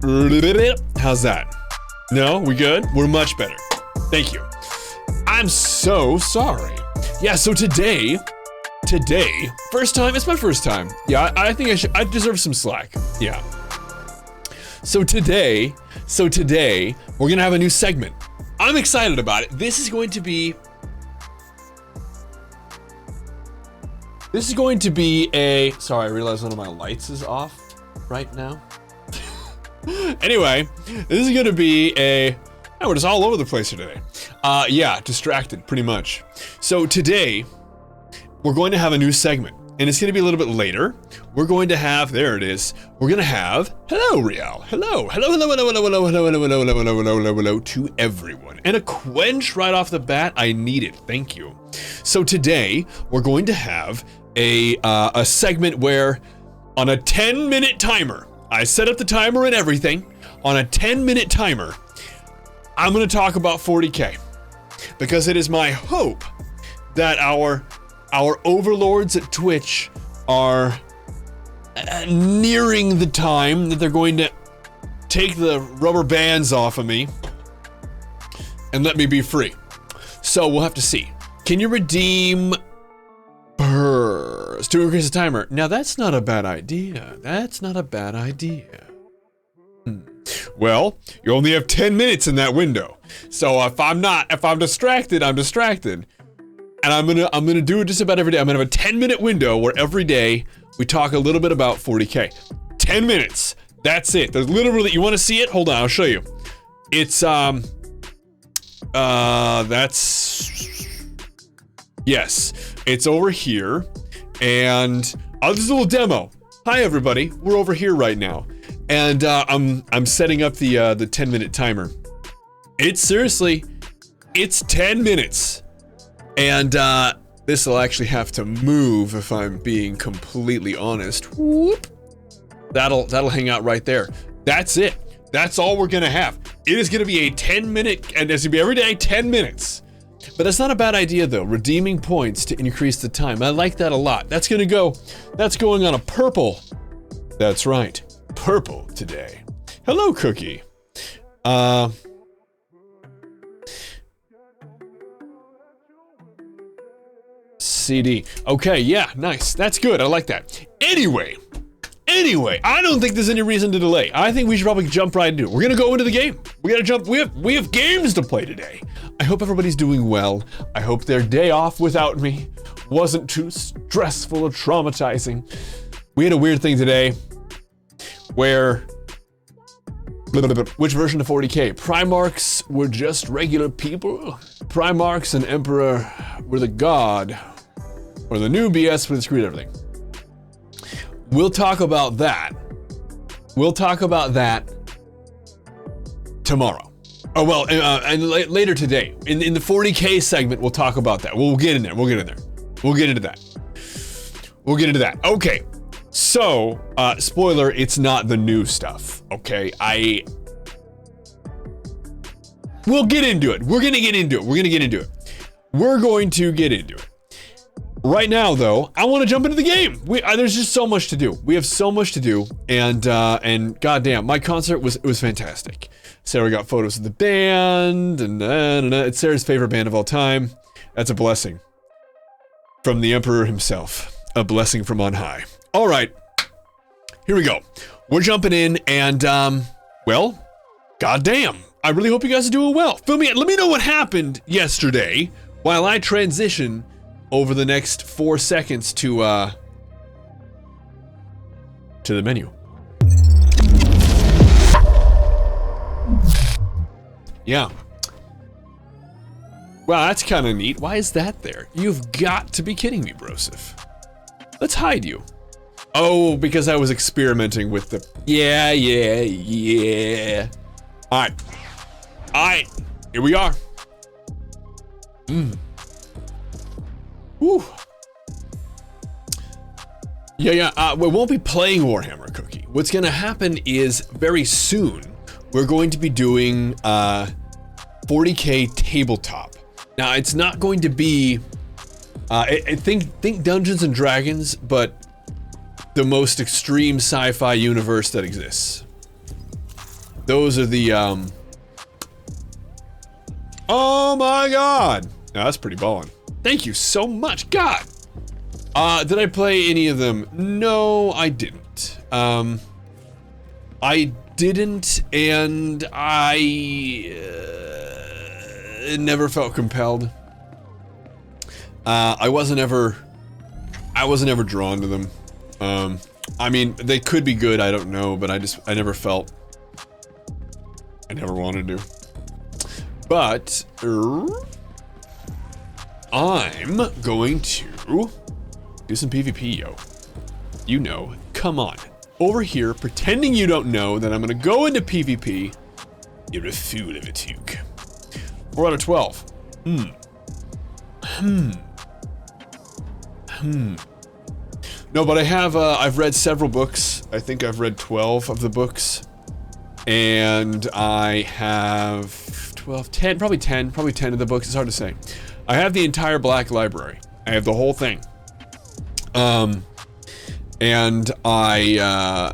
How's that? No, we good? We're much better. Thank you. I'm so sorry. Yeah, so today, first time, it's my first time. Yeah, I think I deserve some slack. Yeah. So today, we're gonna have a new segment. I'm excited about it. This is going to be a, sorry, I realize one of my lights is off right now. Anyway, this is gonna be we're just all over the place here today. Yeah, distracted pretty much. So today, we're going to have a new segment, and it's gonna be a little bit later. We're going to have, there it is. We're gonna have, hello Riel, hello to everyone. And a quench right off the bat, I need it, thank you. So today, we're going to have a segment where, on a 10-minute timer, I set up the timer and everything, on a 10-minute timer, I'm gonna talk about 40K. Because it is my hope that our overlords at Twitch are nearing the time that they're going to take the rubber bands off of me and let me be free. So we'll have to see. Can you redeem burrs to increase the timer? Now that's not a bad idea. That's not a bad idea. Well, you only have 10 minutes in that window. So if I'm distracted, I'm distracted. And I'm gonna do it just about every day. I'm gonna have a 10-minute window where every day we talk a little bit about 40K. 10 minutes. That's it. There's literally, you wanna see it? Hold on, I'll show you. It's yes, it's over here. And I'll just a little demo. Hi everybody, we're over here right now. And I'm setting up the 10-minute timer. It's seriously, it's 10 minutes. And this will actually have to move if I'm being completely honest. Whoop. That'll hang out right there. That's it. That's all we're gonna have. It is gonna be a 10-minute, and it's gonna be every day 10 minutes. But that's not a bad idea though, redeeming points to increase the time. I like that a lot. That's going on a purple. That's right, purple today. Hello, Cookie. CD. Okay, yeah, nice. That's good. I like that. Anyway, I don't think there's any reason to delay. I think we should probably jump right into it. We're gonna go into the game. We gotta jump. We have games to play today. I hope everybody's doing well. I hope their day off without me wasn't too stressful or traumatizing. We had a weird thing today where, which version of 40K? Primarchs were just regular people. Primarchs and Emperor were the god. Or the new BS with screwed everything. We'll talk about that. We'll talk about that tomorrow. Oh, well, and later today. In the 40K segment, we'll talk about that. We'll get in there. We'll get into that. Okay. So, spoiler, it's not the new stuff. Okay. We'll get into it. We're going to get into it. Right now, though, I want to jump into the game. There's just so much to do. We have so much to do, and goddamn, my concert was fantastic. Sarah got photos of the band, and it's Sarah's favorite band of all time. That's a blessing from the Emperor himself. A blessing from on high. All right, here we go. We're jumping in, and well, goddamn. I really hope you guys are doing well. Let me know what happened yesterday while I transition over the next 4 seconds to the menu. Yeah. Wow, that's kind of neat. Why is that there? You've got to be kidding me, Broseph. Let's hide you. Oh, because I was experimenting with the... Yeah. Alright. Here we are. Whew. Yeah, we won't be playing Warhammer, Cookie. What's gonna happen is, very soon, we're going to be doing 40K Tabletop. Now, it's not going to be, I think Dungeons and Dragons, but the most extreme sci-fi universe that exists. those are the, oh my God. Now, that's pretty ballin'. Thank you so much, God. Did I play any of them? No, I didn't. I didn't, and I never felt compelled. I wasn't ever drawn to them. I mean, they could be good, I don't know, but I never felt, I never wanted to. But, I'm going to do some PvP, yo. You know, come on. Over here, pretending you don't know that I'm gonna go into PvP. You're a fool of a toque. 4 out of 12. No, but I have, I've read several books. I think I've read 12 of the books. And I have 12, 10, probably 10 of the books. It's hard to say. I have the entire Black Library. I have the whole thing. And I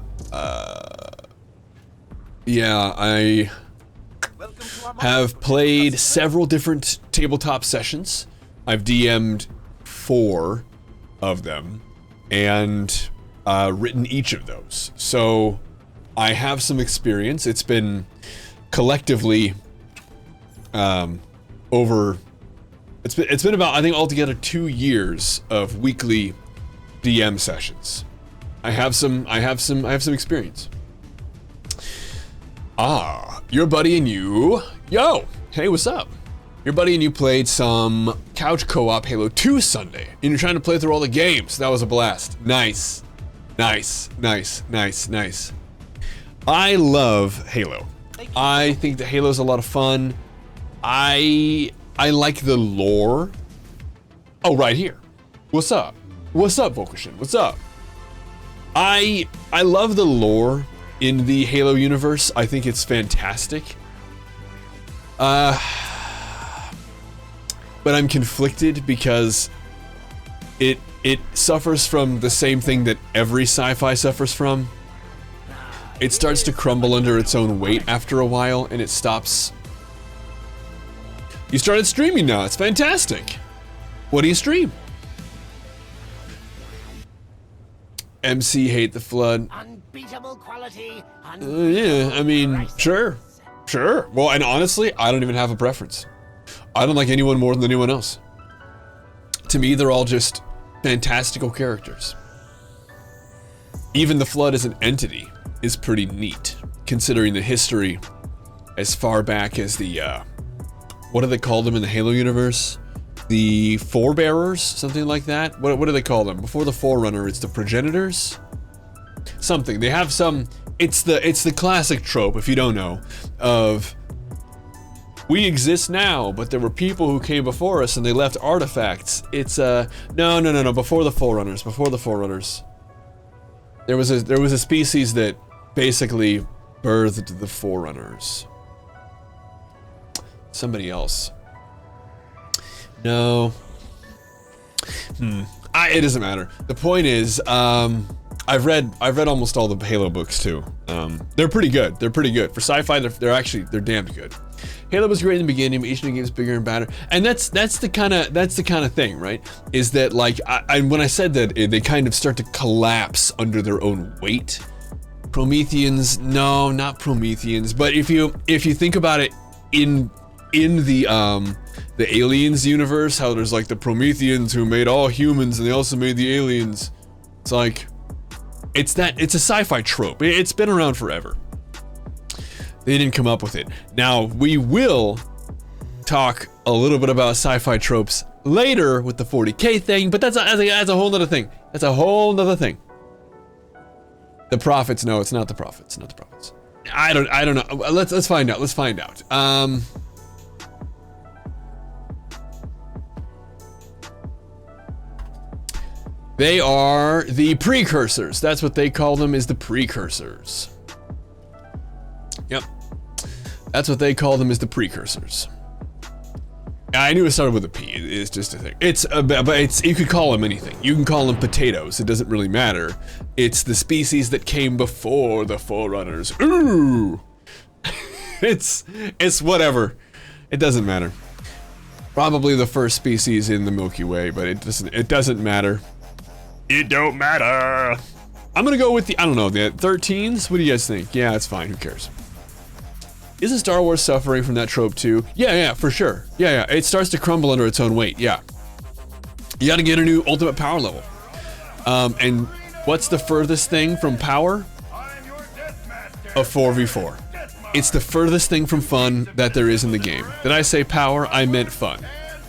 have played several different tabletop sessions. I've DM'd 4 of them and written each of those. So I have some experience. It's been collectively it's been about, I think, altogether 2 years of weekly DM sessions. I have some experience. Your buddy and you, yo, hey, what's up? Your buddy and you played some couch co-op Halo 2 Sunday, and you're trying to play through all the games. That was a blast. Nice. Nice. I love Halo. I think that Halo's a lot of fun. I like the lore. Oh, right here. What's up? What's up, Volkashin? What's up? I love the lore in the Halo universe. I think it's fantastic. But I'm conflicted because it suffers from the same thing that every sci-fi suffers from. It starts to crumble under its own weight after a while, and it stops. You started streaming now. It's fantastic. What do you stream? MC Hate the Flood. Unbeatable quality. Yeah, I mean, sure. Well, and honestly, I don't even have a preference. I don't like anyone more than anyone else. To me, they're all just fantastical characters. Even the Flood as an entity is pretty neat, considering the history as far back as the, what do they call them in the Halo universe? The Forebearers, something like that? What do they call them? Before the Forerunner, it's the Progenitors? Something. They have some, it's the classic trope, if you don't know, of we exist now, but there were people who came before us and they left artifacts. It's, no, before the Forerunners, There was a species that basically birthed the Forerunners. Somebody else. No. It doesn't matter. The point is, I've read almost all the Halo books too. They're pretty good. For sci-fi, they're damned good. Halo was great in the beginning, but each new game is bigger and better. And that's the kind of thing, right? Is that like, when I said that they kind of start to collapse under their own weight. Prometheans, no, not Prometheans. But if you think about it in the Aliens universe, how there's like the Prometheans who made all humans and they also made the aliens. It's like, it's a sci-fi trope. It's been around forever. They didn't come up with it. Now, we will talk a little bit about sci-fi tropes later with the 40K thing, but that's a whole nother thing. That's a whole nother thing. The Prophets, no, it's not the Prophets, not the Prophets. I don't know. Let's find out. They are the precursors. That's what they call them, is the precursors. Yep. That's what they call them, is the precursors. I knew it started with a P. It's just a thing. But you could call them anything. You can call them potatoes. It doesn't really matter. It's the species that came before the Forerunners. Ooh. It's whatever. It doesn't matter. Probably the first species in the Milky Way, but it doesn't matter. It don't matter. I'm gonna go with the, I don't know, the 13s? What do you guys think? Yeah, it's fine, who cares? Isn't Star Wars suffering from that trope too? Yeah, for sure. Yeah, it starts to crumble under its own weight, yeah. You gotta get a new ultimate power level. And what's the furthest thing from power? A 4v4. It's the furthest thing from fun that there is in the game. Did I say power? I meant fun.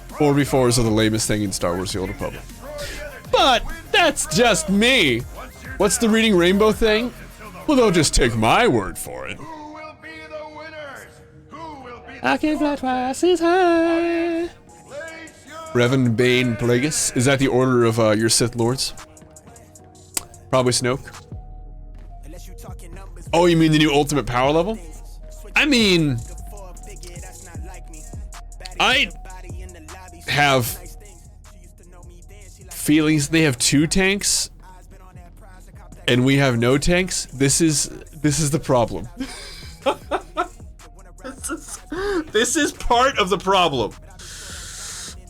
4v4s are the lamest thing in Star Wars The Old Republic. But that's just me. What's the reading rainbow thing? Well, they'll just take my word for it. I can fly twice as high. Revan, Bane, Plagueis. Is that the order of your Sith Lords? Probably Snoke. Oh, you mean the new ultimate power level? I mean, I have feelings they have 2 tanks and we have no tanks. This is the problem. This is part of the problem.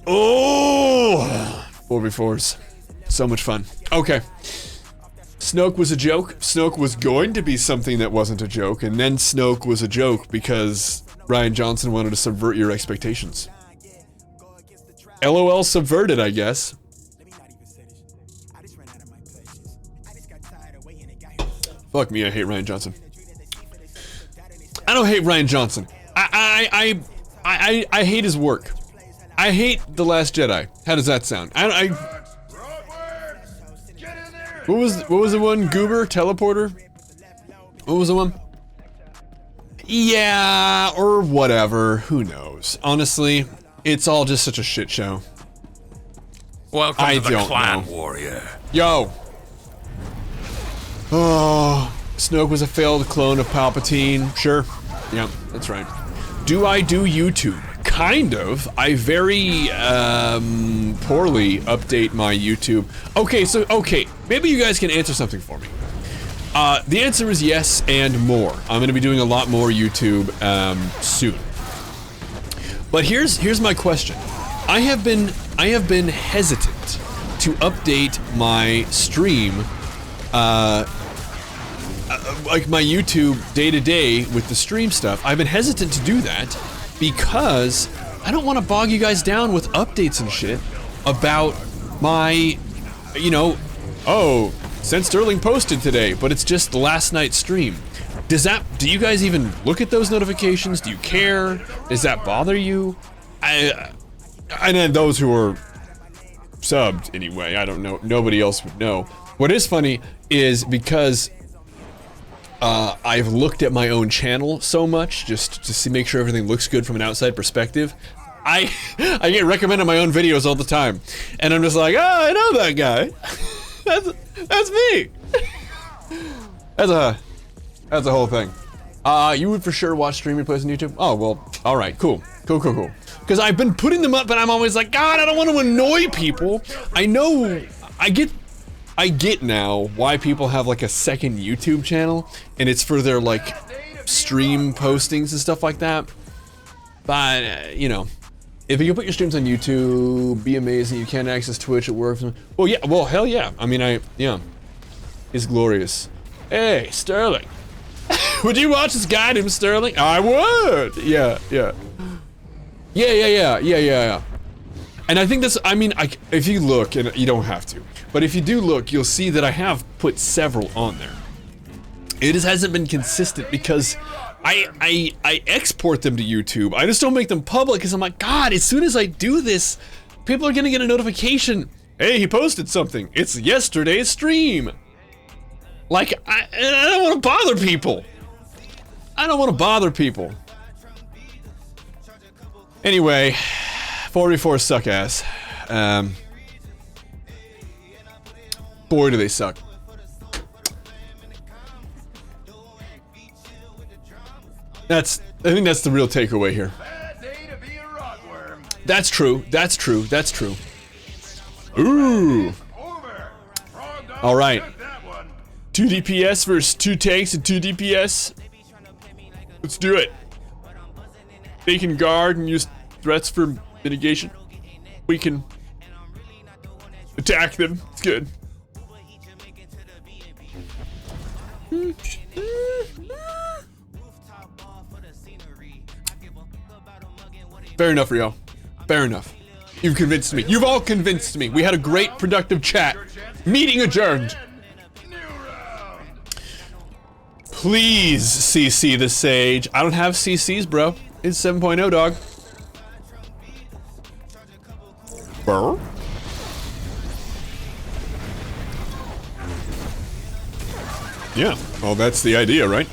Oh, 4v4s. So much fun. Okay. Snoke was a joke. Snoke was going to be something that wasn't a joke, and then Snoke was a joke because Rian Johnson wanted to subvert your expectations. LOL subverted, I guess. Fuck me, I hate Rian Johnson. I don't hate Rian Johnson. I hate his work. I hate The Last Jedi. How does that sound? What was the one? Goober? Teleporter? What was the one? Yeah, or whatever. Who knows? Honestly, it's all just such a shit show. Welcome to the Clan Warrior. Yo. Oh, Snoke was a failed clone of Palpatine. Sure. Yeah, that's right. Do I do YouTube? Kind of. I very poorly update my YouTube. Okay, maybe you guys can answer something for me. The answer is yes and more. I'm gonna be doing a lot more YouTube soon. But here's my question. I have been hesitant to update my stream, like my YouTube day to day with the stream stuff. I've been hesitant to do that because I don't want to bog you guys down with updates and shit about my, oh, Sent Sterling posted today, but it's just last night's stream. Do you guys even look at those notifications? Do you care? Does that bother you? And then those who are subbed anyway, I don't know, nobody else would know. What is funny is because I've looked at my own channel so much just to make sure everything looks good from an outside perspective. I get recommended my own videos all the time, and I'm just like, oh, I know that guy. that's me. That's a whole thing. You would for sure watch stream replays on YouTube? Oh well, all right, cool. Because I've been putting them up, and I'm always like, God, I don't want to annoy people. I know, I get now why people have like a second YouTube channel, and it's for their like stream postings and stuff like that. But if you can put your streams on YouTube, be amazing. You can't access Twitch, it works. Well, yeah, well, hell yeah. I mean, it's glorious. Hey, Sterling. Would you watch this guy named Sterling? I would. Yeah. And I think that's, if you look, and you don't have to, but if you do look, you'll see that I have put several on there. It just hasn't been consistent because I export them to YouTube. I just don't make them public because I'm like, God, as soon as I do this, people are gonna get a notification. Hey, he posted something. It's yesterday's stream. Like, I don't want to bother people. Anyway, 4v4 suck ass. Boy, do they suck. I think that's the real takeaway here. That's true. Ooh. All right. 2 DPS versus 2 tanks and 2 DPS. Let's do it. They can guard and use threats for mitigation. We can attack them. It's good. Fair enough, Rio. Fair enough. You've convinced me. You've all convinced me. We had a great, productive chat. Meeting adjourned. Please CC the Sage. I don't have CCs, bro. It's 7.0, dog. Burr. Yeah. Well, that's the idea, right?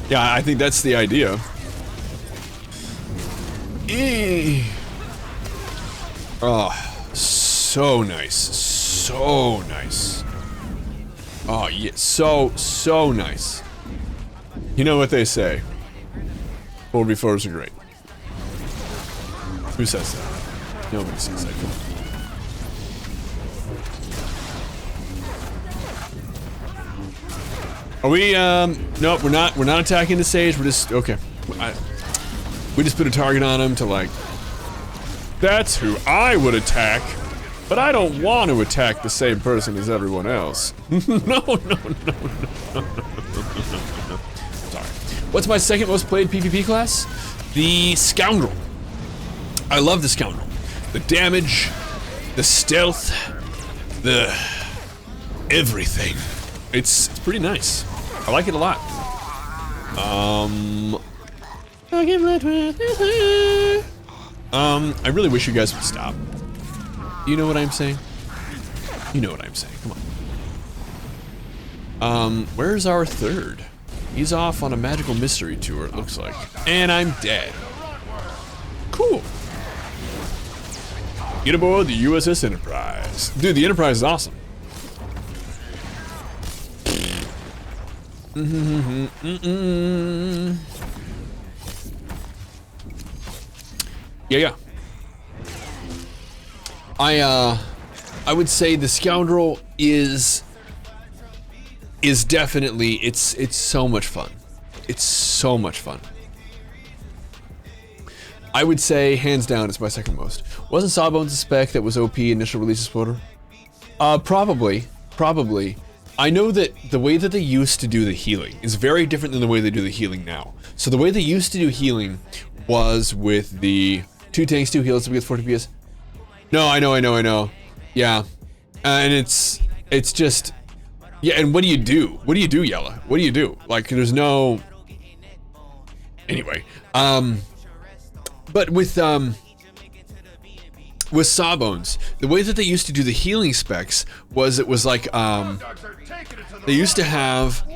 Yeah, I think that's the idea. Oh, so nice. So nice. Oh, yeah, so nice. You know what they say. 4v4s are great. Who says that? Nobody says that. Come on. Are we, no, we're not attacking the Sage, we're just, okay. We just put a target on him to like, that's who I would attack, but I don't want to attack the same person as everyone else. No. Sorry. What's my second most played PvP class? The Scoundrel. I love the Scoundrel. The damage, the stealth, the everything. It's pretty nice. I like it a lot. I really wish you guys would stop. You know what I'm saying? You know what I'm saying. Come on. Where's our third? He's off on a magical mystery tour, it looks like. And I'm dead. Cool. Get aboard the USS Enterprise. Dude, the Enterprise is awesome. Yeah. I would say the Scoundrel is definitely, it's so much fun. It's so much fun. I would say hands down it's my second most. Wasn't Sawbones a spec that was OP initial release exploder? Probably. I know that the way that they used to do the healing is very different than the way they do the healing now. So the way they used to do healing was with the 2 tanks, 2 heals, we get 40 PS. No, I know. Yeah. And it's just, yeah, and what do you do? What do you do, Yella? What do you do? Like, there's no, anyway. But with Sawbones, the way that they used to do the healing specs was it was like, they used to have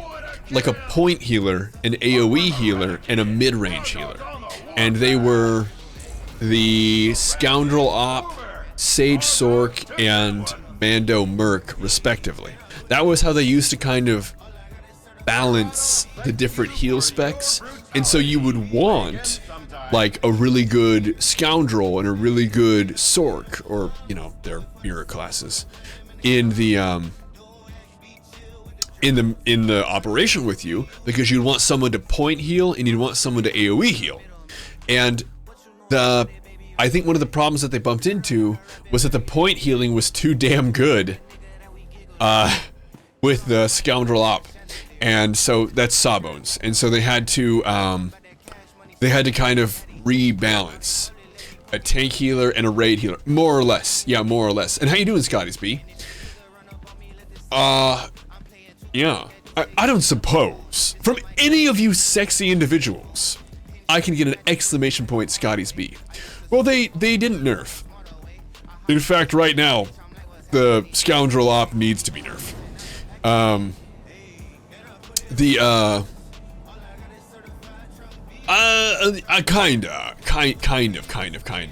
like a point healer, an AoE healer, and a mid-range healer. And they were the Scoundrel Op, Sage Sork, and Mando Merc, respectively. That was how they used to kind of balance the different heal specs. And so you would want like a really good Scoundrel and a really good Sork, or, you know, their mirror classes, in the operation with you, because you'd want someone to point heal and you'd want someone to AoE heal. And I think one of the problems that they bumped into was that the point healing was too damn good with the Scoundrel Op. And so that's Sawbones. And so they had to kind of rebalance a tank healer and a raid healer, more or less. Yeah, more or less. And how you doing, Scottys B? Yeah. I don't suppose, from any of you sexy individuals, I can get an exclamation point Scottys B. Well, they didn't nerf. In fact, right now, the Scoundrel Op needs to be nerfed. Kind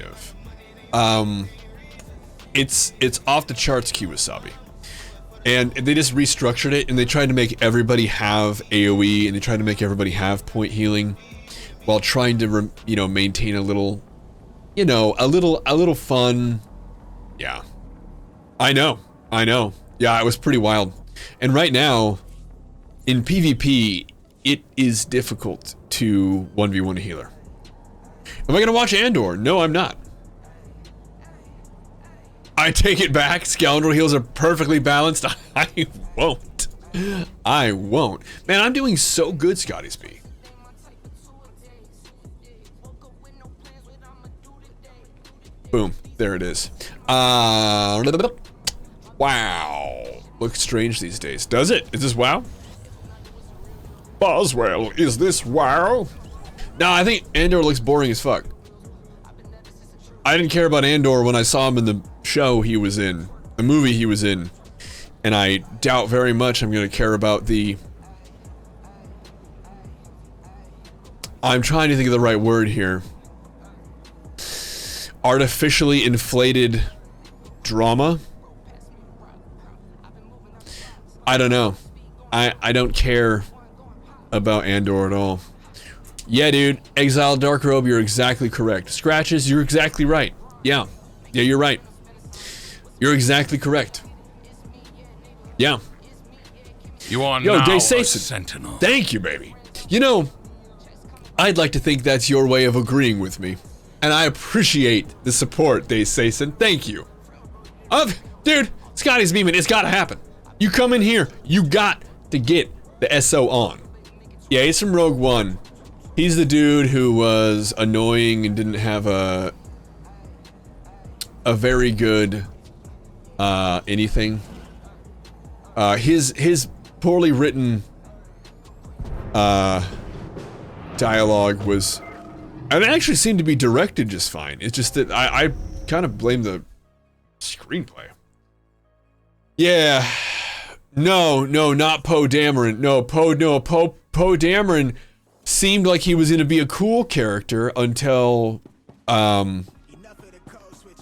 of. It's off the charts, Kiwasabi. And they just restructured it, and they tried to make everybody have AoE, and they tried to make everybody have point healing, while trying to, maintain a little, a little fun. Yeah. I know. Yeah, it was pretty wild. And right now, in PvP, it is difficult to 1v1 a healer. Am I gonna watch Andor? No, I'm not. I take it back. Scoundrel heals are perfectly balanced. I won't. I won't. Man, I'm doing so good, Scottys B. Boom. There it is. Wow. Looks strange these days. Does it? Is this WoW? Boswell, is this WoW? No, I think Andor looks boring as fuck. I didn't care about Andor when I saw him in the show he was in, the movie he was in, and I doubt very much I'm gonna care about the... I'm trying to think of the right word here. Artificially inflated drama? I don't know. I don't care about Andor at all. Yeah, dude. Exile Darkrobe, you're exactly correct. Scratches, you're exactly right. Yeah. Yeah, you're right. You're exactly correct. Yeah. You are Yo, now Day a Sason. sentinel. Thank you, baby. You know, I'd like to think that's your way of agreeing with me. And I appreciate the support, Day Sason. Thank you. Dude, Scottys B, it's gotta happen. You come in here, you got to get the SO on. Yeah, he's from Rogue One. He's the dude who was annoying and didn't have a very good anything. His poorly written dialogue was, and it actually seemed to be directed just fine. It's just that I kind of blame the screenplay. Yeah. No, not Poe Dameron. No, Poe Dameron seemed like he was gonna be a cool character until Last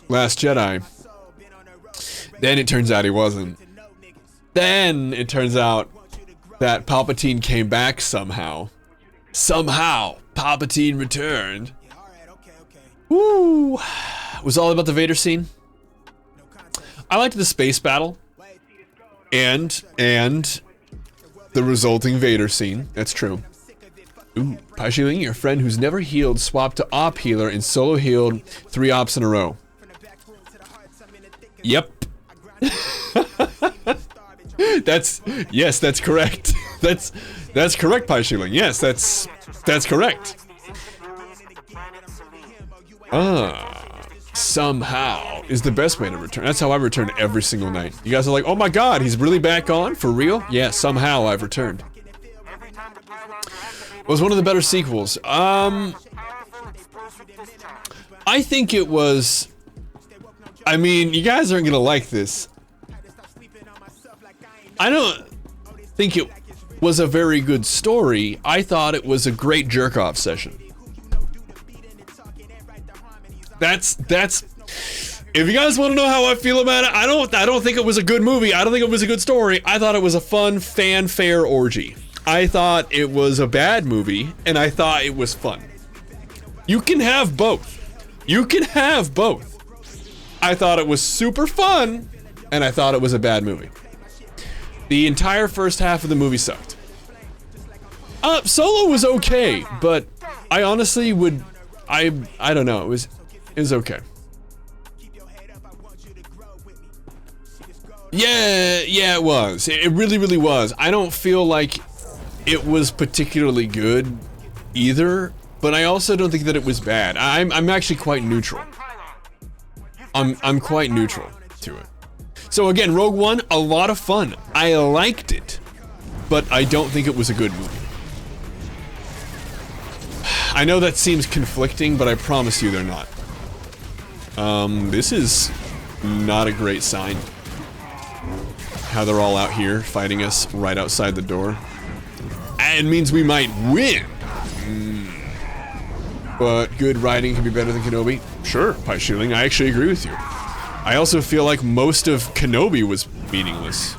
Jedi. Then it turns out he wasn't. Then it turns out that Palpatine came back somehow. Somehow, Palpatine returned. Woo! Was all about the Vader scene. I liked the space battle. And the resulting Vader scene. That's true. Ooh, Paishiling, your friend who's never healed swapped to op healer and solo healed 3 ops in a row. Yep. That's correct. That's correct, Paishiling. Yes, that's correct. Somehow is the best way to return. That's how I return every single night. You guys are like, oh my god, he's really back on? For real? Yeah, somehow I've returned. It was one of the better sequels. I think it was... I mean, you guys aren't gonna like this. I don't think it was a very good story. I thought it was a great jerk-off session. That's if you guys want to know how I feel about it, I don't think it was a good movie. I don't think it was a good story. I thought it was a fun fanfare orgy. I thought it was a bad movie, and I thought it was fun. You can have both. You can have both. I thought it was super fun, and I thought it was a bad movie. The entire first half of the movie sucked. Solo was okay, but I honestly would, I don't know, it was okay. Yeah, it was. It really was. I don't feel like it was particularly good either, but I also don't think that it was bad. I'm actually quite neutral. I'm quite neutral to it. So again, Rogue One, a lot of fun. I liked it, but I don't think it was a good movie. I know that seems conflicting, but I promise you they're not. This is not a great sign. How they're all out here fighting us right outside the door. And it means we might win. But good writing can be better than Kenobi. Sure, Pie Shooting, I actually agree with you. I also feel like most of Kenobi was meaningless.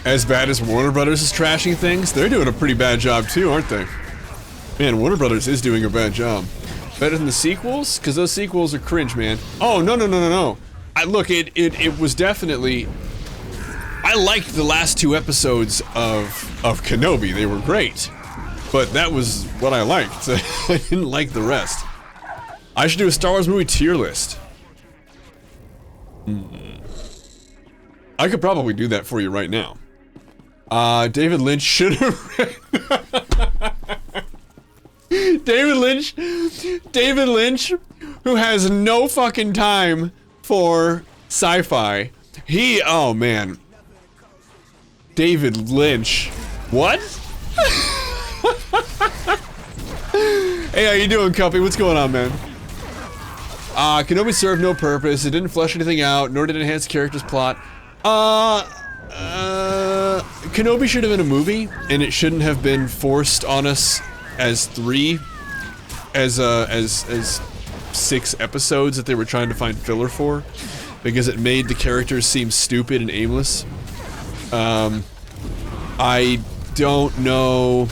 As bad as Warner Brothers is trashing things, they're doing a pretty bad job too, aren't they? Man, Warner Brothers is doing a bad job. Better than the sequels? Because those sequels are cringe, man. Oh, no. Look, it was definitely I liked the last 2 episodes of Kenobi. They were great. But that was what I liked. I didn't like the rest. I should do a Star Wars movie tier list. I could probably do that for you right now. David Lynch should have read. David Lynch, who has no fucking time for sci-fi. Oh man. David Lynch. What? Hey, how you doing, Cuppy? What's going on, man? Kenobi served no purpose. It didn't flesh anything out, nor did it enhance the character's plot. Kenobi should have been a movie, and it shouldn't have been forced on us as 6 episodes that they were trying to find filler for, because it made the characters seem stupid and aimless. I don't know.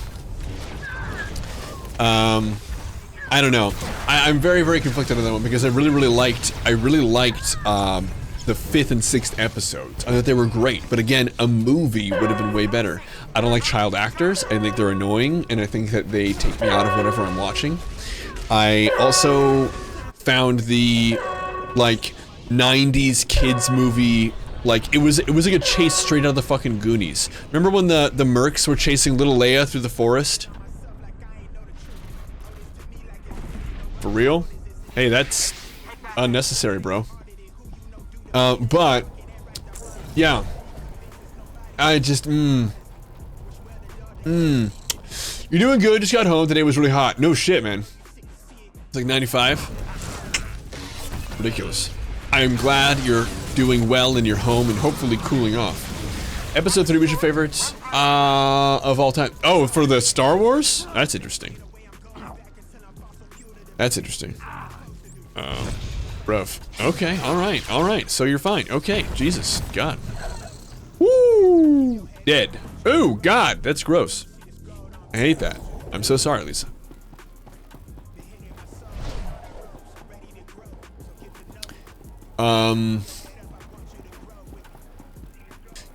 I don't know. I'm very, very conflicted on that one because I really liked the 5th and 6th episodes. I thought they were great, but again, a movie would have been way better. I don't like child actors. I think they're annoying, and I think that they take me out of whatever I'm watching. I also found the, like, 90s kids movie, like, it was like a chase straight out of the fucking Goonies. Remember when the Mercs were chasing little Leia through the forest? For real? Hey, that's unnecessary, bro. But, yeah. I just, You're doing good, just got home, today was really hot. No shit, man. It's like 95. Ridiculous. I am glad you're doing well in your home and hopefully cooling off. Episode 3 was your favorites, of all time. Oh, for the Star Wars? That's interesting. That's interesting. Rough. Okay, alright, so you're fine. Okay, Jesus, God. Woo! Dead. Ooh, God, that's gross. I hate that. I'm so sorry, Lisa.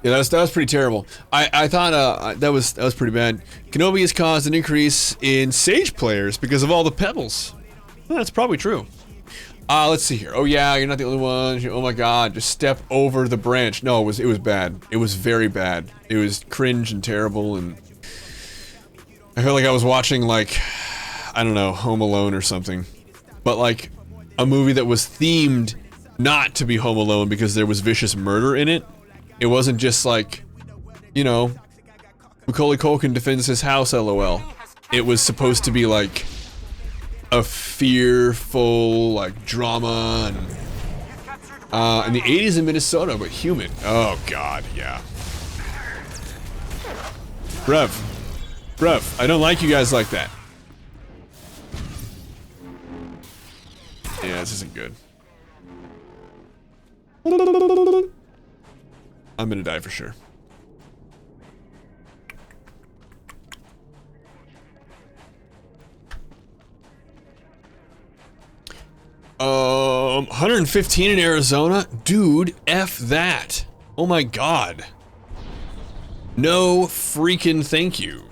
Yeah, that was pretty terrible. I thought that was pretty bad. Kenobi has caused an increase in Sage players because of all the pebbles. Well, that's probably true. Let's see here. Oh yeah, you're not the only one. Oh my God, just step over the branch. No, it was bad. It was very bad. It was cringe and terrible, and I felt like I was watching, like, I don't know, Home Alone or something, but like a movie that was themed not to be Home Alone because there was vicious murder in it. It wasn't just like, you know, Macaulay Culkin defends his house, LOL. It was supposed to be like a fearful, like, drama, and in the 80s in Minnesota, but human. Oh God, yeah. Bruv, I don't like you guys like that. Yeah, this isn't good. I'm gonna die for sure. Um, 115 in Arizona? Dude, F that. Oh my God. No freaking thank you.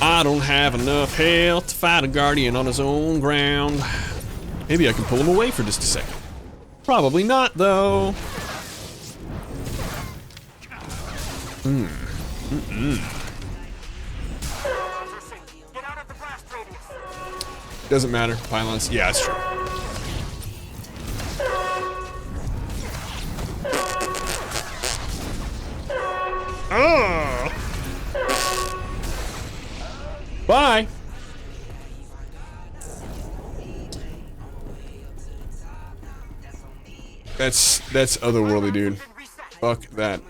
I don't have enough health to fight a guardian on his own ground. Maybe I can pull him away for just a second. Probably not, though. Doesn't matter. Violence. Yeah, it's true. Oh. Bye. That's otherworldly, dude. Fuck that.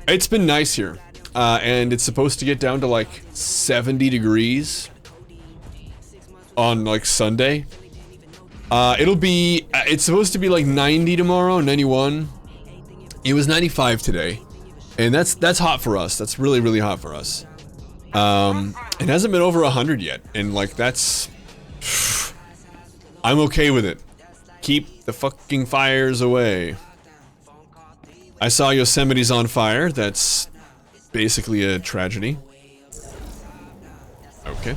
It's been nice here, and it's supposed to get down to like 70 degrees on like Sunday. It's supposed to be like 90 tomorrow, 91. It was 95 today, and that's hot for us. That's really, really hot for us. It hasn't been over 100 yet, and like that's I'm okay with it. Keep the fucking fires away. I saw Yosemite's on fire. That's basically a tragedy. Okay.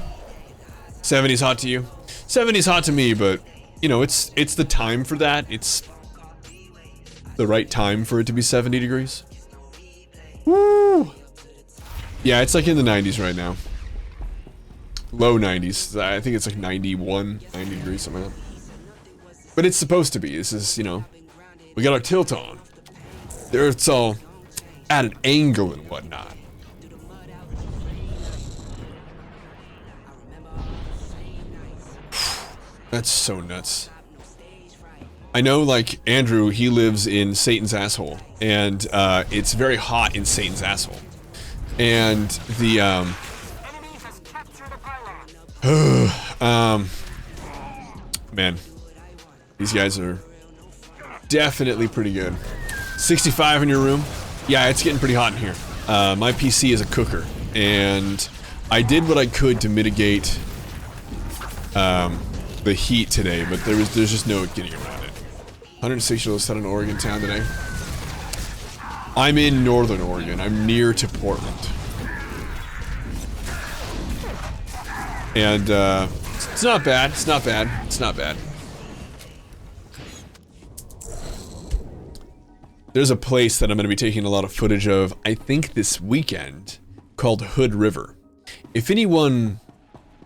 70's hot to you? 70's hot to me, but you know, it's the time for that. It's the right time for it to be 70 degrees. Woo! Yeah, it's like in the 90s right now. Low 90s. I think it's like 91, 90 degrees, something like that. But it's supposed to be. This is, you know, we got our tilt on. The Earth's all at an angle and whatnot. That's so nuts. I know, like, Andrew, he lives in Satan's asshole, and it's very hot in Satan's asshole. And the, man, these guys are definitely pretty good. 65 in your room? Yeah, it's getting pretty hot in here. My PC is a cooker, and I did what I could to mitigate the heat today, but there's just no getting around it. 160 low set in Oregon town today. I'm in Northern Oregon. I'm near to Portland. And it's not bad. It's not bad. It's not bad. There's a place that I'm going to be taking a lot of footage of, I think this weekend, called Hood River. If anyone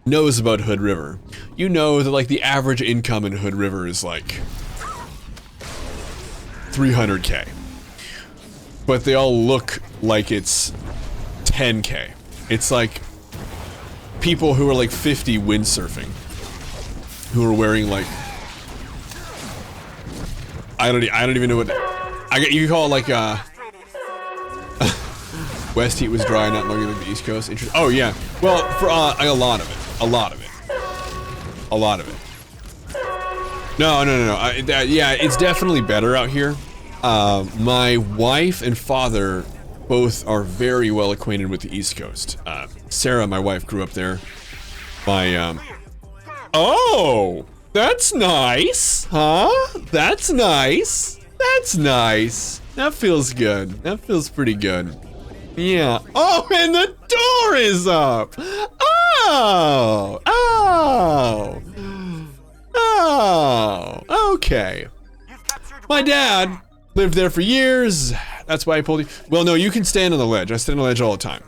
knows about Hood River, you know that like the average income in Hood River is like 300K. But they all look like it's 10K. It's like people who are like 50 windsurfing, who are wearing like, I don't even know what you call it, like West Heat was dry, not longer than the East Coast. Oh yeah, well for a lot of it. No. Yeah, it's definitely better out here. My wife and father both are very well acquainted with the East Coast. Sarah, my wife, grew up there. Oh, that's nice, huh? That's nice. That's nice. That feels good. That feels pretty good. Yeah. Oh, and the door is up. Oh, okay. My dad lived there for years. That's why I pulled you. Well, no, you can stand on the ledge. I stand on the ledge all the time.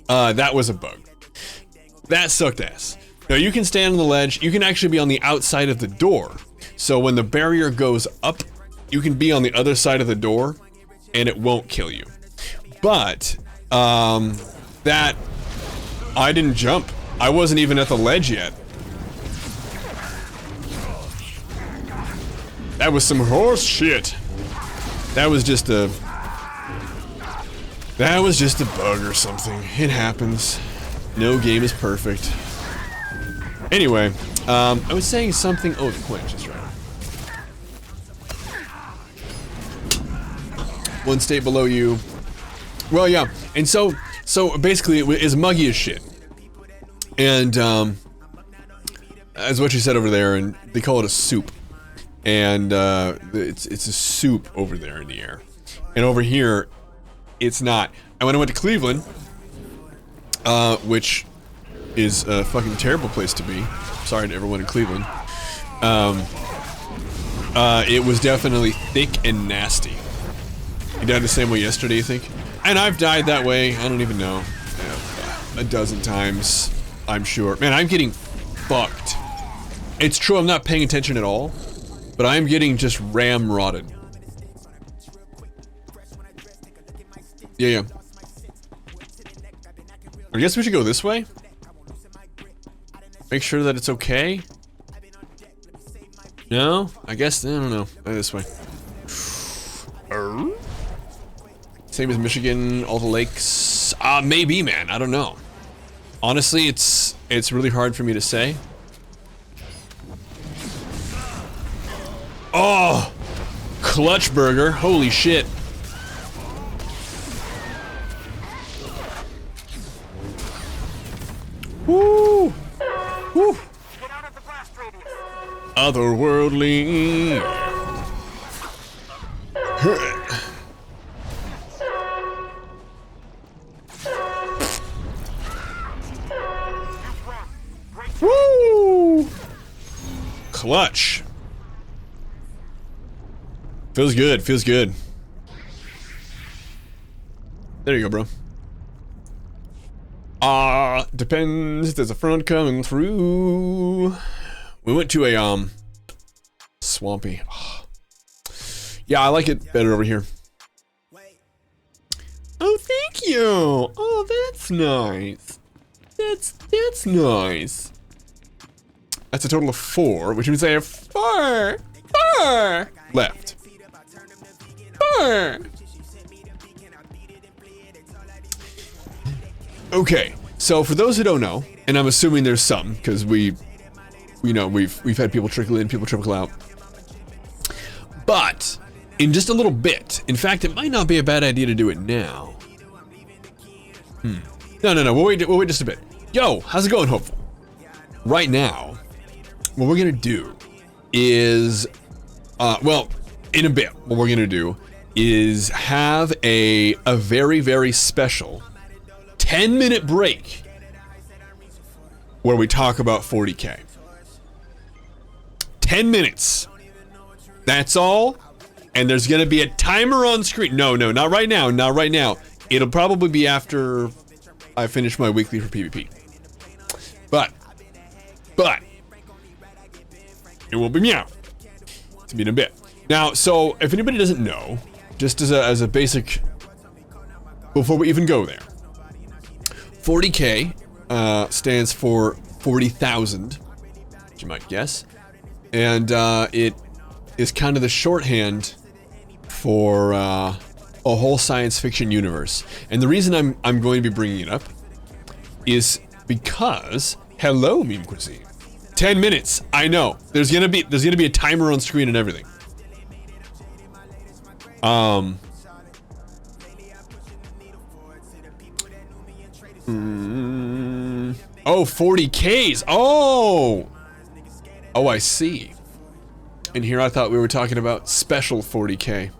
That was a bug. That sucked ass. No, you can stand on the ledge. You can actually be on the outside of the door. So when the barrier goes up, you can be on the other side of the door and it won't kill you. But, that, I didn't jump. I wasn't even at the ledge yet. That was some horse shit. That was just a bug or something. It happens. No game is perfect. Anyway, I was saying something. Oh, the quench is right. One state below you. Well, yeah, and so basically it is muggy as shit. And as what you said over there, and they call it a soup. And it's a soup over there in the air. And over here, it's not. And when I went to Cleveland, which is a fucking terrible place to be. Sorry to everyone in Cleveland. It was definitely thick and nasty. You died the same way yesterday, you think? And I've died that way, I don't even know, a dozen times, I'm sure. Man, I'm getting fucked. It's true, I'm not paying attention at all, but I'm getting just ramrodded. Yeah. I guess we should go this way? Make sure that it's okay? No? I guess, I don't know. This way. Same as Michigan, all the lakes. Maybe, man. I don't know. Honestly, it's really hard for me to say. Oh! Clutch burger. Holy shit. Woo! Woo! Otherworldly. Woo! Clutch. Feels good, feels good. There you go, bro. Depends if there's a front coming through. We went to a, swampy. Yeah, I like it better over here. Oh, thank you. Oh, that's nice. That's nice. That's a total of 4, which means I have 4 left. 4. Okay, so for those who don't know, and I'm assuming there's some, because we've had people trickle in, people trickle out. But in just a little bit, in fact, it might not be a bad idea to do it now. No, we'll wait just a bit. Yo, how's it going, Hopeful? Right now, what we're gonna do is, well, in a bit, what we're gonna do is have a very, very special 10-minute break where we talk about 40K. 10 minutes. That's all. And there's gonna be a timer on screen. No, not right now, not right now. It'll probably be after I finish my weekly for PvP. But it will be meow. To be in a bit. Now, so if anybody doesn't know, just as a basic, before we even go there, 40K stands for 40,000, as you might guess, and it is kind of the shorthand for a whole science fiction universe. And the reason I'm going to be bringing it up is because, hello, Meme Cuisine. 10 minutes. I know. There's gonna be a timer on screen and everything. Oh, 40Ks. Oh, I see. And here I thought we were talking about special 40K.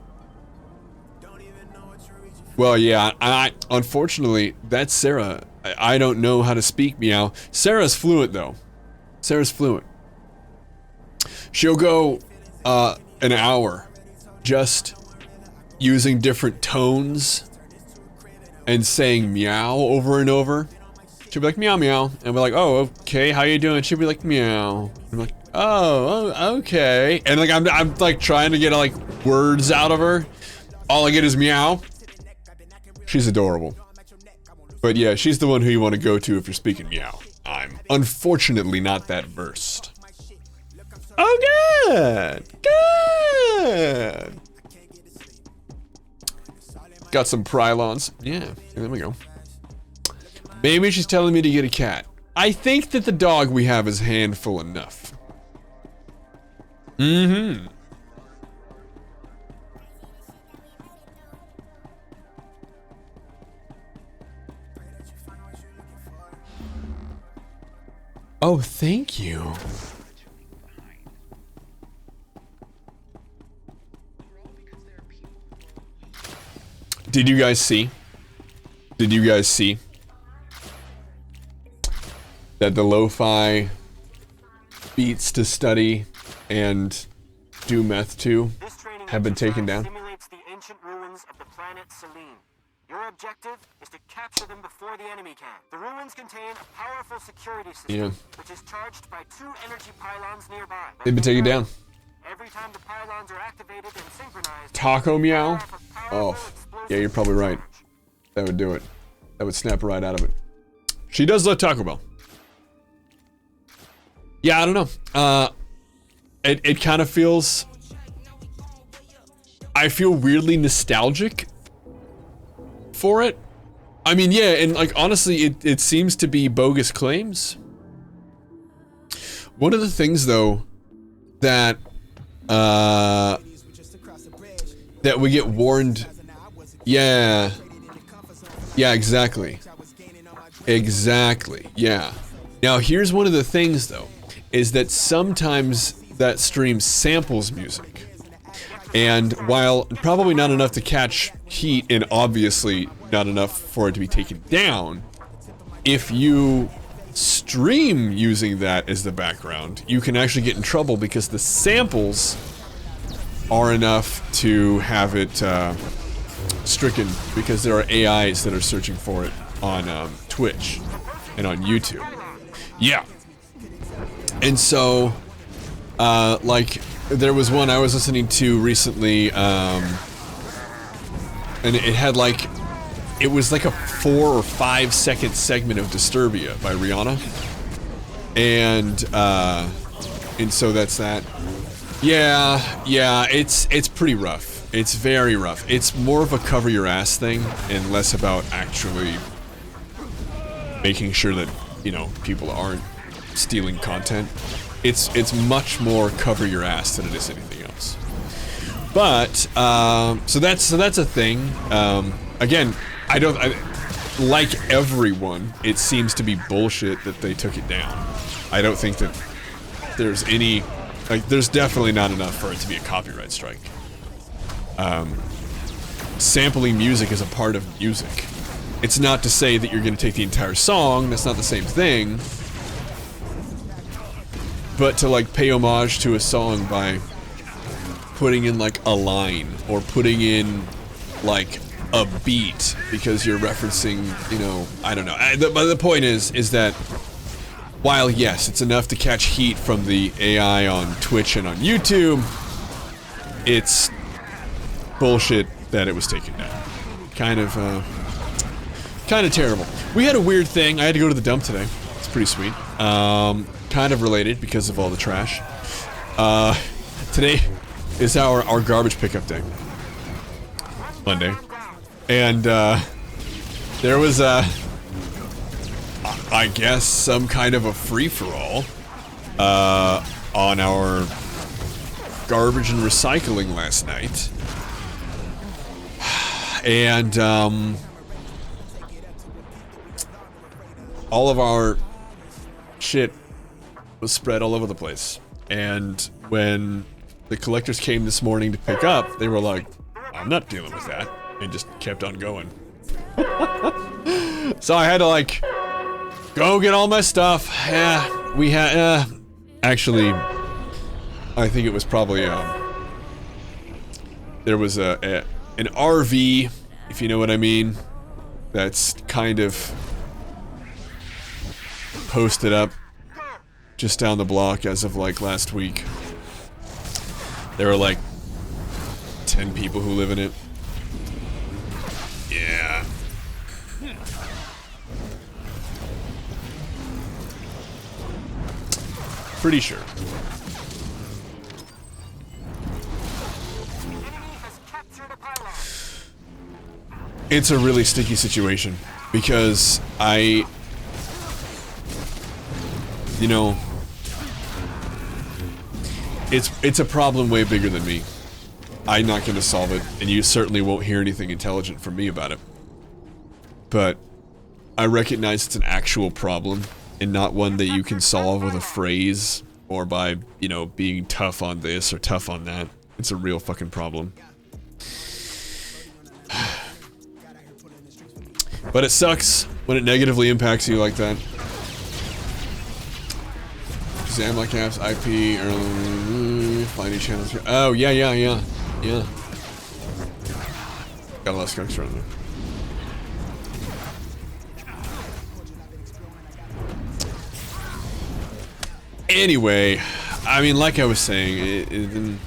Well, yeah, unfortunately, that's Sarah. I don't know how to speak meow. Sarah's fluent, though. Sarah's fluent. She'll go an hour just using different tones and saying meow over and over. She'll be like, meow, meow. And we're like, oh, okay, how you doing? She'll be like, meow. I'm like, oh, okay. And like, I'm like trying to get like words out of her. All I get is meow. She's adorable. But yeah, she's the one who you want to go to if you're speaking meow. I'm unfortunately not that versed. Oh, good. Good. Got some Prylons. Yeah, there we go. Maybe she's telling me to get a cat. I think that the dog we have is handful enough. Mm-hmm. Oh, thank you. Did you guys see? Did you guys see that the lo-fi beats to study and do meth to have been taken down? Simulates the ancient ruins of the planet Selene. Your objective is to capture them before the enemy can. The ruins contain a powerful security system, which is charged by 2 energy pylons nearby. They've been taken down. Every time the pylons are activated and synchronized, Taco meow? Oh, yeah, you're probably right. That would do it. That would snap right out of it. She does love Taco Bell. Yeah, I don't know. It kind of feels... I feel weirdly nostalgic for it. I mean, yeah, and like, honestly, it seems to be bogus claims. One of the things, though, that we get warned... Yeah. Yeah, exactly. Exactly, yeah. Now, here's one of the things, though, is that sometimes that stream samples music. And while probably not enough to catch heat and obviously not enough for it to be taken down, if you stream using that as the background, you can actually get in trouble because the samples are enough to have it stricken, because there are AIs that are searching for it on Twitch and on YouTube. Yeah. And so, like, there was one I was listening to recently, and it had like, it was like a 4 or 5 second segment of Disturbia by Rihanna. And so that's that. Yeah, it's pretty rough. It's very rough. It's more of a cover your ass thing and less about actually making sure that, you know, people aren't stealing content. It's much more cover your ass than it is anything else. But so that's a thing. Again, like everyone, it seems to be bullshit that they took it down. I don't think that there's any, like, there's definitely not enough for it to be a copyright strike. Sampling music is a part of music. It's not to say that you're going to take the entire song, that's not the same thing. But to, like, pay homage to a song by putting in, like, a line, or putting in, like, a beat, because you're referencing, you know, I don't know. But the point is that while, yes, it's enough to catch heat from the AI on Twitch and on YouTube, it's bullshit that it was taken down. Kind of terrible. We had a weird thing. I had to go to the dump today. It's pretty sweet. Kind of related because of all the trash. Today is our garbage pickup day. Monday. And, there was I guess some kind of a free-for-all, on our garbage and recycling last night. And, all of our shit was spread all over the place. And when the collectors came this morning to pick up, they were like, I'm not dealing with that. And just kept on going. So I had to, like, go get all my stuff. Yeah, we had, actually, I think it was probably, there was an RV, if you know what I mean, that's kind of posted up just down the block as of, like, last week. There were, like, 10 people who live in it. Yeah. Pretty sure. It's a really sticky situation because you know, it's a problem way bigger than me. I'm not going to solve it, and you certainly won't hear anything intelligent from me about it. But I recognize it's an actual problem, and not one that you can solve with a phrase, or by, you know, being tough on this or tough on that. It's a real fucking problem. But it sucks when it negatively impacts you like that. Zamlak apps, IP, finding channels. Oh, yeah. Yeah. Got a lot of skunks around there. Anyway, I mean, like I was saying,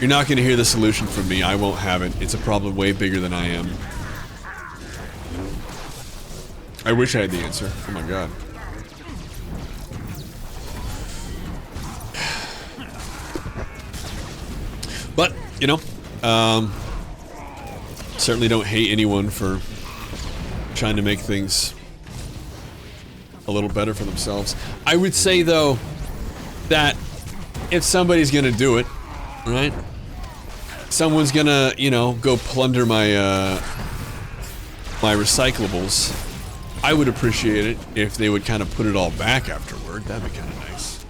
you're not going to hear the solution from me. I won't have it. It's a problem way bigger than I am. I wish I had the answer. Oh my god. But, you know, certainly don't hate anyone for trying to make things a little better for themselves. I would say, though, that if somebody's gonna do it, right? Someone's gonna, you know, go plunder my, my recyclables. I would appreciate it if they would kind of put it all back afterward. That'd be kind of nice.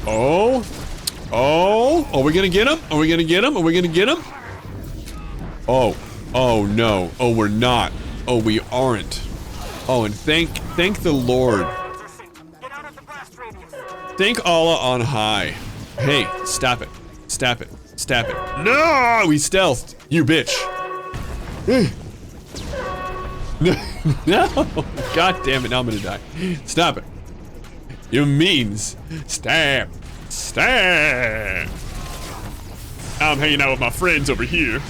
Oh. Oh. Are we gonna get him? Are we gonna get him? Are we gonna get him? Oh. Oh no. Oh, we're not. Oh, we aren't. Oh, and thank the Lord. Thank Allah on high. Hey, stop it. Stop it. Stop it. No! We stealthed. You bitch. No. God damn it. Now I'm gonna die. Stop it. You means. Stab. Stab. I'm hanging out with my friends over here.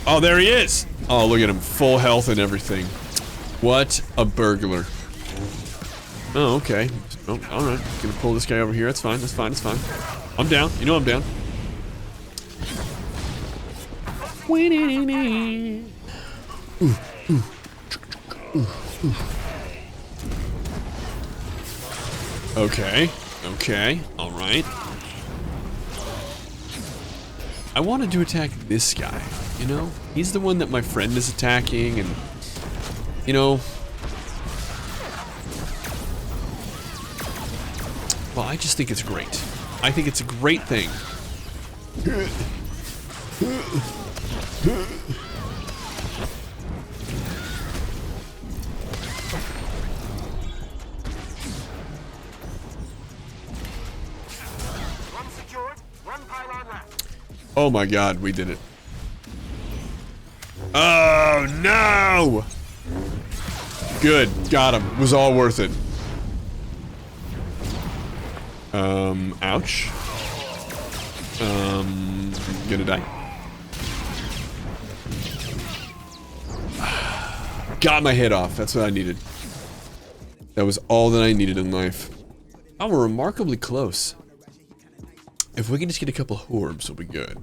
Oh, there he is. Oh, look at him. Full health and everything. What a burglar. Oh, okay. Oh, alright. Gonna pull this guy over here. That's fine. That's fine. That's fine. I'm down. You know I'm down. Okay. Okay. Alright. I wanted to attack this guy, you know? He's the one that my friend is attacking, and, you know... Well, I just think it's great. I think it's a great thing. One secured, one pylon left. Oh my god, we did it. Oh no! Good, got him. Was all worth it. Ouch. Gonna die. Got my head off, that's what I needed. That was all that I needed in life. Oh, we're remarkably close. If we can just get a couple orbs, we'll be good.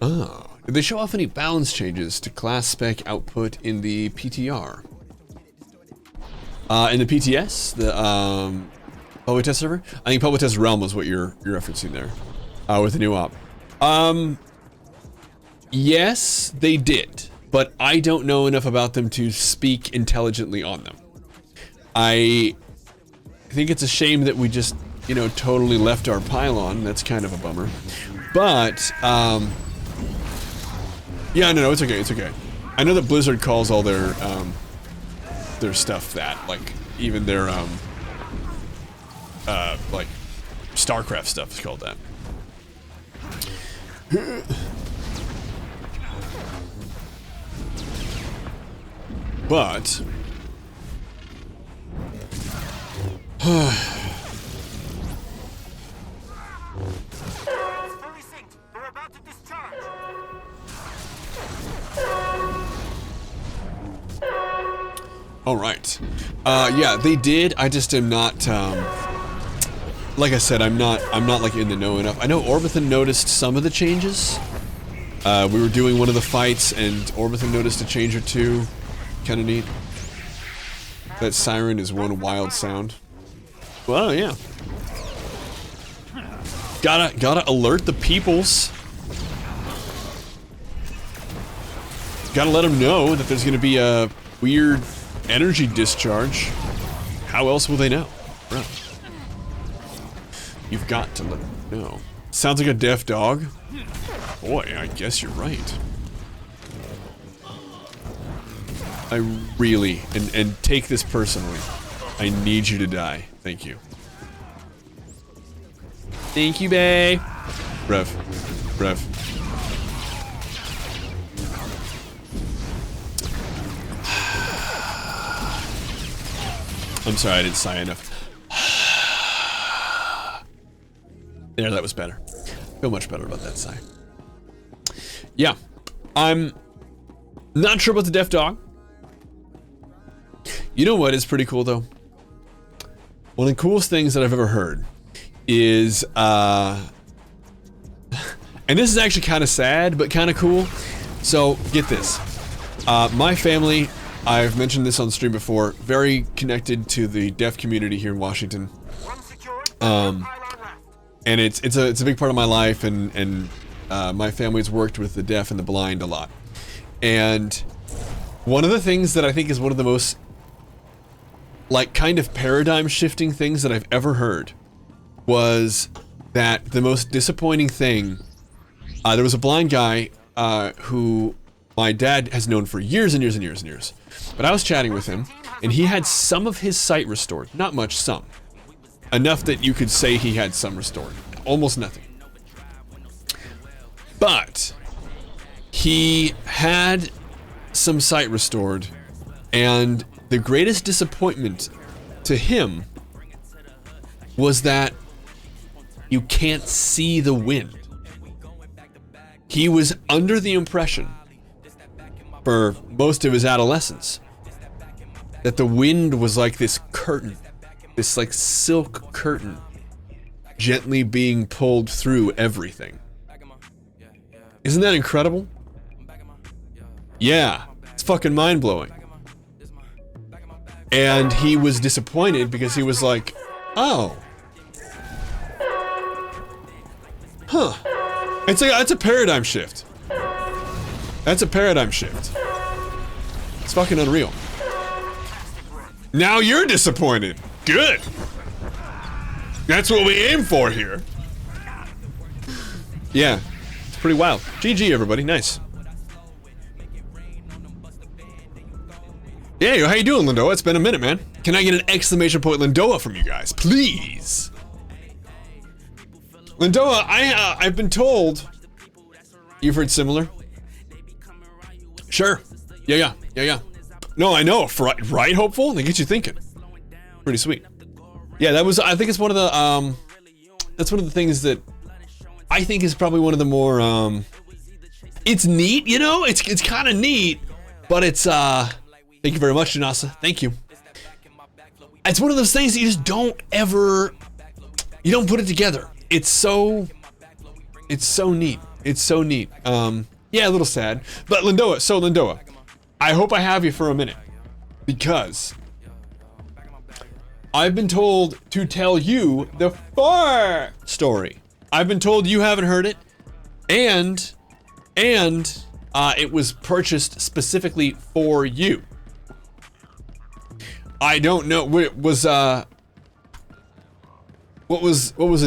Oh, did they show off any balance changes to class spec output in the PTR? In the PTS, the public test server. I think public test realm was what you're referencing there, with the new op. Yes, they did, but I don't know enough about them to speak intelligently on them. I think it's a shame that we just, you know, totally left our pylon. That's kind of a bummer. But, yeah, no, it's okay, it's okay. I know that Blizzard calls all their stuff that, like, even their, like, StarCraft stuff is called that. But... Fully synced. They're about to discharge. All right. Yeah, they did. I just am not. Like I said, I'm not like in the know enough. I know Orbithan noticed some of the changes. We were doing one of the fights, and Orbithan noticed a change or two. Kind of neat. That siren is one wild sound. Well, yeah. Gotta alert the peoples. Gotta let them know that there's gonna be a weird energy discharge. How else will they know? Right. You've got to let them know. Sounds like a deaf dog. Boy, I guess you're right. I really, and take this personally, I need you to die. Thank you. Thank you, bae. Rev. I'm sorry, I didn't sigh enough. There, that was better. I feel much better about that sigh. Yeah. I'm not sure about the deaf dog. You know what is pretty cool, though? One of the coolest things that I've ever heard is, and this is actually kind of sad, but kind of cool. So, get this. My family, I've mentioned this on stream before, very connected to the deaf community here in Washington. and it's a big part of my life, and my family's worked with the deaf and the blind a lot. And one of the things that I think is one of the most, like, kind of paradigm shifting things that I've ever heard was that the most disappointing thing, there was a blind guy who my dad has known for years and years and years and years. But I was chatting with him, and he had some of his sight restored. Not much, some. Enough that you could say he had some restored. Almost nothing. But he had some sight restored, and the greatest disappointment to him was that you can't see the wind. He was under the impression, for most of his adolescence, that the wind was like this curtain, this like silk curtain, gently being pulled through everything. Isn't that incredible? Yeah, it's fucking mind-blowing. And he was disappointed because he was like, oh. Huh. It's a paradigm shift. That's a paradigm shift. It's fucking unreal. Now you're disappointed. Good. That's what we aim for here. Yeah. It's pretty wild. GG, everybody. Nice. Yeah, how you doing, Lindoa? It's been a minute, man. Can I get an exclamation point Lindoa from you guys, please? Lindoa, I've been told you've heard similar. Sure. Yeah. No, I know. Right, hopeful? They get you thinking. Pretty sweet. Yeah, that was. I think it's one of the. That's one of the things that I think is probably one of the more. It's neat, you know. It's kind of neat, but it's. Thank you very much, Janasa. Thank you. It's one of those things that you just don't ever. You don't put it together. It's so neat. It's so neat. Yeah, a little sad. But Lindoa, I hope I have you for a minute. Because I've been told to tell you the far story. I've been told you haven't heard it. And it was purchased specifically for you. I don't know. What was the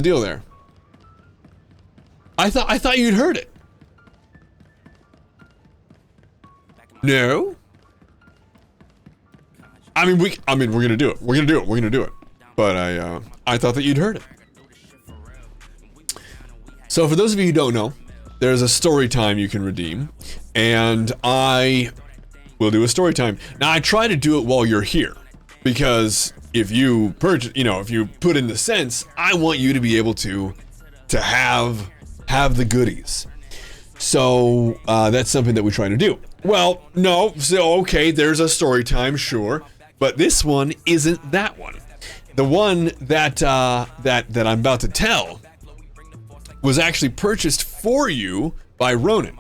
deal there? I thought you'd heard it. No. I mean we're gonna do it. We're gonna do it. But I thought that you'd heard it. So for those of you who don't know, there's a story time you can redeem, and I will do a story time. Now I try to do it while you're here, because if you purchase, if you put in the cents, I want you to be able to have the goodies. So that's something that we try to do. Well, no, so okay, there's a story time, sure, but this one isn't that one. The one that I'm about to tell was actually purchased for you by Ronan.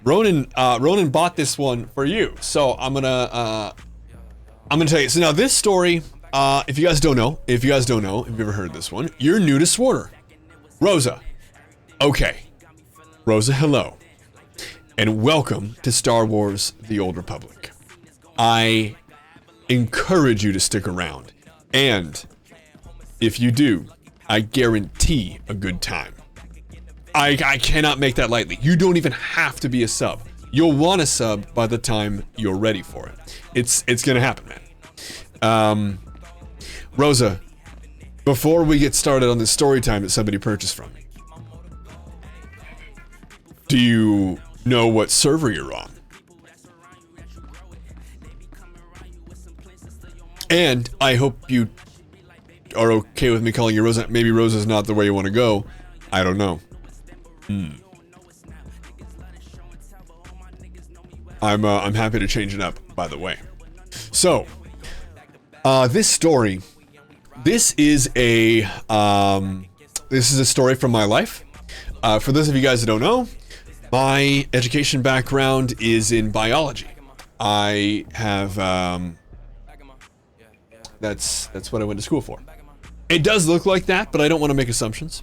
Ronan bought this one for you. So I'm gonna tell you. So now this story, if you guys don't know, if you've ever heard this one, you're new to Swarter. Rosa. Okay. Rosa, hello. And welcome to Star Wars The Old Republic. I encourage you to stick around. And if you do, I guarantee a good time. I cannot make that lightly. You don't even have to be a sub. You'll want a sub by the time you're ready for it. It's gonna happen, man. Rosa, before we get started on this story time that somebody purchased from me, do you know what server you're on? And I hope you are okay with me calling you Rosa. Maybe Rosa's not the way you want to go. I don't know. I'm happy to change it up, by the way. So, this story, this is a story from my life. For those of you guys that don't know, my education background is in biology. I have, that's what I went to school for. It does look like that, but I don't want to make assumptions.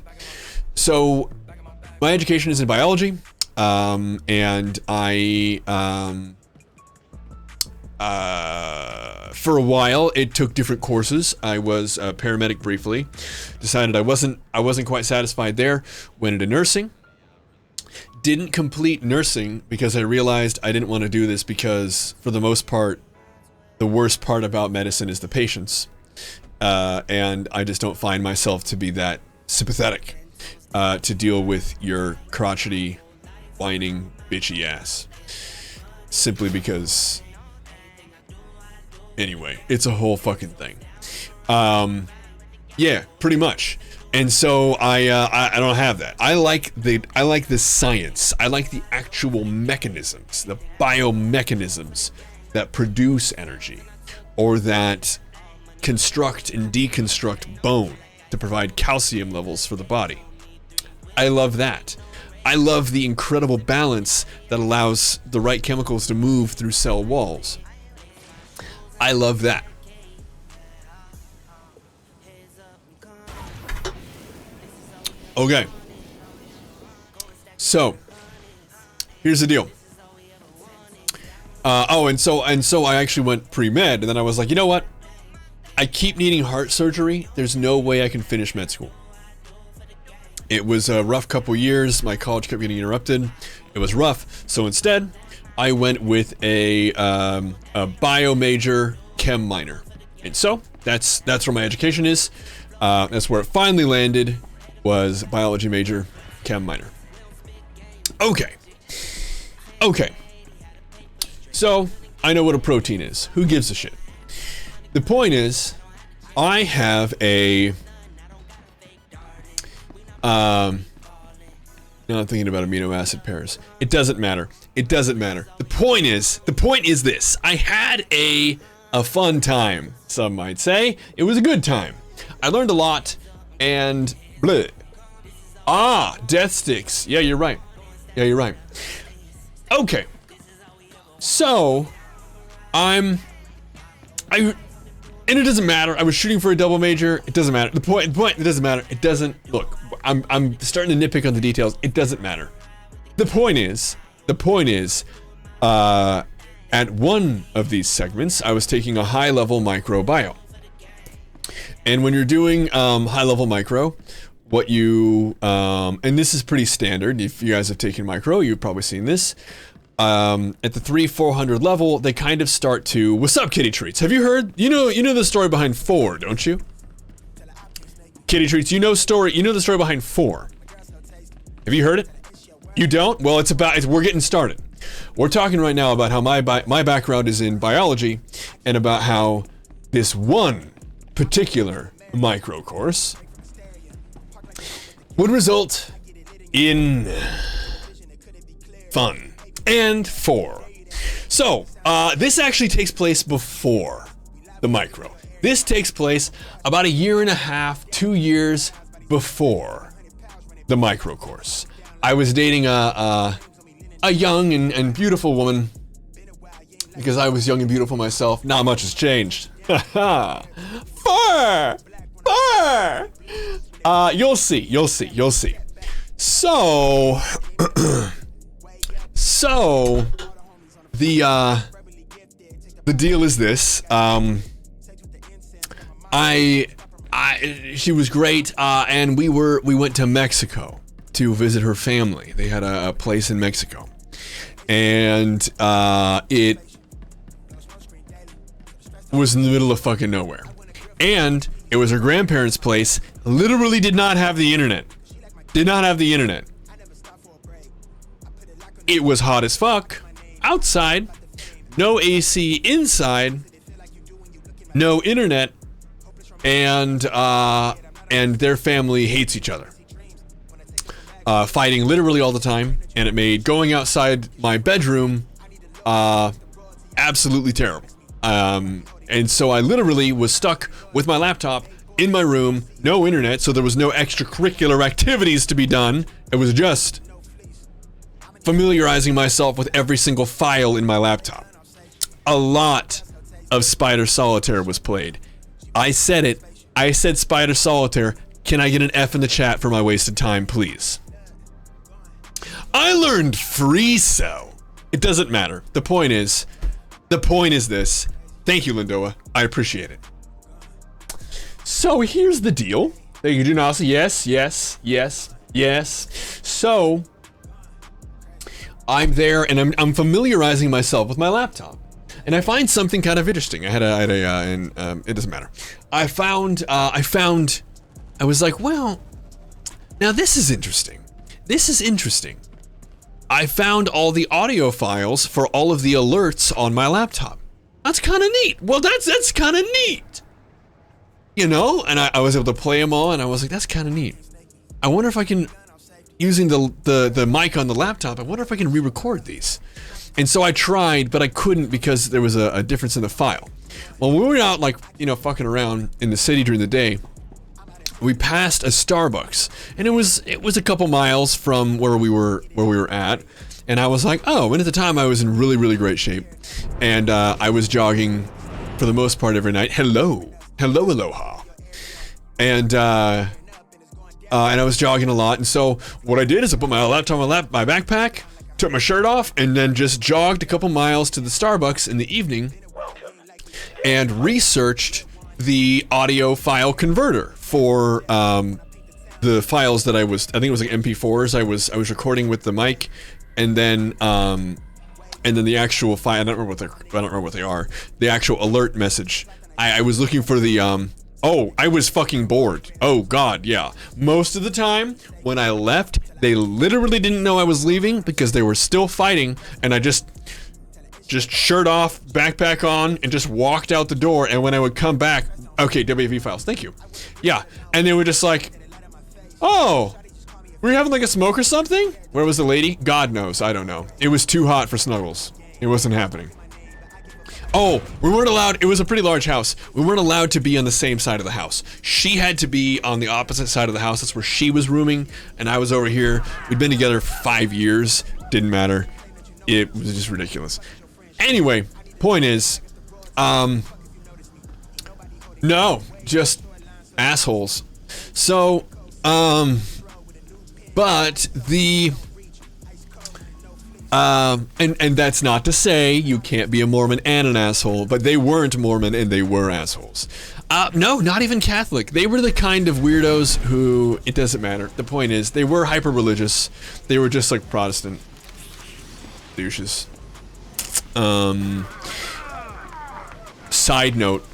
So, my education is in biology, and I, for a while, it took different courses. I was a paramedic briefly. Decided I wasn't quite satisfied there. Went into nursing. Didn't complete nursing because I realized I didn't want to do this because, for the most part, the worst part about medicine is the patients. And I just don't find myself to be that sympathetic to deal with your crotchety, whining, bitchy ass. Simply because... Anyway, it's a whole fucking thing. Yeah, pretty much. And so I don't have that. I like the science. I like the actual mechanisms, the biomechanisms that produce energy, or that construct and deconstruct bone to provide calcium levels for the body. I love that. I love the incredible balance that allows the right chemicals to move through cell walls. I love that. Okay. So, here's the deal. And so I actually went pre-med, and then I was like, you know what? I keep needing heart surgery. There's no way I can finish med school. It was a rough couple years. My college kept getting interrupted. It was rough. So instead, I went with a bio major, chem minor. And so that's where my education is. That's where it finally landed, was biology major, chem minor. Okay. So I know what a protein is. Who gives a shit? The point is, I have a now I'm thinking about amino acid pairs. It doesn't matter. The point is this. I had a fun time, some might say. It was a good time. I learned a lot, and bleh. Death sticks. Yeah, you're right. Okay. So, and it doesn't matter. I was shooting for a double major. It doesn't matter. The point, it doesn't matter. It doesn't, look, I'm starting to nitpick on the details. It doesn't matter. The point is, at one of these segments, I was taking a high-level microbio. And when you're doing high-level micro, what you, and this is pretty standard, if you guys have taken micro, you've probably seen this. At the 300-400 level, they kind of start to, what's up, kitty treats? Have you heard, you know the story behind 4, don't you? Kitty treats, you know the story behind 4. Have you heard it? You don't? Well, we're getting started. We're talking right now about how my background is in biology, and about how this one particular micro course would result in fun. And 4. So, this actually takes place before the micro. This takes place about 1.5 years, 2 years before the micro course. I was dating a young and beautiful woman, because I was young and beautiful myself. Not much has changed. Fur! You'll see. So, the deal is this. She was great, and we went to Mexico to visit her family. They had a place in Mexico, and it was in the middle of fucking nowhere, and it was her grandparents' place. Literally did not have the internet. It was hot as fuck outside, no AC inside, no internet, and their family hates each other. Fighting literally all the time, and it made going outside my bedroom absolutely terrible. And so I literally was stuck with my laptop in my room, no internet, so there was no extracurricular activities to be done. It was just familiarizing myself with every single file in my laptop. A lot of Spider Solitaire was played. I said it, I said Spider Solitaire. Can I get an F in the chat for my wasted time, please? I learned free cell. It doesn't matter. The point is this. Thank you, Lindoa. I appreciate it. So here's the deal. Thank you, Junasa. Yes. So I'm there and I'm familiarizing myself with my laptop, and I find something kind of interesting. It doesn't matter. I was like, well, now this is interesting. I found all the audio files for all of the alerts on my laptop. That's kind of neat. Well, that's kind of neat. You know, and I was able to play them all, and I was like, that's kind of neat. I wonder if I can, using the mic on the laptop, I wonder if I can re-record these. And so I tried, but I couldn't because there was a difference in the file. Well, when we were out, like, you know, fucking around in the city during the day, we passed a Starbucks, and it was a couple miles from where we were at, and I was like, oh, and at the time I was in really, really great shape, and I was jogging for the most part every night. Hello, aloha, and I was jogging a lot, and so what I did is I put my laptop on my backpack, took my shirt off, and then just jogged a couple miles to the Starbucks in the evening, and researched the audio file converter for the files that I think it was like MP4s I was recording with the mic, and then the actual file, I don't remember what they are. The actual alert message. I was looking for the I was fucking bored. Oh god, yeah. Most of the time when I left, they literally didn't know I was leaving because they were still fighting, and I just shirt off, backpack on, and just walked out the door. And when I would come back, okay, WAV files, thank you. Yeah, and they were just like, oh, were you having like a smoke or something? Where was the lady? God knows, I don't know. It was too hot for snuggles. It wasn't happening. Oh, we weren't allowed, it was a pretty large house. We weren't allowed to be on the same side of the house. She had to be on the opposite side of the house. That's where she was rooming, and I was over here. We'd been together for 5 years. Didn't matter. It was just ridiculous. Anyway, point is, no, just assholes. So, but the, and that's not to say you can't be a Mormon and an asshole, but they weren't Mormon and they were assholes. No, not even Catholic. They were the kind of weirdos who, it doesn't matter. The point is, they were hyper-religious. They were just like Protestant douches. Side note,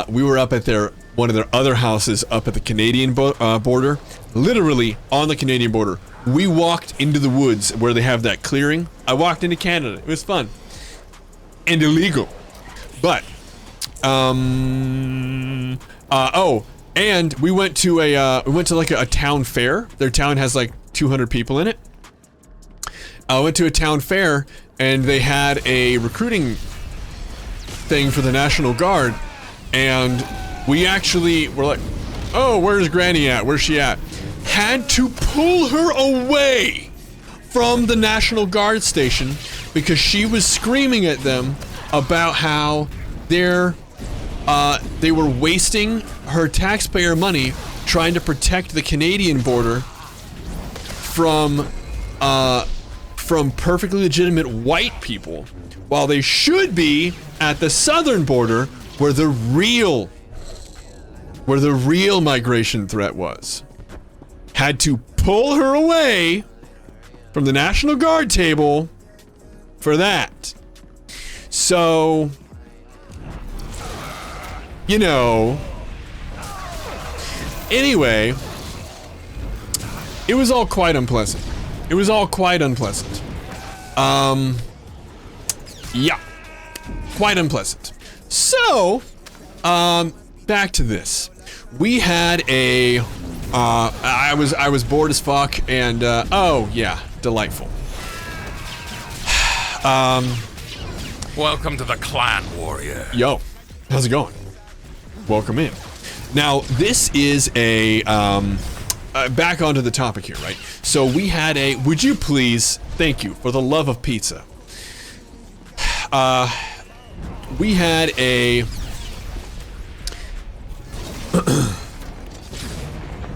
we were up at one of their other houses up at the Canadian border, literally on the Canadian border. We walked into the woods where they have that clearing. I walked into Canada. It was fun and illegal, but and we went to like a town fair. Their town has like 200 people in it. I went to a town fair, and they had a recruiting thing for the National Guard, and we actually were like, oh, where's Granny at? Where's she at? Had to pull her away from the National Guard station because she was screaming at them about how they were wasting her taxpayer money trying to protect the Canadian border from perfectly legitimate white people, while they should be at the southern border where the real migration threat was. Had to pull her away from the National Guard table for that. So, you know, anyway, it was all quite unpleasant. Yeah, quite unpleasant. So, back to this. We had a, I was bored as fuck, and, oh, yeah, delightful. Welcome to the clan, warrior. Yo, how's it going? Welcome in. Now, this is a, back onto the topic here, right? So we had a, would you please, thank you, for the love of pizza. We had a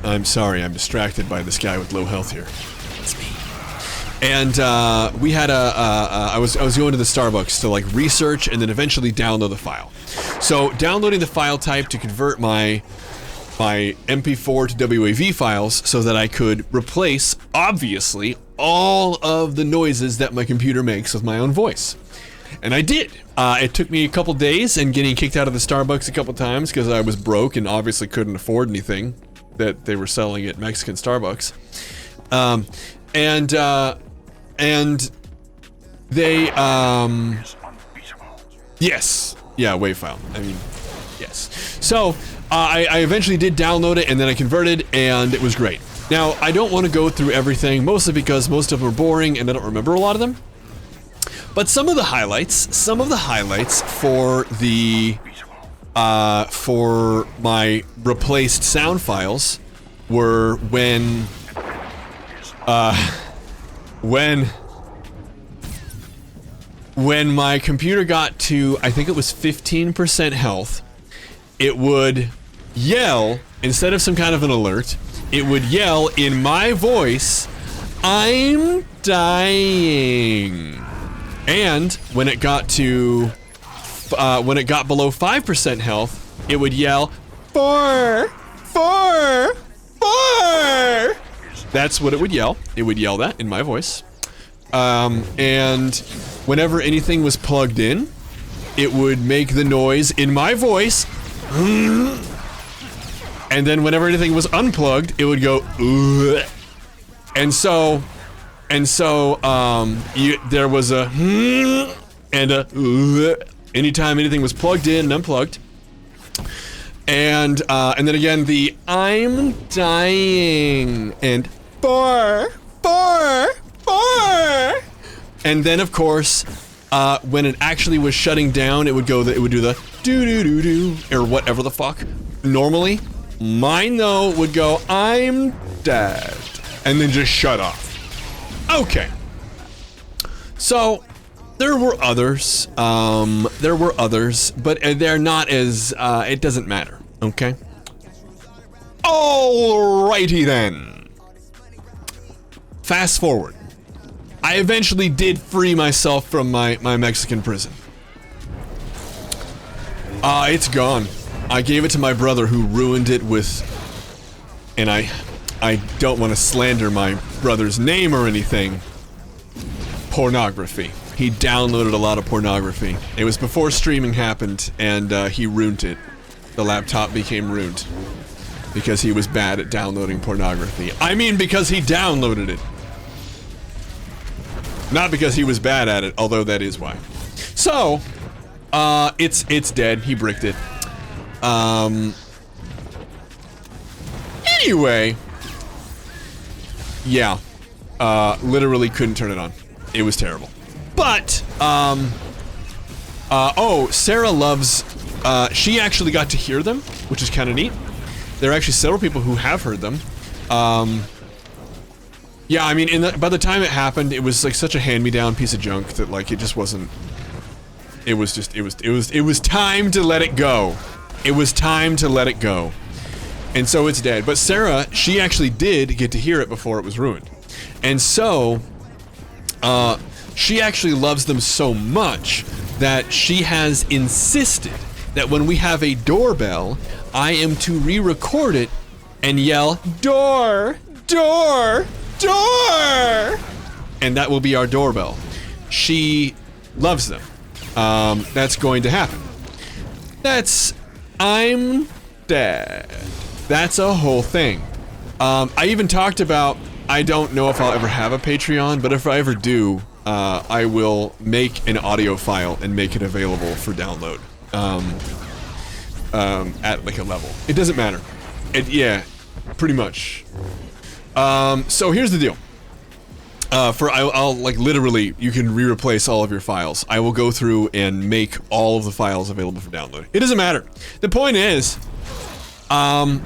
I'm sorry, I'm distracted by this guy with low health here. It's me. And we had I was going to the Starbucks to like research and then eventually download the file. So downloading the file type to convert my MP4 to WAV files so that I could replace, obviously, all of the noises that my computer makes with my own voice. And I did. It took me a couple days and getting kicked out of the Starbucks a couple times because I was broke and obviously couldn't afford anything that they were selling at Mexican Starbucks. And they, yes. Yeah, WAV file. I mean, yes. So, I eventually did download it and then I converted and it was great. Now, I don't want to go through everything, mostly because most of them are boring and I don't remember a lot of them. But some of the highlights for the, for my replaced sound files were when my computer got to, I think it was 15% health, it would yell, instead of some kind of an alert, it would yell in my voice, "I'm dying." And when it got below 5% health, it would yell, 4, 4, 4. That's what it would yell. It would yell that in my voice. And whenever anything was plugged in, it would make the noise in my voice. And then whenever anything was unplugged, it would go, ugh. And so, there was a and a anytime anything was plugged in and unplugged. And then again, the "I'm dying" and 4, 4, 4. And then of course, when it actually was shutting down, it would do the do do do do or whatever the fuck. Normally, mine though would go, "I'm dead," and then just shut off. Okay. So there were others. But they're not as. It doesn't matter. Okay. Alrighty then. Fast forward. I eventually did free myself from my Mexican prison. It's gone. I gave it to my brother who ruined it with, and I don't want to slander my brother's name or anything, pornography. He downloaded a lot of pornography. It was before streaming happened, and he ruined it. The laptop became ruined because he was bad at downloading pornography. I mean, because he downloaded it. Not because he was bad at it, although that is why. So, it's dead. He bricked it. Anyway, yeah, literally couldn't turn it on. It was terrible. But, oh, Sarah loves, she actually got to hear them, which is kind of neat. There are actually several people who have heard them. Yeah, I mean, by the time it happened, it was like such a hand-me-down piece of junk that like it just wasn't. It was time to let it go. It was time to let it go, and so it's dead. But Sarah, she actually did get to hear it before it was ruined, and so, she actually loves them so much that she has insisted that when we have a doorbell, I am to re-record it and yell, "Door, door, door!" And that will be our doorbell. She loves them. That's going to happen. I'm dead. That's a whole thing. I even talked about, I don't know if I'll ever have a Patreon, but if I ever do, I will make an audio file and make it available for download. At like a level. It doesn't matter. Yeah, pretty much. So here's the deal. I'll like literally, you can re-replace all of your files. I will go through and make all of the files available for download. It doesn't matter. The point is, a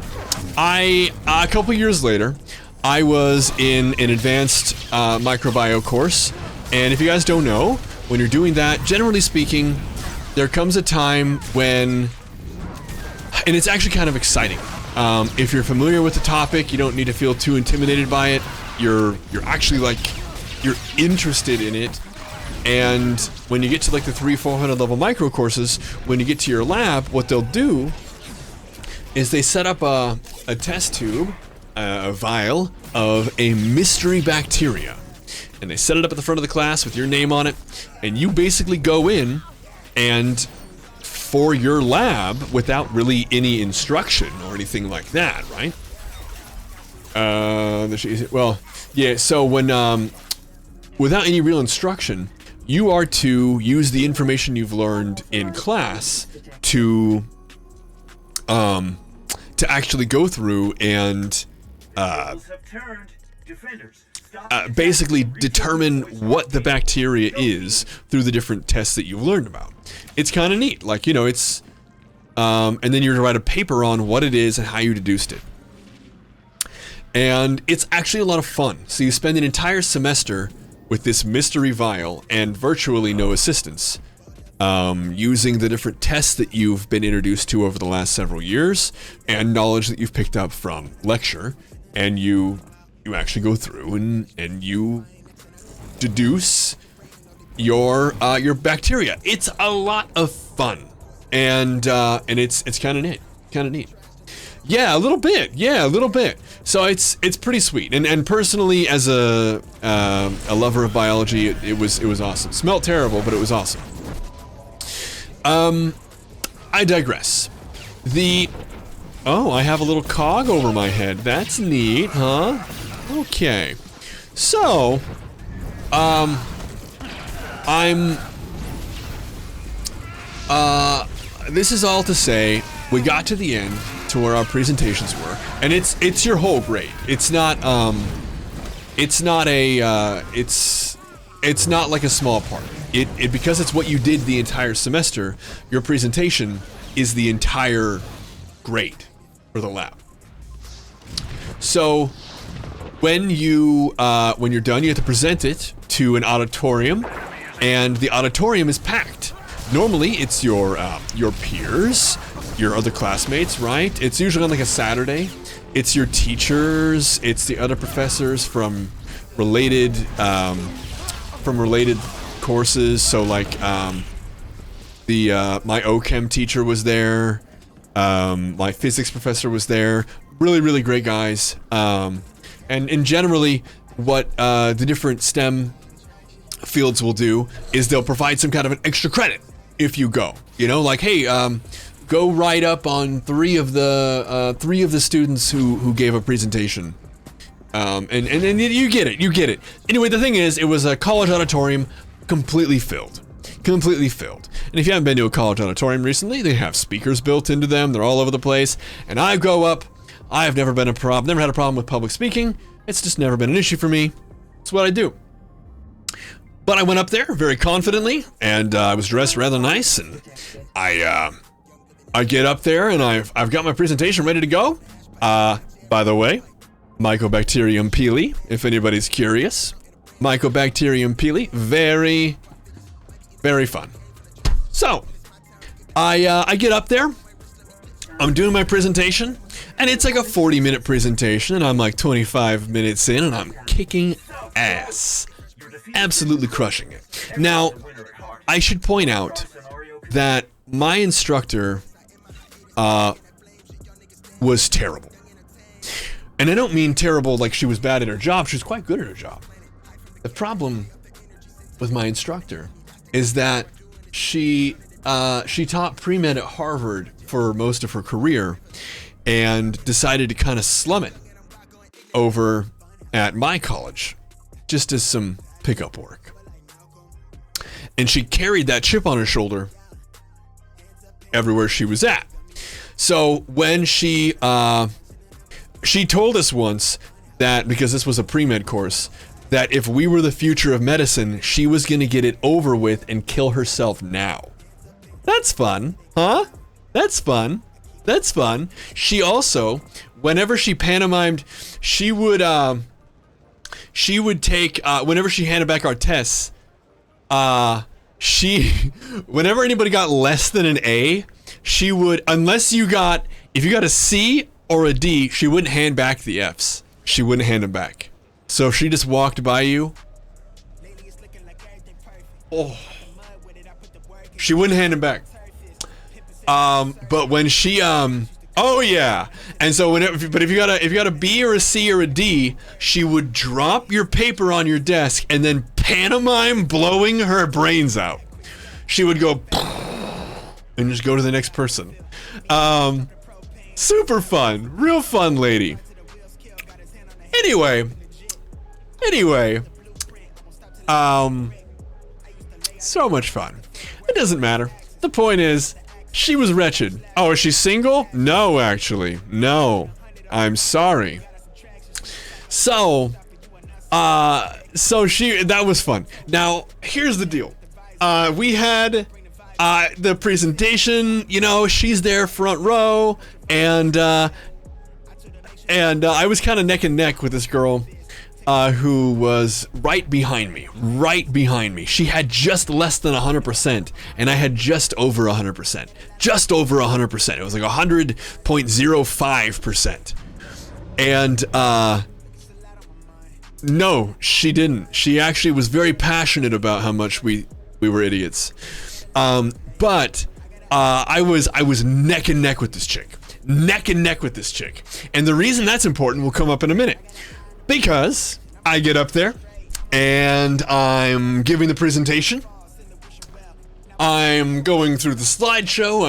couple years later, I was in an advanced microbiome course, and if you guys don't know, when you're doing that, generally speaking, there comes a time when, and it's actually kind of exciting. If you're familiar with the topic, you don't need to feel too intimidated by it. You're actually like, you're interested in it. And when you get to like the 300-400 level micro courses, when you get to your lab, what they'll do is they set up a test tube, a vial of a mystery bacteria. And they set it up at the front of the class with your name on it. And you basically go in and for your lab without really any instruction or anything like that, right? Well, yeah, so when, without any real instruction, you are to use the information you've learned in class to actually go through and basically determine what the bacteria is through the different tests that you've learned about. It's kind of neat, like, you know, it's and then you're to write a paper on what it is and how you deduced it. And it's actually a lot of fun. So you spend an entire semester with this mystery vial and virtually no assistance, using the different tests that you've been introduced to over the last several years and knowledge that you've picked up from lecture, and you actually go through and you deduce your bacteria. It's a lot of fun, and it's kind of neat. Yeah, a little bit. So it's pretty sweet. And personally, as a lover of biology, it was awesome. Smelled terrible, but it was awesome. I digress. I have a little cog over my head. That's neat, huh? Okay. So, this is all to say, we got to the end to where our presentations were, and it's your whole grade. It's not like a small part. It because it's what you did the entire semester. Your presentation is the entire grade for the lab. So when you're done, you have to present it to an auditorium, and the auditorium is packed. Normally, it's your peers, your other classmates, right? It's usually on like a Saturday. It's your teachers, it's the other professors from related courses. So like my OChem teacher was there, my physics professor was there. Really, really great guys. And generally, what the different STEM fields will do is they'll provide some kind of an extra credit if you go. You know, like, hey, go write up on three of the students who gave a presentation. And you get it. Anyway, the thing is, it was a college auditorium, completely filled. And if you haven't been to a college auditorium recently, they have speakers built into them. They're all over the place. And I go up. I have never had a problem with public speaking. It's just never been an issue for me. It's what I do. But I went up there very confidently, and I was dressed rather nice, and I get up there, and I've got my presentation ready to go. By the way, Mycobacterium pili, if anybody's curious. Mycobacterium pili, very, very fun. So, I get up there, I'm doing my presentation, and it's like a 40-minute presentation, and I'm like 25 minutes in, and I'm kicking ass. Absolutely crushing it. Now, I should point out that my instructor was terrible. And I don't mean terrible like she was bad at her job. She was quite good at her job. The problem with my instructor is that she taught pre-med at Harvard for most of her career and decided to kind of slum it over at my college just as some pickup work. And she carried that chip on her shoulder everywhere she was at. So when she told us once that, because this was a pre-med course, that if we were the future of medicine, she was going to get it over with and kill herself now. That's fun, huh? That's fun. She also, whenever she pantomimed, she would take, whenever she handed back our tests, whenever anybody got less than an A, she would, if you got a C or a D, she wouldn't hand back the Fs. She wouldn't hand them back. So if she just walked by you, oh, she wouldn't hand them back. But when she, oh yeah. And so but if you got a B or a C or a D, she would drop your paper on your desk and then pantomime blowing her brains out. She would go and just go to the next person. Super fun, real fun lady. Anyway, so much fun. It doesn't matter. The point is, she was wretched. Oh, is she single? No, actually. No. I'm sorry. So that was fun. Now, here's the deal. We had the presentation, you know, she's there front row, and I was kind of neck and neck with this girl who was right behind me. She had just less than 100%, and I had just over 100%. Just over 100%. It was like 100.05%. And no, she didn't. She actually was very passionate about how much we were idiots. But I was neck and neck with this chick. And the reason that's important will come up in a minute. Because I get up there and I'm giving the presentation. I'm going through the slideshow.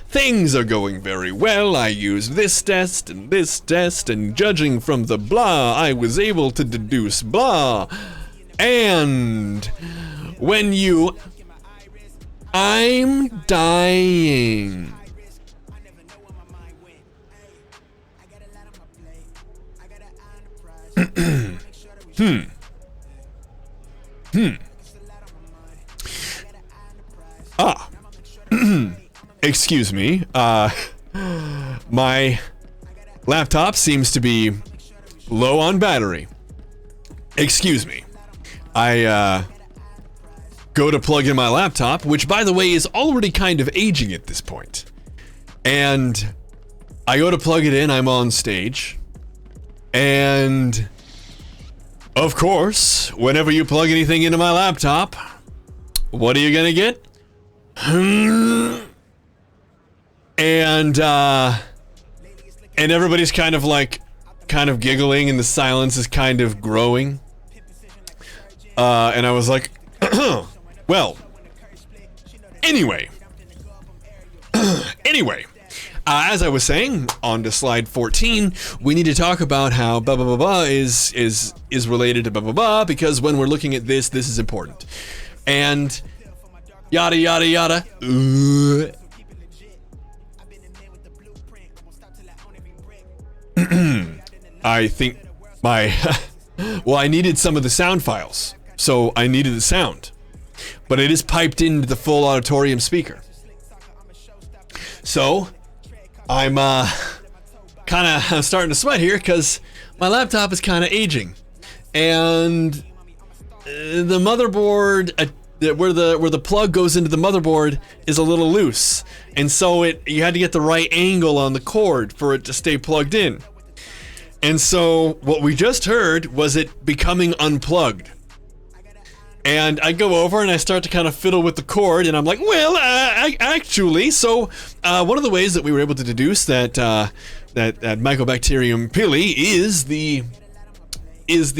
Things are going very well. I used this test, and judging from the blah, I was able to deduce blah. And when I'm dying. Excuse me. My laptop seems to be low on battery. Excuse me. I go to plug in my laptop, which by the way is already kind of aging at this point. And I go to plug it in, I'm on stage. And of course, whenever you plug anything into my laptop, what are you gonna get? And everybody's kind of giggling, and the silence is kind of growing. And I was like, well, anyway, as I was saying, on to slide 14, we need to talk about how blah blah blah blah is related to blah blah blah, because when we're looking at this is important. And yada yada yada. I think well, I needed some of the sound files, so I needed the sound, but it is piped into the full auditorium speaker. So I'm starting to sweat here because my laptop is kind of aging, and the motherboard where the plug goes into the motherboard is a little loose, and so you had to get the right angle on the cord for it to stay plugged in. And so what we just heard was it becoming unplugged. And I go over and I start to kind of fiddle with the cord, and I'm like, well, actually, so one of the ways that we were able to deduce that Mycobacterium pili is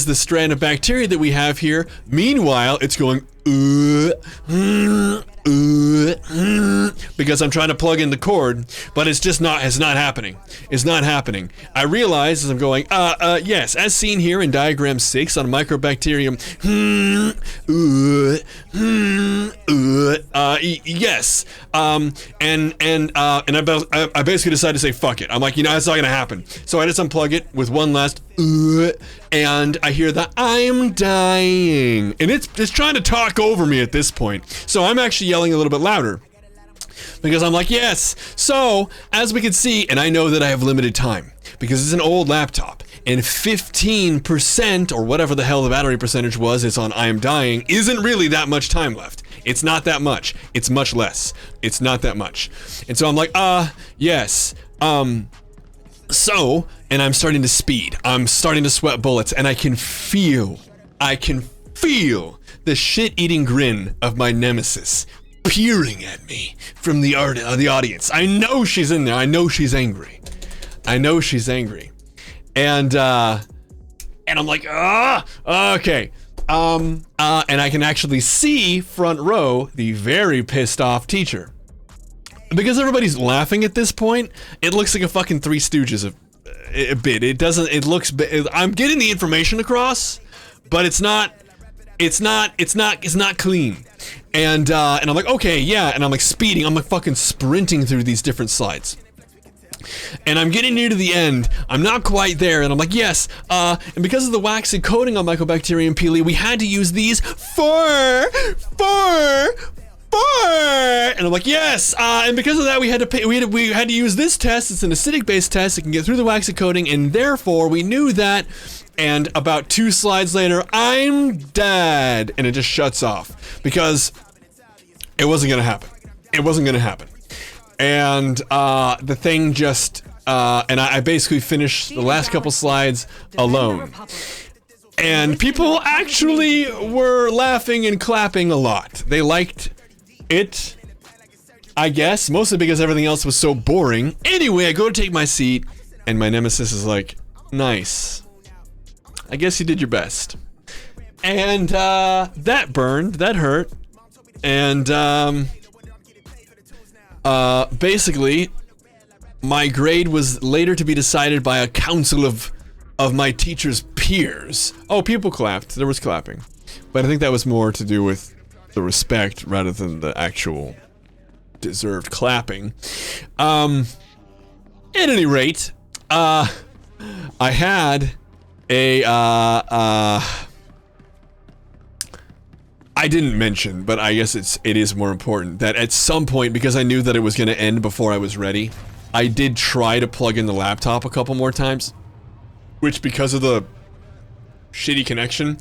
the strand of bacteria that we have here. Meanwhile, it's going because I'm trying to plug in the cord, but it's not happening. It's not happening. I realize as I'm going, yes, as seen here in diagram 6 on Mycobacterium, yes, and I basically decided to say fuck it. I'm like, it's not gonna happen. So I just unplug it with one last and I hear that I'm dying, and it's trying to talk over me at this point. So I'm actually yelling a little bit louder because I'm like, yes. So as we can see, and I know that I have limited time because it's an old laptop, and 15% or whatever the hell the battery percentage was, it's on I am dying, isn't really that much time left. It's not that much. It's much less. It's not that much. And so I'm like, yes. So, and I'm starting to speed. I'm starting to sweat bullets, and I can feel the shit-eating grin of my nemesis peering at me from the audience. I know she's in there. I know she's angry. And I'm like, okay. And I can actually see front row the very pissed off teacher. Because everybody's laughing at this point, it looks like a fucking Three Stooges a bit. It looks, I'm getting the information across, but it's not clean. And I'm like, okay, yeah, and I'm like speeding, I'm like fucking sprinting through these different slides. And I'm getting near to the end. I'm not quite there, and I'm like, yes. And because of the waxy coating on Mycobacterium pili, we had to use these for. And I'm like, yes. And because of that, we had to use this test. It's an acidic-based test. It can get through the waxy coating, and therefore we knew that. And about 2 slides later, I'm dead, and it just shuts off because it wasn't gonna happen. And the thing just, and I basically finished the last couple slides alone. And people actually were laughing and clapping a lot. They liked it, I guess, mostly because everything else was so boring. Anyway, I go to take my seat, and my nemesis is like, nice. I guess you did your best. And, that burned, that hurt. And, basically, my grade was later to be decided by a council of my teacher's peers. Oh, people clapped. There was clapping. But I think that was more to do with the respect rather than the actual deserved clapping. At any rate, I had a, I didn't mention, but I guess it is more important, that at some point, because I knew that it was going to end before I was ready, I did try to plug in the laptop a couple more times, which, because of the shitty connection,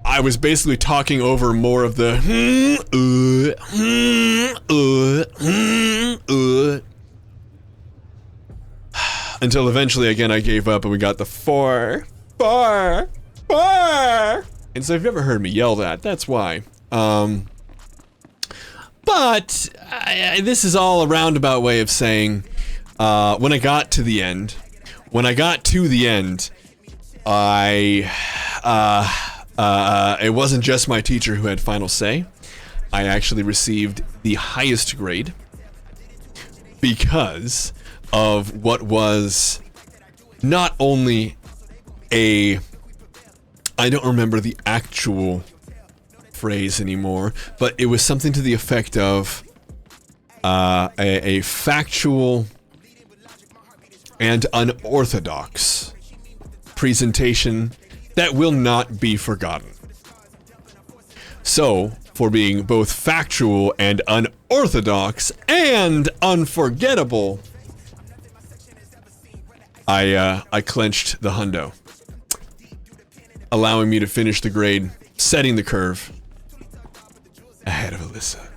I was basically talking over more of the until eventually, again, I gave up and we got the 4. And so if you've ever heard me yell that, that's why. But this is all a roundabout way of saying, when I got to the end, it wasn't just my teacher who had final say. I actually received the highest grade because of what was not only I don't remember the actual phrase anymore, but it was something to the effect of a factual and unorthodox presentation that will not be forgotten. So, for being both factual and unorthodox and unforgettable, I clenched the hundo, allowing me to finish the grade, setting the curve ahead of Alyssa.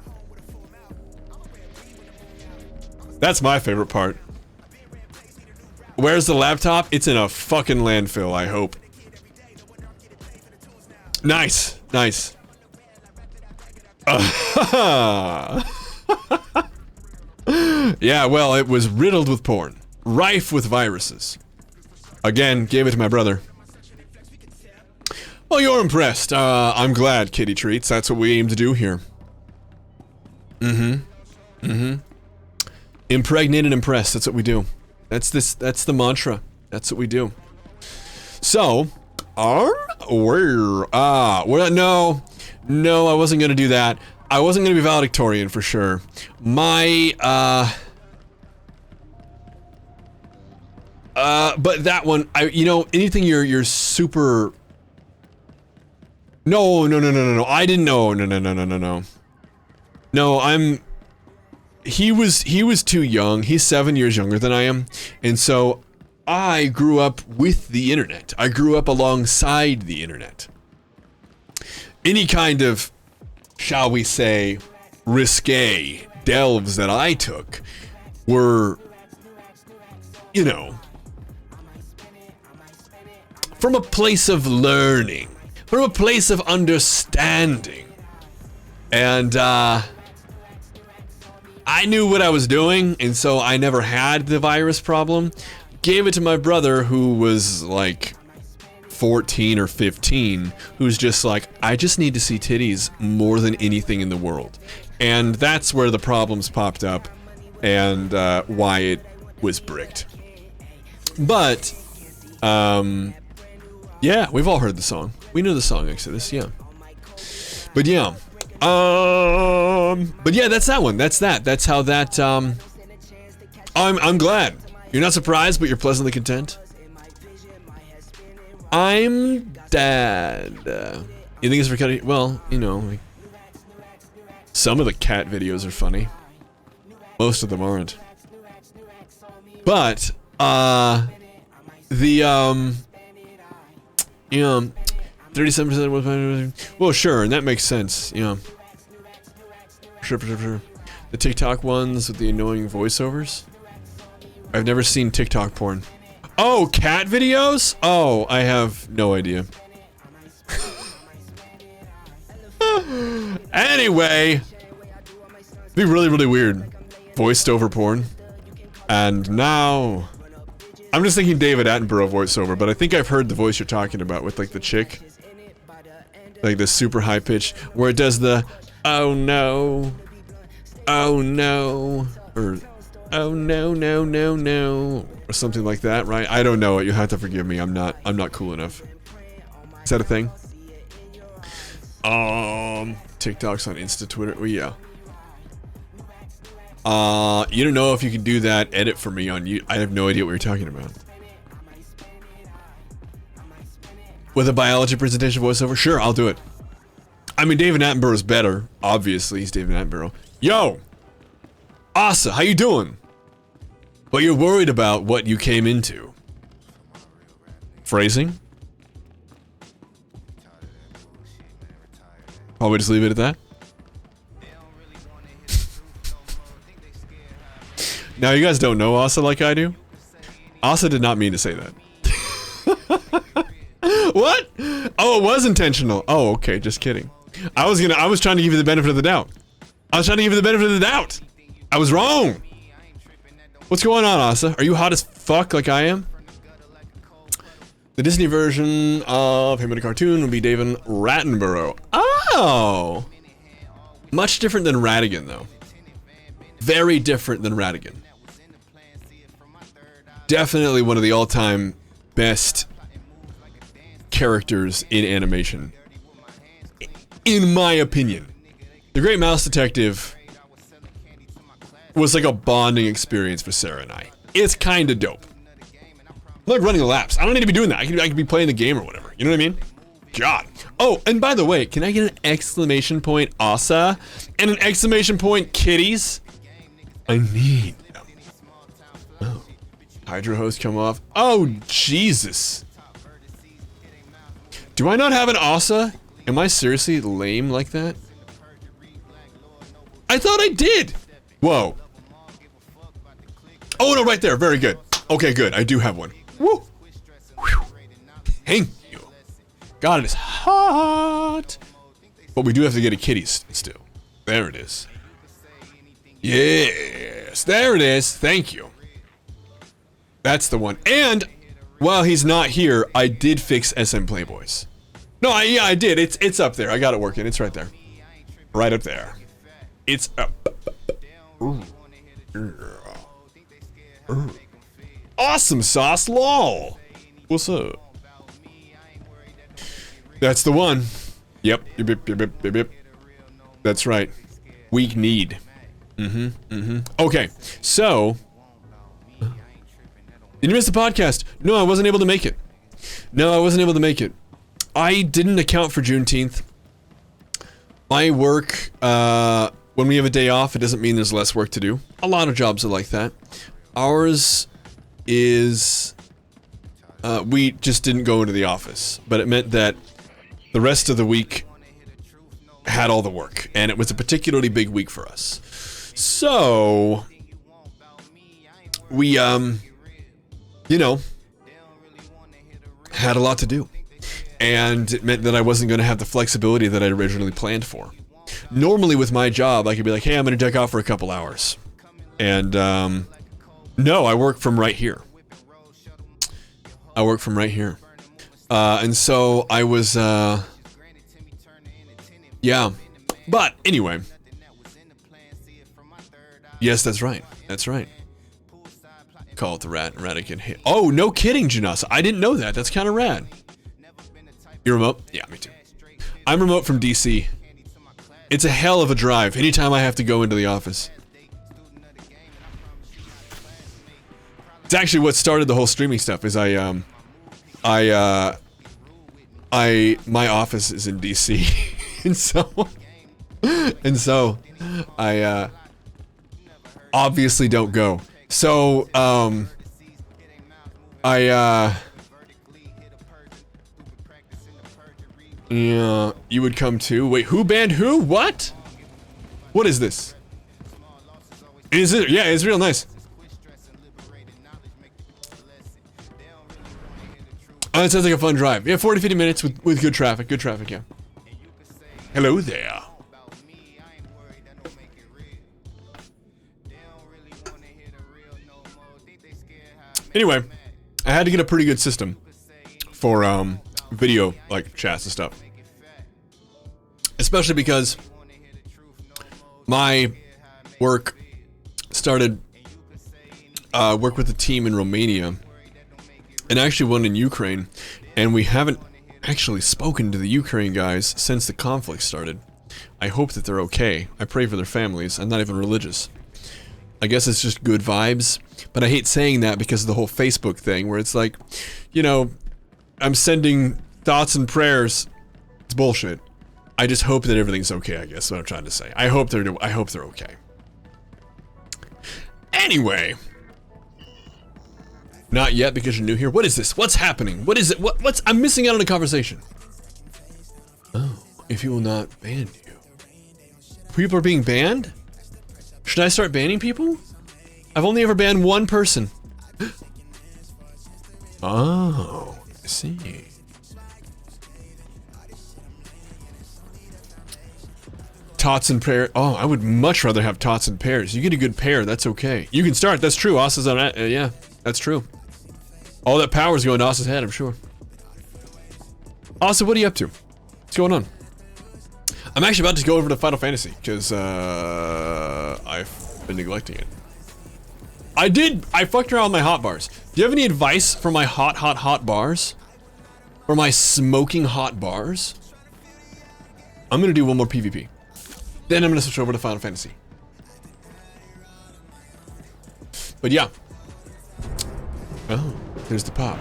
That's my favorite part. Where's the laptop? It's in a fucking landfill, I hope. Nice. Yeah, well, it was riddled with porn. Rife with viruses. Again, gave it to my brother. Well, you're impressed. I'm glad, Kitty Treats. That's what we aim to do here. Impregnate and impress. That's what we do. That's the mantra. That's what we do. So, no, I wasn't gonna do that. I wasn't gonna be valedictorian for sure. But that one, anything you're super. No. I didn't know. No. No, he was too young. He's 7 years younger than I am. And so I grew up with the internet. I grew up alongside the internet. Any kind of shall we say, risque delves that I took were, you know, from a place of learning, from a place of understanding. And I knew what I was doing, and so I never had the virus problem. Gave it to my brother, who was like 14 or 15, who's just like, I just need to see titties more than anything in the world. And that's where the problems popped up, and why it was bricked. But, yeah, we've all heard the song. We know the song Exodus, yeah. But yeah, but yeah, that's that one. That's that. That's how that, I'm glad. You're not surprised, but you're pleasantly content. I'm dead. You think it's for cutting? Well, you know, like, some of the cat videos are funny. Most of them aren't. But, you know, 37% was, well, sure, and that makes sense, you know. Sure. The TikTok ones with the annoying voiceovers. I've never seen TikTok porn. Oh, cat videos? Oh, I have no idea. Anyway, it'd be really, really weird. Voiced over porn. And now, I'm just thinking David Attenborough voiceover, but I think I've heard the voice you're talking about with like the chick. Like the super high pitch, where it does the, oh no, or, oh no, or something like that, right? I don't know it, you have to forgive me, I'm not cool enough. Is that a thing? TikToks on Insta, Twitter, well, yeah. You don't know if you can do that edit for me on you. I have no idea what you're talking about. With a biology presentation voiceover? Sure, I'll do it. I mean, David Attenborough's better. Obviously, he's David Attenborough. Yo! Asa, how you doing? But you're worried about what you came into. Phrasing? Probably just leave it at that? Now, you guys don't know Asa like I do? Asa did not mean to say that. What? Oh, it was intentional. Oh, okay, just kidding. I was trying to give you the benefit of the doubt. I was wrong. What's going on, Asa? Are you hot as fuck like I am? The Disney version of him in a cartoon would be David Attenborough. Oh! Much different than Radigan, though. Very different than Radigan. Definitely one of the all-time best characters in animation, in my opinion. The Great Mouse Detective was like a bonding experience for Sarah and I. It's kind of dope. I'm like running laps. I don't need to be doing that. I could be playing the game or whatever. You know what I mean? God. Oh, and by the way, can I get an exclamation point Asa and an exclamation point kitties? I need them. Oh. Hydro hose come off. Oh, Jesus. Do I not have an Asa? Am I seriously lame like that? I thought I did! Whoa. Oh no, right there, very good. Okay, good, I do have one. Woo! Whew. Thank you. God, it is hot! But we do have to get a kitty still. There it is. Yes, there it is, thank you. That's the one. And, while he's not here, I did fix SM Playboys. No, yeah, I did. It's up there. I got it working. It's right there. Right up there. It's up. Ooh. Awesome sauce, lol. What's up? That's the one. Yep. Yep. That's right. Weak need. Okay, so. Did you miss the podcast? No, I wasn't able to make it. I didn't account for Juneteenth. My work, when we have a day off, it doesn't mean there's less work to do. A lot of jobs are like that. Ours is, we just didn't go into the office, but it meant that the rest of the week had all the work, and it was a particularly big week for us. So we, you know, had a lot to do, and it meant that I wasn't going to have the flexibility that I originally planned for. Normally with my job, I could be like, hey, I'm going to duck out for a couple hours. And, no, I work from right here. I work from right here. And so I was, yeah. But anyway. Yes, that's right. That's right. Call it the Radican hit. Oh, no kidding, Janasa. I didn't know that. That's kind of rad. You're remote? Yeah, me too. I'm remote from DC. It's a hell of a drive anytime I have to go into the office. It's actually what started the whole streaming stuff, is my office is in DC. and so I obviously don't go. So yeah, you would come too. Wait, who banned who? What? What is this? Is it? Yeah, it's real nice. Oh, it sounds like a fun drive. Yeah, 40-50 minutes with good traffic. Good traffic, yeah. Hello there. Anyway, I had to get a pretty good system for video like chats and stuff, especially because my work started work with a team in Romania and actually one in Ukraine, and we haven't actually spoken to the Ukraine guys since the conflict started. I hope that they're okay. I pray for their families. I'm not even religious. I guess it's just good vibes, but I hate saying that because of the whole Facebook thing where it's like, you know, I'm sending thoughts and prayers. It's bullshit. I just hope that everything's okay, I guess is what I'm trying to say. I hope they're okay. Anyway. Not yet because you're new here. What is this? What's happening? What is it? What's I'm missing out on a conversation. Oh, if he will not ban you. People are being banned? Should I start banning people? I've only ever banned one person. Oh, I see. Tots and pear. Oh, I would much rather have tots and pears. You get a good pair, that's okay. You can start, that's true. Asa's on that. Yeah, that's true. All that power's going to Asa's head, I'm sure. Asa, what are you up to? What's going on? I'm actually about to go over to Final Fantasy, because, I've been neglecting it. I fucked around with my hot bars. Do you have any advice for my hot bars? Or my smoking hot bars? I'm gonna do one more PvP. Then I'm gonna switch over to Final Fantasy. But yeah. Oh, there's the pop.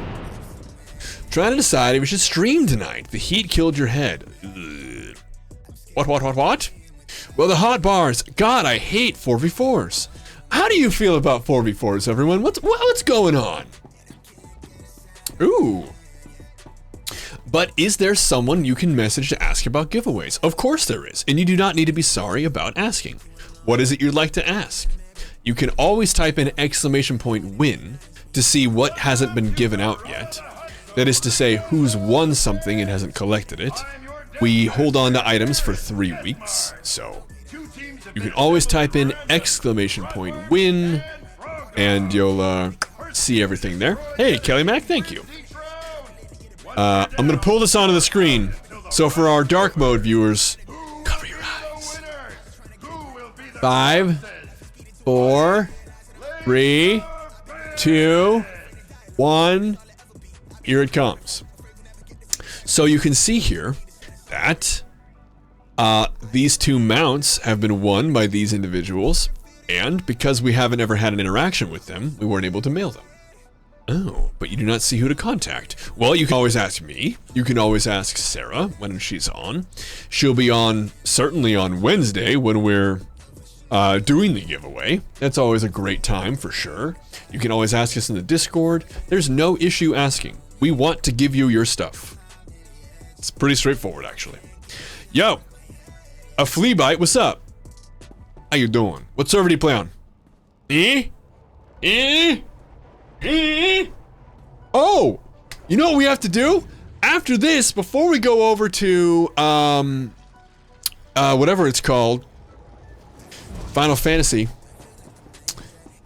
Trying to decide if we should stream tonight. The heat killed your head. Ugh. What? Well, the hot bars. God, I hate 4v4s. How do you feel about 4v4s, everyone? What's going on? Ooh. But is there someone you can message to ask about giveaways? Of course there is, and you do not need to be sorry about asking. What is it you'd like to ask? You can always type in !win to see what hasn't been given out yet. That is to say, who's won something and hasn't collected it. We hold on to items for 3 weeks, so you can always type in !win, and you'll see everything there. Hey, Kelly Mac, thank you. I'm gonna pull this onto the screen, so for our dark mode viewers, cover your eyes. 5, 4, 3, 2, 1, here it comes. So you can see here that these 2 mounts have been won by these individuals, and because we haven't ever had an interaction with them, we weren't able to mail them. Oh, but you do not see who to contact. Well, you can always ask me. You can always ask Sarah when she's on. She'll be on, certainly on Wednesday when we're doing the giveaway. That's always a great time for sure. You can always ask us in the Discord. There's no issue asking. We want to give you your stuff. It's pretty straightforward, actually. Yo, A flea bite, what's up? How you doing? What server do you play on? Oh! You know what we have to do? After this, before we go over to, whatever it's called, Final Fantasy.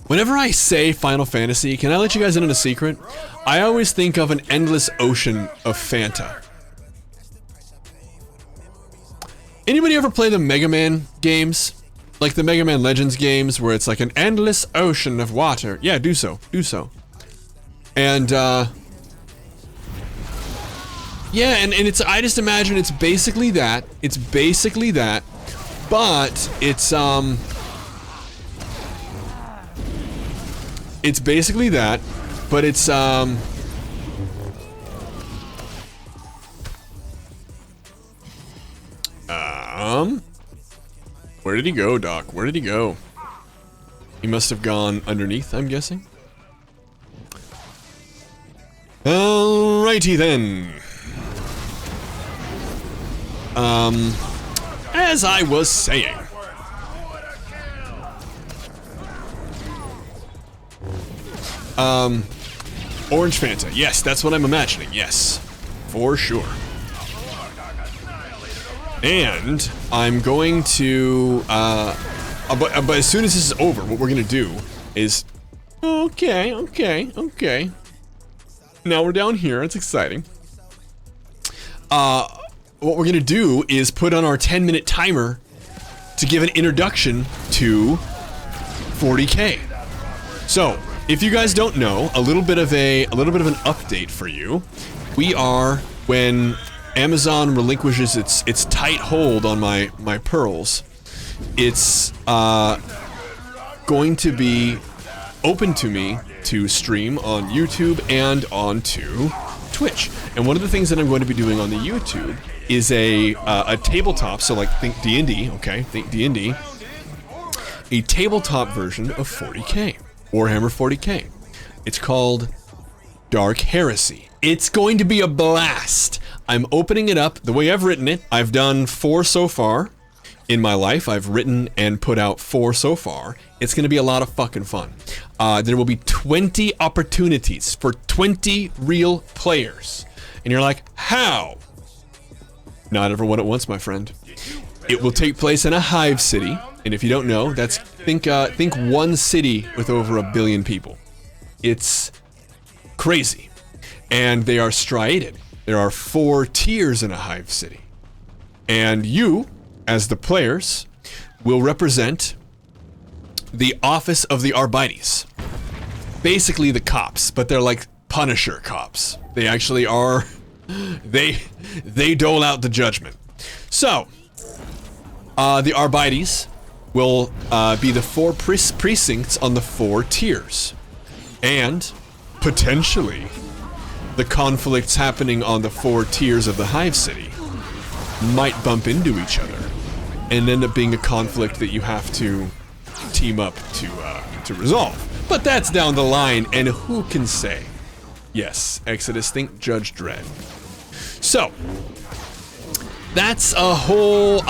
Whenever I say Final Fantasy, can I let you guys in on a secret? I always think of an endless ocean of Fanta. Anybody ever play the Mega Man games? Like the Mega Man Legends games where it's like an endless ocean of water. Yeah, do so. Do so. And, yeah, and it's, I just imagine it's basically that. It's basically that. But it's basically that. But it's, where did he go, Doc? Where did he go? He must have gone underneath, I'm guessing. Alrighty then. As I was saying. Orange Fanta. Yes, that's what I'm imagining. Yes, for sure. And I'm going to, but as soon as this is over, what we're gonna do is, okay. Now we're down here. It's exciting. What we're gonna do is put on our 10-minute timer to give an introduction to 40K. So, if you guys don't know, a little bit of an update for you. We are, when Amazon relinquishes its tight hold on my pearls, it's going to be open to me to stream on YouTube and onto Twitch. And one of the things that I'm going to be doing on the YouTube is a tabletop, so like think D&D, okay? Think D&D. A tabletop version of 40K. Warhammer 40K. It's called Dark Heresy. It's going to be a blast. I'm opening it up the way I've written it. I've done 4 so far in my life. I've written and put out 4 so far. It's going to be a lot of fucking fun. There will be 20 opportunities for 20 real players. And you're like, how? Not everyone at once, my friend. It will take place in a hive city. And if you don't know, that's think one city with over 1 billion people. It's crazy. And they are striated. There are 4 tiers in a hive city. And you, as the players, will represent the office of the Arbites. Basically the cops, but they're like Punisher cops. They actually are, they dole out the judgment. So, the Arbites will be the 4 precincts on the 4 tiers. And, potentially, the conflicts happening on the 4 tiers of the Hive City might bump into each other and end up being a conflict that you have to team up to resolve. But that's down the line, and who can say? Yes, Exodus, think Judge Dredd. So, that's a whole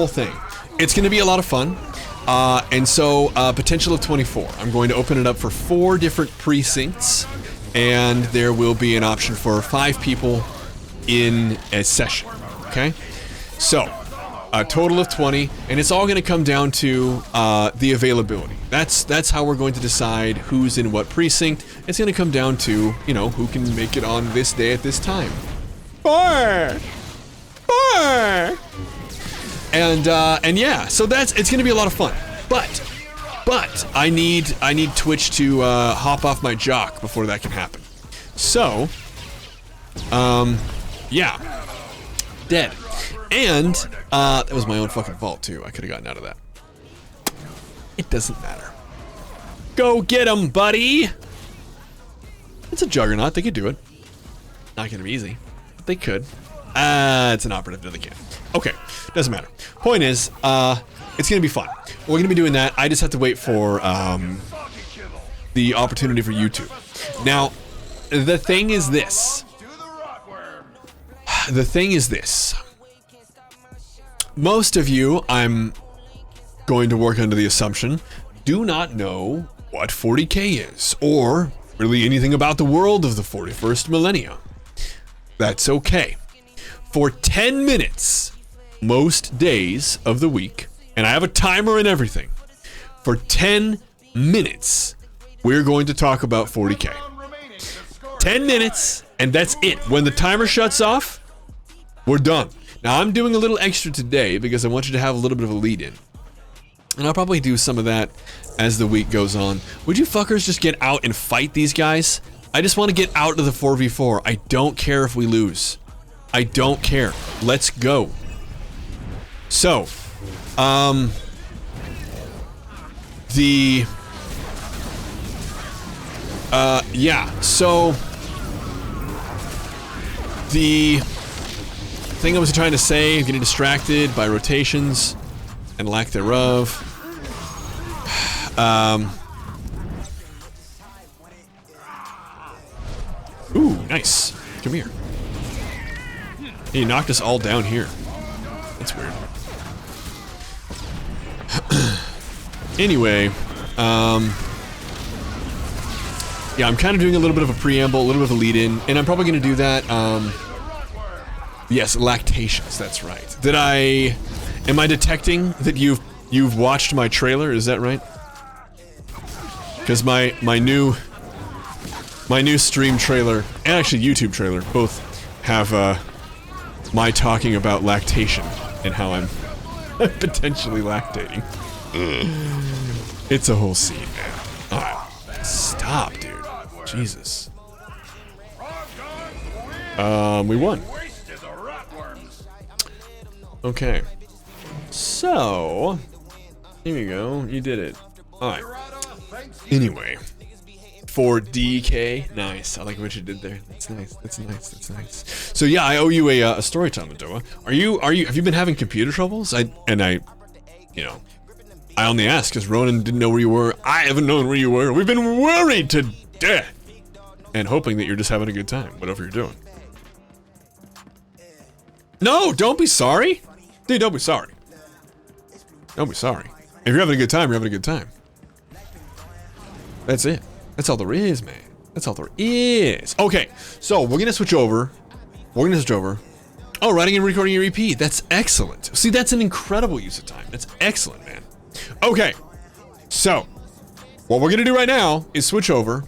thing. It's going to be a lot of fun. And so, potential of 24. I'm going to open it up for 4 different precincts, and there will be an option for 5 people in a session, okay? So, a total of 20, and it's all going to come down to the availability. That's how we're going to decide who's in what precinct. It's going to come down to, you know, who can make it on this day at this time. 4! And yeah, so it's going to be a lot of fun. But I need Twitch to hop off my jock before that can happen. So, yeah, dead. And that was my own fucking fault too. I could have gotten out of that. It doesn't matter. Go get him, buddy. It's a juggernaut. They could do it. Not gonna be easy, but they could. It's an operative. No, they can't. Okay, doesn't matter. Point is, it's gonna be fun. We're gonna be doing that. I just have to wait for the opportunity for YouTube. Now, the thing is this. most of you, I'm going to work under the assumption, do not know what 40K is, or really anything about the world of the 41st millennium. That's okay. For 10 minutes, most days of the week, and I have a timer and everything, for 10 minutes, we're going to talk about 40K. 10 minutes, and that's it. When the timer shuts off, we're done. Now, I'm doing a little extra today because I want you to have a little bit of a lead-in. And I'll probably do some of that as the week goes on. Would you fuckers just get out and fight these guys? I just want to get out of the 4v4. I don't care if we lose. I don't care. Let's go. So, yeah, so the thing I was trying to say, getting distracted by rotations and lack thereof. Ooh, nice. Come here. He knocked us all down here. That's weird. Anyway, yeah, I'm kind of doing a little bit of a preamble, a little bit of a lead-in, and I'm probably going to do that, yes, lactations, that's right. Am I detecting that you've watched my trailer, is that right? Because my new stream trailer, and actually YouTube trailer, both have, my talking about lactation, and how I'm potentially lactating. It's a whole scene, man. Alright, stop, dude. Jesus. We won. Okay. So, here we go. You did it. Alright. Anyway. For DK. Nice. I like what you did there. That's nice. That's nice. That's nice. So yeah, I owe you a story time, Adoa. Have you been having computer troubles? I only asked because Ronan didn't know where you were. I haven't known where you were. We've been worried to death. And hoping that you're just having a good time, whatever you're doing. No, don't be sorry. Dude, don't be sorry. Don't be sorry. If you're having a good time, you're having a good time. That's it. That's all there is, man. That's all there is. Okay, so we're gonna switch over. Oh, writing and recording your EP. That's excellent. See, that's an incredible use of time. That's excellent, man. Okay, so what we're gonna do right now is switch over.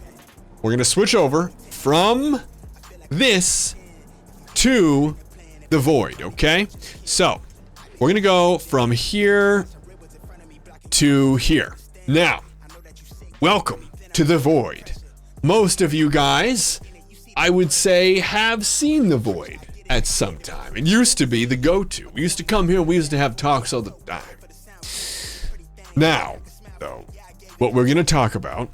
We're gonna switch over from this to the void, okay? So, we're gonna go from here to here. Now, welcome to the void. Most of you guys, I would say, have seen the void at some time. It used to be the go-to. We used to come here, we used to have talks all the time. Now, though, what we're gonna talk about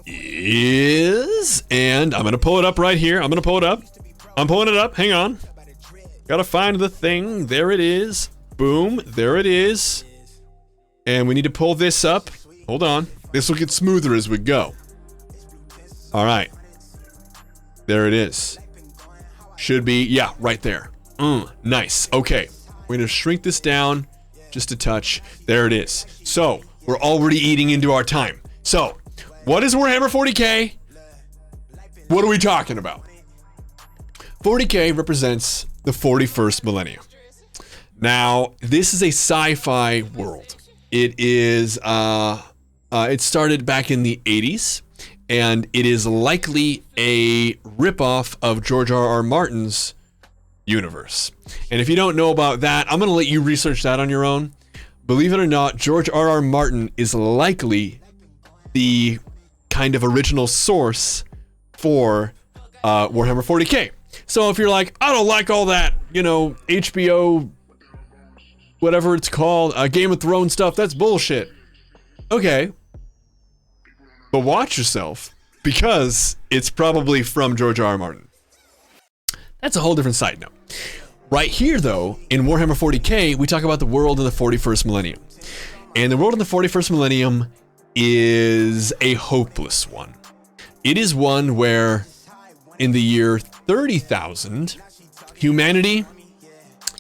is, and I'm gonna pull it up right here. I'm gonna pull it up. I'm pulling it up. Hang on. Gotta find the thing. There it is. Boom. There it is. And we need to pull this up. Hold on. This will get smoother as we go. All right. There it is. Should be, yeah, right there. Nice. Okay. We're gonna shrink this down just a touch. There it is. So, we're already eating into our time. So, what is Warhammer 40K? What are we talking about? 40K represents the 41st millennium. Now, this is a sci-fi world. It is, it started back in the 80s, and it is likely a ripoff of George R.R. Martin's universe. And if you don't know about that, I'm going to let you research that on your own. Believe it or not, George R.R. Martin is likely the kind of original source for Warhammer 40K. So if you're like, I don't like all that, HBO, whatever it's called, Game of Thrones stuff, that's bullshit. Okay. But watch yourself, because it's probably from George R.R. Martin. That's a whole different side note. Right here, though, in Warhammer 40K, we talk about the world in the 41st millennium. And the world in the 41st millennium is a hopeless one. It is one where, in the year 30,000, humanity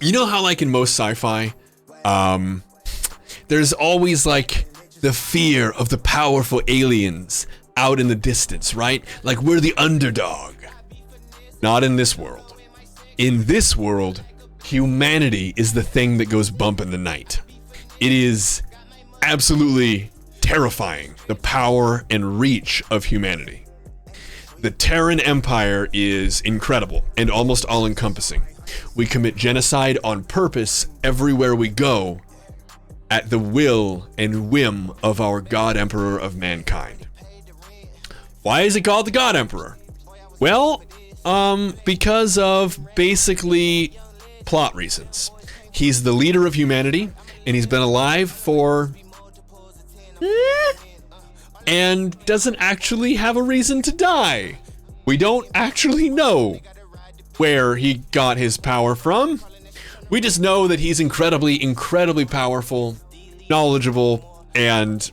You know how like in most sci-fi, there's always like the fear of the powerful aliens out in the distance, right? Like we're the underdog. Not in this world. In this world, humanity is the thing that goes bump in the night. It is absolutely terrifying, the power and reach of humanity. The Terran Empire is incredible and almost all-encompassing. We commit genocide on purpose everywhere we go, at the will and whim of our God Emperor of mankind. Why is it called the God Emperor? Well, because of basically plot reasons. He's the leader of humanity, and he's been alive for... and doesn't actually have a reason to die. We don't actually know where he got his power from. We just know that he's incredibly, incredibly powerful, knowledgeable, and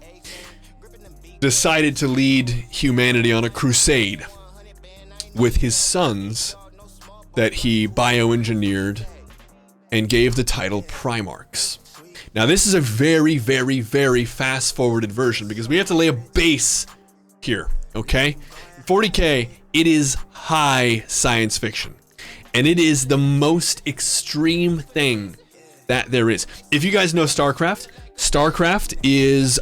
decided to lead humanity on a crusade with his sons that he bioengineered and gave the title Primarchs. Now this is a very, very, very fast-forwarded version because we have to lay a base here, okay? 40K, it is high science fiction. And it is the most extreme thing that there is. If you guys know StarCraft, StarCraft is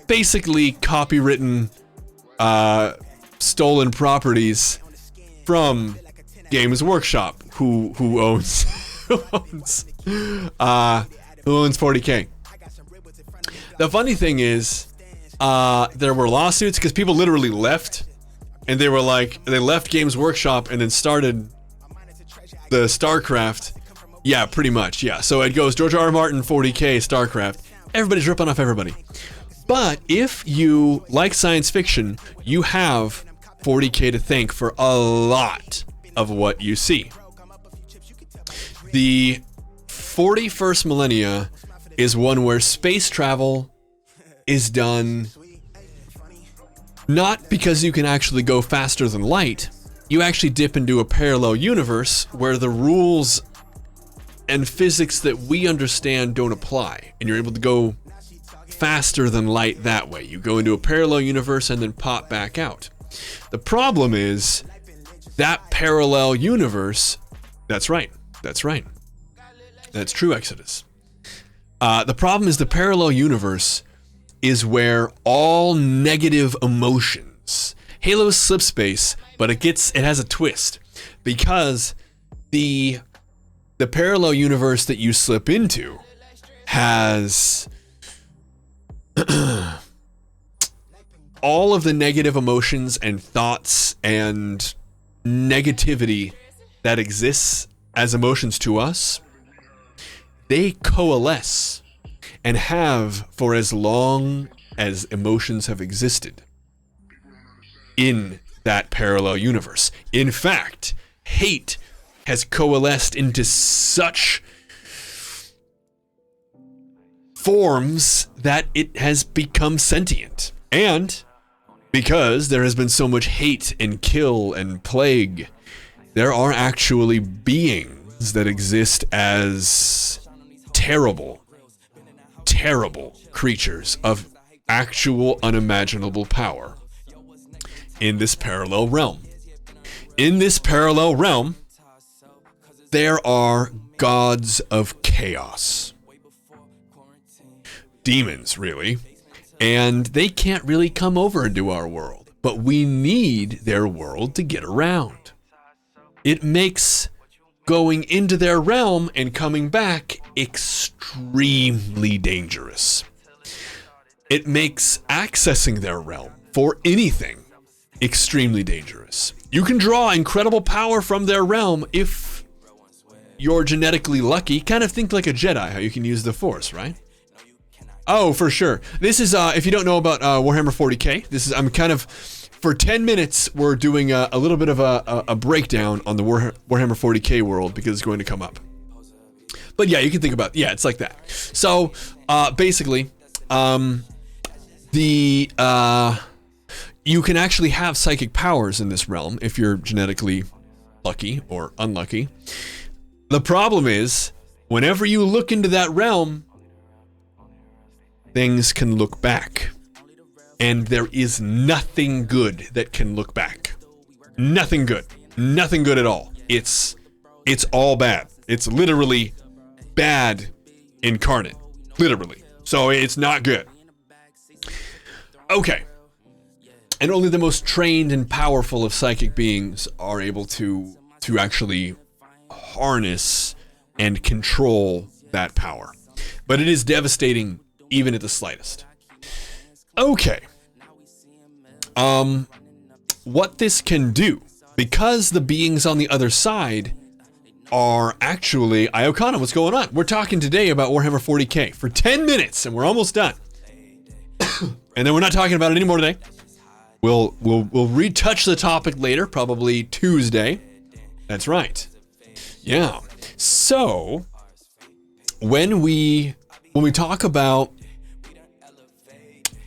basically copywritten stolen properties from Games Workshop, who owns who owns 40K. The funny thing is, there were lawsuits because people literally left, and they were like, they left Games Workshop and then started the StarCraft. Yeah, pretty much, yeah. So it goes George R. R. Martin, 40K, StarCraft. Everybody's ripping off everybody. But if you like science fiction, you have 40K to thank for a lot of what you see. The 41st millennia is one where space travel is done not because you can actually go faster than light. You actually dip into a parallel universe where the rules and physics that we understand don't apply, and you're able to go faster than light that way. You go into a parallel universe and then pop back out. The problem is that parallel universe, that's right, that's true, Exodus. The problem is the parallel universe is where all negative emotions, Halo's slipspace, but it has a twist, because the parallel universe that you slip into has all of the negative emotions and thoughts and negativity that exists as emotions to us. They coalesce and have for as long as emotions have existed in that parallel universe. In fact, hate has coalesced into such forms that it has become sentient. And because there has been so much hate and kill and plague, there are actually beings that exist as terrible, terrible creatures of actual unimaginable power in this parallel realm. In this parallel realm, there are gods of chaos. Demons, really. And they can't really come over into our world, but we need their world to get around. It makes going into their realm and coming back extremely dangerous. It makes accessing their realm for anything extremely dangerous. You can draw incredible power from their realm if you're genetically lucky. Kind of think like a Jedi, how you can use the Force, right? Oh, for sure. This is, if you don't know about Warhammer 40K, this is, I'm kind of, for 10 minutes, we're doing a little bit of a breakdown on the Warhammer 40K world because it's going to come up. But yeah, you can think about, yeah, it's like that. So, basically, you can actually have psychic powers in this realm if you're genetically lucky or unlucky. The problem is, whenever you look into that realm, things can look back. And there is nothing good that can look back. Nothing good. Nothing good at all. It's all bad. It's literally bad incarnate. Literally. So it's not good. Okay. And only the most trained and powerful of psychic beings are able to actually harness and control that power. But it is devastating even at the slightest. Okay. What this can do, because the beings on the other side are actually... Iokana, what's going on? We're talking today about Warhammer 40k for 10 minutes, and we're almost done. And then we're not talking about it anymore today. We'll retouch the topic later, probably Tuesday. That's right. Yeah. So, when we talk about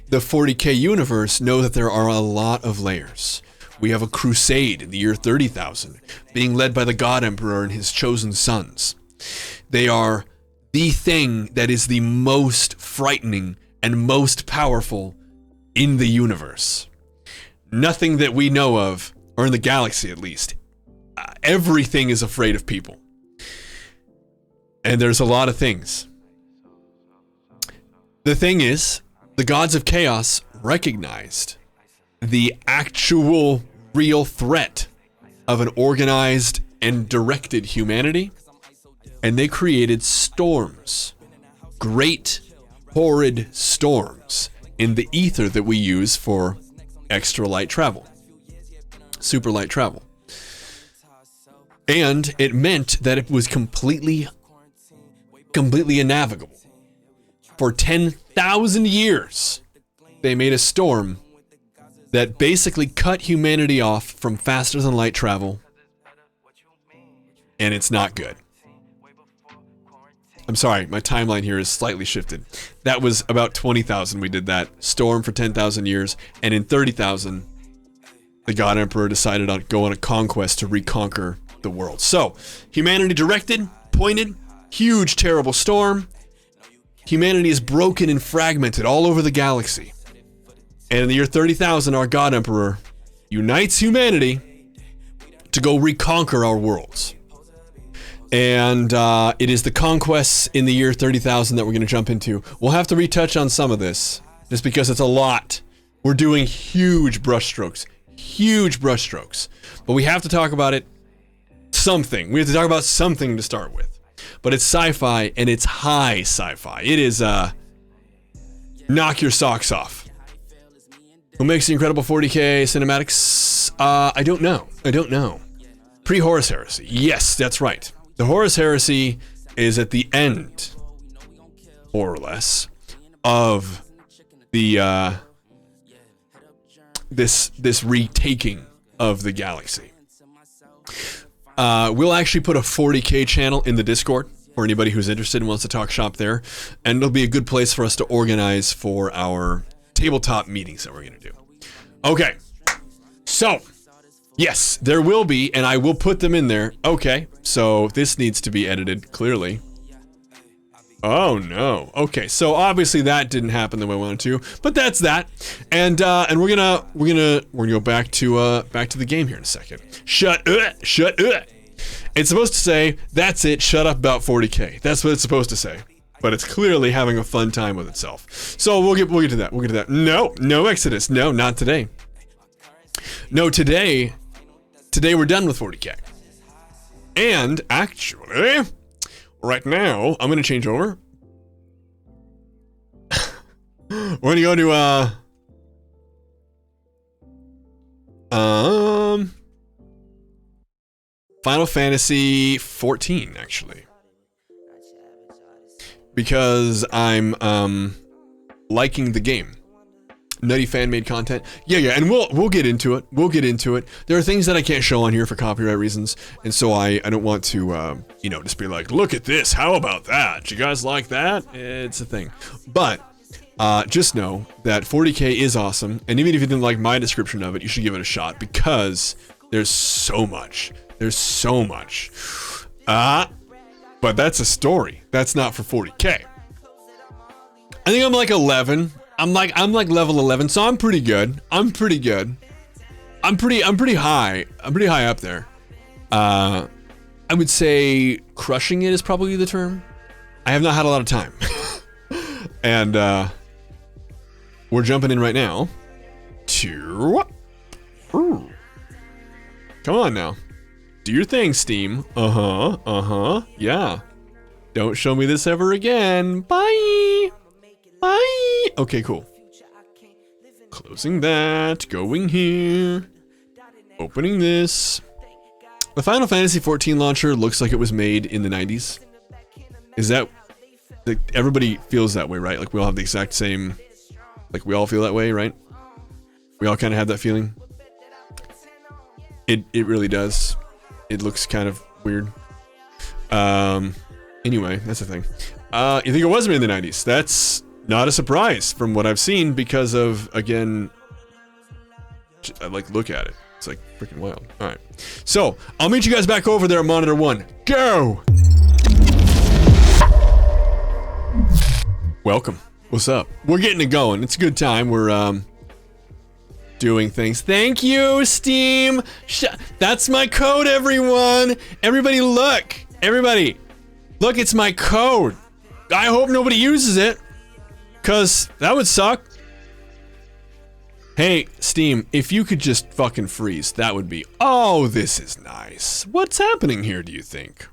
the 40k universe, know that there are a lot of layers. We have a crusade in the year 30,000, being led by the God Emperor and his chosen sons. They are the thing that is the most frightening and most powerful in the universe. Nothing that we know of, or in the galaxy at least, everything is afraid of people. And there's a lot of things. The thing is, the gods of chaos recognized the actual real threat of an organized and directed humanity, and they created storms. Great, horrid storms in the ether that we use for extra light travel. Super light travel. And it meant that it was completely unnavigable. For 10,000 years, they made a storm that basically cut humanity off from faster than light travel, and it's not good. I'm sorry, my timeline here is slightly shifted. That was about 20,000 we did that storm for 10,000 years, and in 30,000, the God Emperor decided to go on a conquest to reconquer the world. So, humanity directed, pointed, huge terrible storm. Humanity is broken and fragmented all over the galaxy. And in the year 30,000, our God Emperor unites humanity to go reconquer our worlds. And it is the conquests in the year 30,000 that we're going to jump into. We'll have to retouch on some of this, just because it's a lot. We're doing huge brushstrokes. Huge brushstrokes. But we have to talk about it something. We have to talk about something to start with. But it's sci-fi, and it's high sci-fi. It is, knock your socks off. Who makes the incredible 40k cinematics? I don't know. Pre-Horus Heresy. Yes, that's right. The Horus Heresy is at the end, more or less, of the, this retaking of the galaxy. We'll actually put a 40k channel in the Discord for anybody who's interested and wants to talk shop there, and it'll be a good place for us to organize for our tabletop meetings that we're going to do. Okay, so, yes, there will be, and I will put them in there. Okay, so this needs to be edited, clearly. Oh no. Okay, so obviously that didn't happen the way I wanted to, but that's that. And we're gonna go back to the game here in a second. Shut up. It's supposed to say, that's it, shut up about 40k. That's what it's supposed to say. But it's clearly having a fun time with itself. So we'll get to that. We'll get to that. No Exodus. No, not today. No, today we're done with 40k. And actually, right now, I'm gonna change over. We're gonna go to Final Fantasy 14, actually. Because I'm liking the game. Nutty fan-made content. Yeah, and we'll get into it. There are things that I can't show on here for copyright reasons, and so I don't want to, just be like, look at this, how about that? You guys like that? It's a thing. But just know that 40k is awesome, and even if you didn't like my description of it, you should give it a shot, because there's so much There's so much. But that's a story. That's not for 40K. I think I'm like 11. I'm like level 11, so I'm pretty good. I'm pretty high. I'm pretty high up there. I would say crushing it is probably the term. I have not had a lot of time. And we're jumping in right now to come on now. Do your thing, Steam. Yeah. Don't show me this ever again. Bye. Bye. Okay, cool. Closing that. Going here. Opening this. The Final Fantasy XIV launcher looks like it was made in the 90s. Is that... like, everybody feels that way, right? Like, we all have the exact same... like, we all feel that way, right? We all kind of have that feeling. It really does. It looks kind of weird. Anyway, that's the thing. You think it was made in the 90s? That's not a surprise from what I've seen because of, again... like, look at it. It's like freaking wild. Alright. So, I'll meet you guys back over there at Monitor 1. Go! Welcome. What's up? We're getting it going. It's a good time. We're, doing things. Thank you, Steam! That's my code, everyone! Everybody look! Everybody! Look, it's my code! I hope nobody uses it! 'Cause that would suck. Hey, Steam, if you could just fucking freeze, that would be... oh, this is nice. What's happening here, do you think?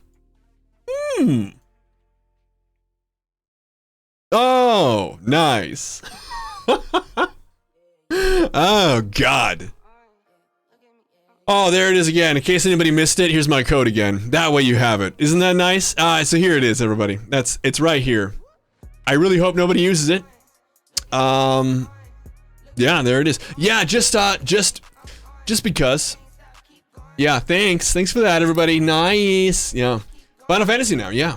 Oh, nice. Oh, God. Oh, there it is again. In case anybody missed it, here's my code again. That way you have it. Isn't that nice? So here it is, everybody. It's right here. I really hope nobody uses it. Yeah, there it is. Yeah, just because. Yeah, thanks. Thanks for that, everybody. Nice. Yeah. Final Fantasy now, yeah.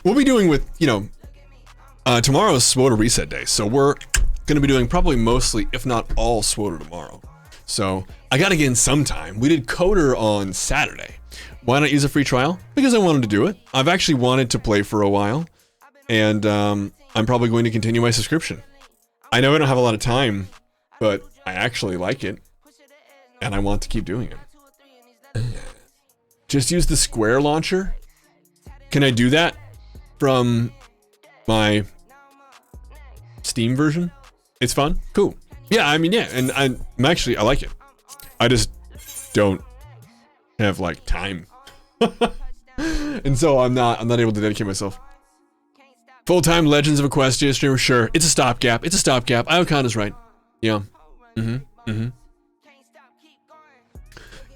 We'll be doing with, you know, tomorrow's SWOTA reset day, so we're gonna be doing probably mostly, if not all, SWOTA tomorrow. So, I gotta get in some time. We did Coder on Saturday. Why not use a free trial? Because I wanted to do it. I've actually wanted to play for a while, and I'm probably going to continue my subscription. I know I don't have a lot of time, but I actually like it, and I want to keep doing it. Just use the Square launcher? Can I do that from my Steam version? It's fun? Cool. Yeah, I mean, yeah, and I like it. I just don't have, like, time. And so I'm not able to dedicate myself. Full-time Legends of Equestria streamer, sure. It's a stopgap. It's a stopgap. Iocon's right. Yeah.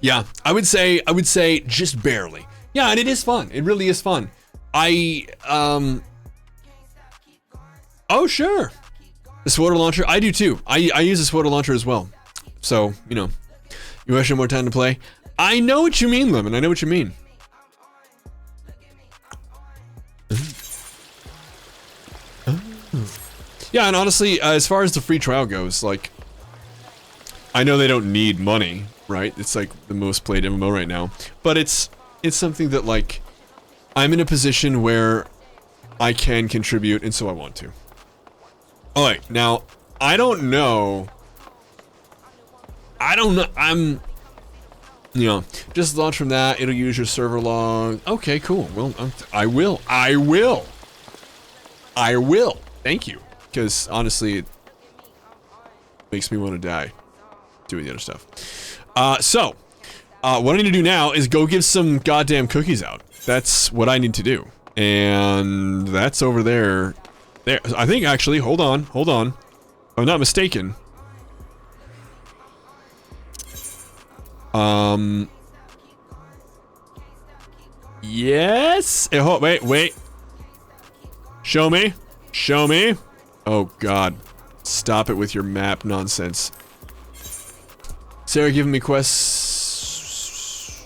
Yeah, I would say just barely. Yeah, and it is fun. It really is fun. Oh, sure. The SWOTA launcher, I do too. I use the SWOTA launcher as well. So, you know, you wish you had more time to play. I know what you mean, Lemon. I know what you mean. Yeah, and honestly, as far as the free trial goes, like, I know they don't need money, right? It's like the most played MMO right now, but it's something that, like, I'm in a position where I can contribute, and so I want to. Alright, now, I don't know, you know, just launch from that, it'll use your server log. Okay, cool, well, I will. Thank you. Because, honestly, it makes me want to die doing the other stuff. So, what I need to do now is go give some goddamn cookies out. That's what I need to do. And that's over there. There, I think, actually, hold on. If I'm not mistaken. Yes? Oh, wait. Show me. Oh, God. Stop it with your map nonsense. Sarah giving me quests.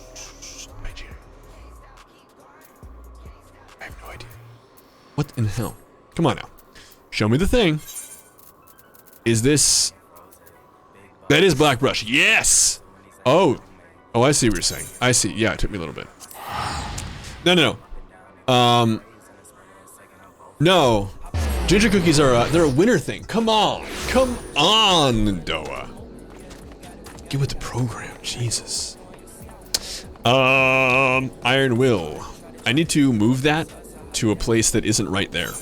I have no idea. What in hell? Come on now. Show me the thing. Is this... That is Black Brush. Yes! Oh. Oh, I see what you're saying. I see. Yeah, it took me a little bit. No. No. Ginger cookies are they're a winter thing. Come on, Doa. Get with the program, Jesus. Iron Will. I need to move that to a place that isn't right there.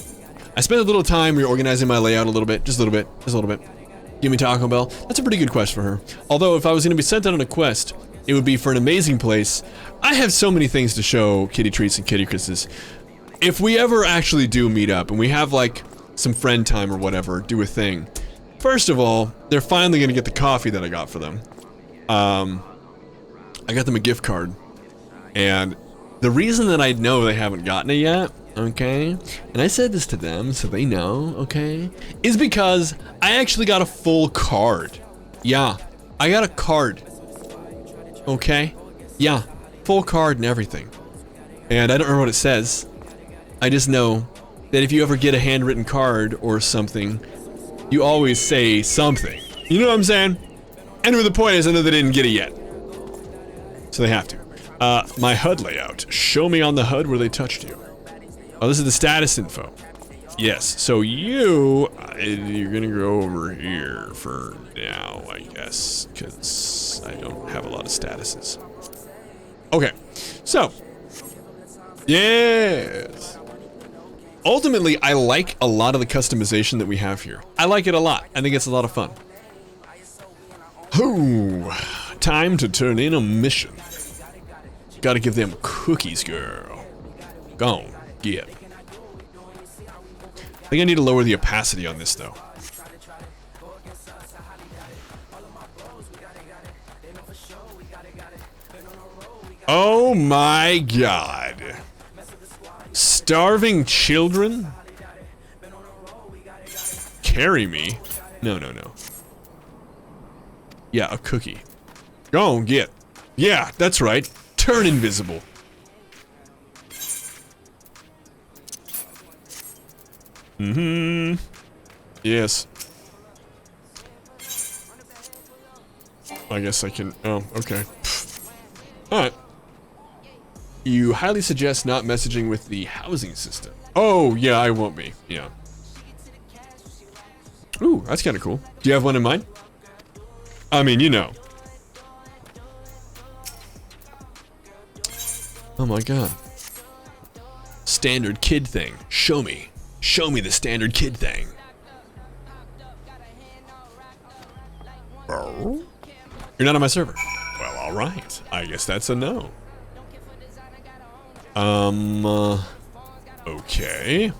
I spent a little time reorganizing my layout a little bit, just a little bit. Give me Taco Bell. That's a pretty good quest for her. Although if I was going to be sent out on a quest, it would be for an amazing place. I have so many things to show Kitty Treats and Kitty Chris's. If we ever actually do meet up and we have like some friend time or whatever, do a thing. First of all, they're finally gonna get the coffee that I got for them. I got them a gift card. And the reason that I know they haven't gotten it yet, okay, and I said this to them so they know, okay, is because I actually got a full card. Yeah, I got a card. Okay? Yeah, full card and everything. And I don't remember what it says. I just know that if you ever get a handwritten card or something, you always say something. You know what I'm saying? Anyway, the point is, I know they didn't get it yet. So they have to. My HUD layout. Show me on the HUD where they touched you. Oh, this is the status info. Yes, so you're gonna go over here for now, I guess, because I don't have a lot of statuses. Okay, so. Yes. Ultimately, I like a lot of the customization that we have here. I like it a lot. I think it's a lot of fun. Ooh, time to turn in a mission. Gotta give them cookies, girl. Go on, get. I think I need to lower the opacity on this, though. Oh my God. Starving children? Carry me? No. Yeah, a cookie. Go on, get. Yeah, that's right. Turn invisible. Yes. I guess I can. Oh, okay. Alright. You highly suggest not messaging with the housing system. Oh, yeah, I won't be. Yeah. Ooh, that's kind of cool. Do you have one in mind? I mean, you know. Oh my God. Standard kid thing. Show me. Show me the standard kid thing. Oh? You're not on my server. Well, alright. I guess that's a no. Okay.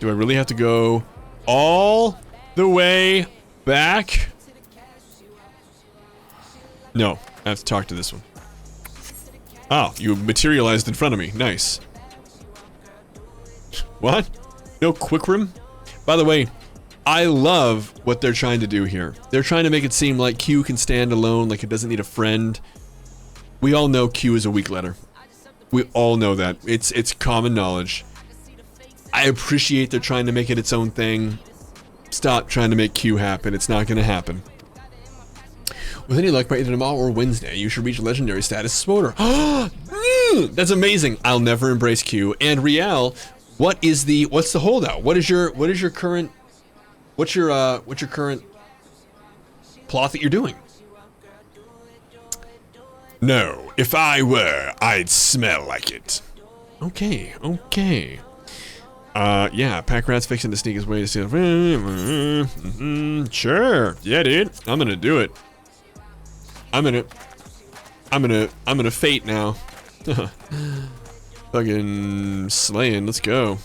Do I really have to go all the way back? No, I have to talk to this one. Oh, you materialized in front of me. Nice. What? No quick room? By the way, I love what they're trying to do here. They're trying to make it seem like Q can stand alone, like it doesn't need a friend. We all know Q is a weak letter. We all know that. It's common knowledge. I appreciate they're trying to make it its own thing. Stop trying to make Q happen. It's not gonna happen. With any luck, by either tomorrow or Wednesday, you should reach legendary status Spoder. That's amazing. I'll never embrace Q. And Riel, what's the holdout? What's your current plot that you're doing? No, if I were, I'd smell like it. Okay. Yeah, pack rat's fixing to sneak his way to steal. Sure. Yeah, dude. I'm gonna do it. I'm gonna fate now. Fucking slaying, let's go.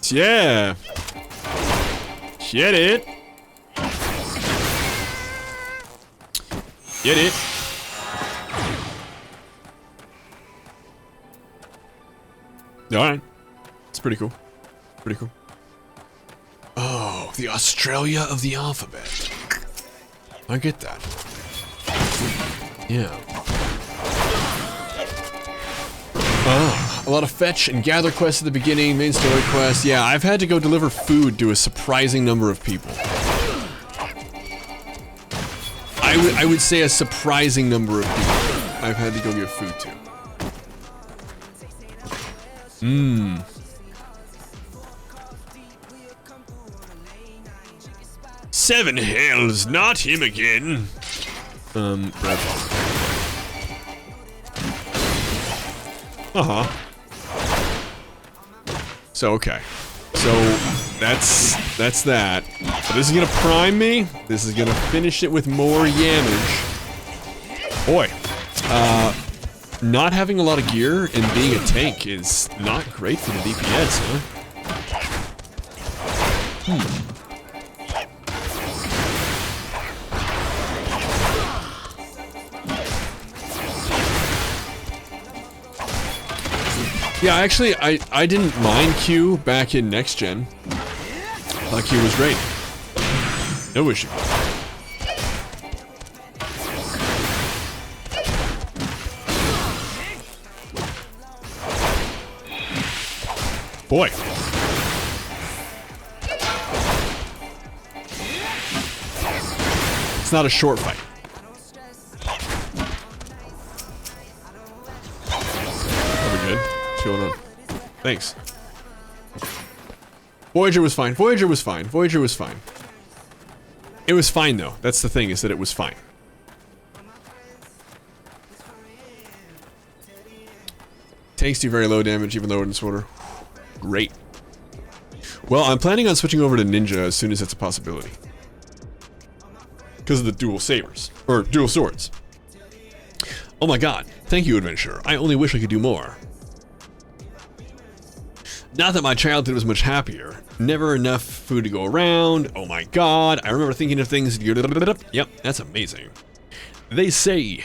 Yeah. Get it. Get it. Alright. It's pretty cool. Pretty cool. Oh, the Australia of the alphabet. I get that. Yeah. A lot of fetch and gather quests at the beginning, main story quests. Yeah, I've had to go deliver food to a surprising number of people. I would say a surprising number of people I've had to go get food to. Mmm. Seven hells, not him again. Brad. Uh-huh. So, okay. So, that's that. But this is gonna prime me. This is gonna finish it with more yamage. Boy. Not having a lot of gear and being a tank is not great for the DPS, huh? Yeah, actually, I didn't mind Q back in Next Gen. I thought Q was great. No issue. Boy. It's not a short fight. What's going on? Thanks. Voyager was fine. Voyager was fine. Voyager was fine. It was fine though. That's the thing, is that it was fine. Tanks do very low damage even though we're in disorder. Great. Well, I'm planning on switching over to Ninja as soon as it's a possibility. Because of the dual sabers. Or dual swords. Oh my god. Thank you, Adventurer. I only wish I could do more. Not that my childhood was much happier. Never enough food to go around. Oh my god. I remember thinking of things. Yep, that's amazing. They say,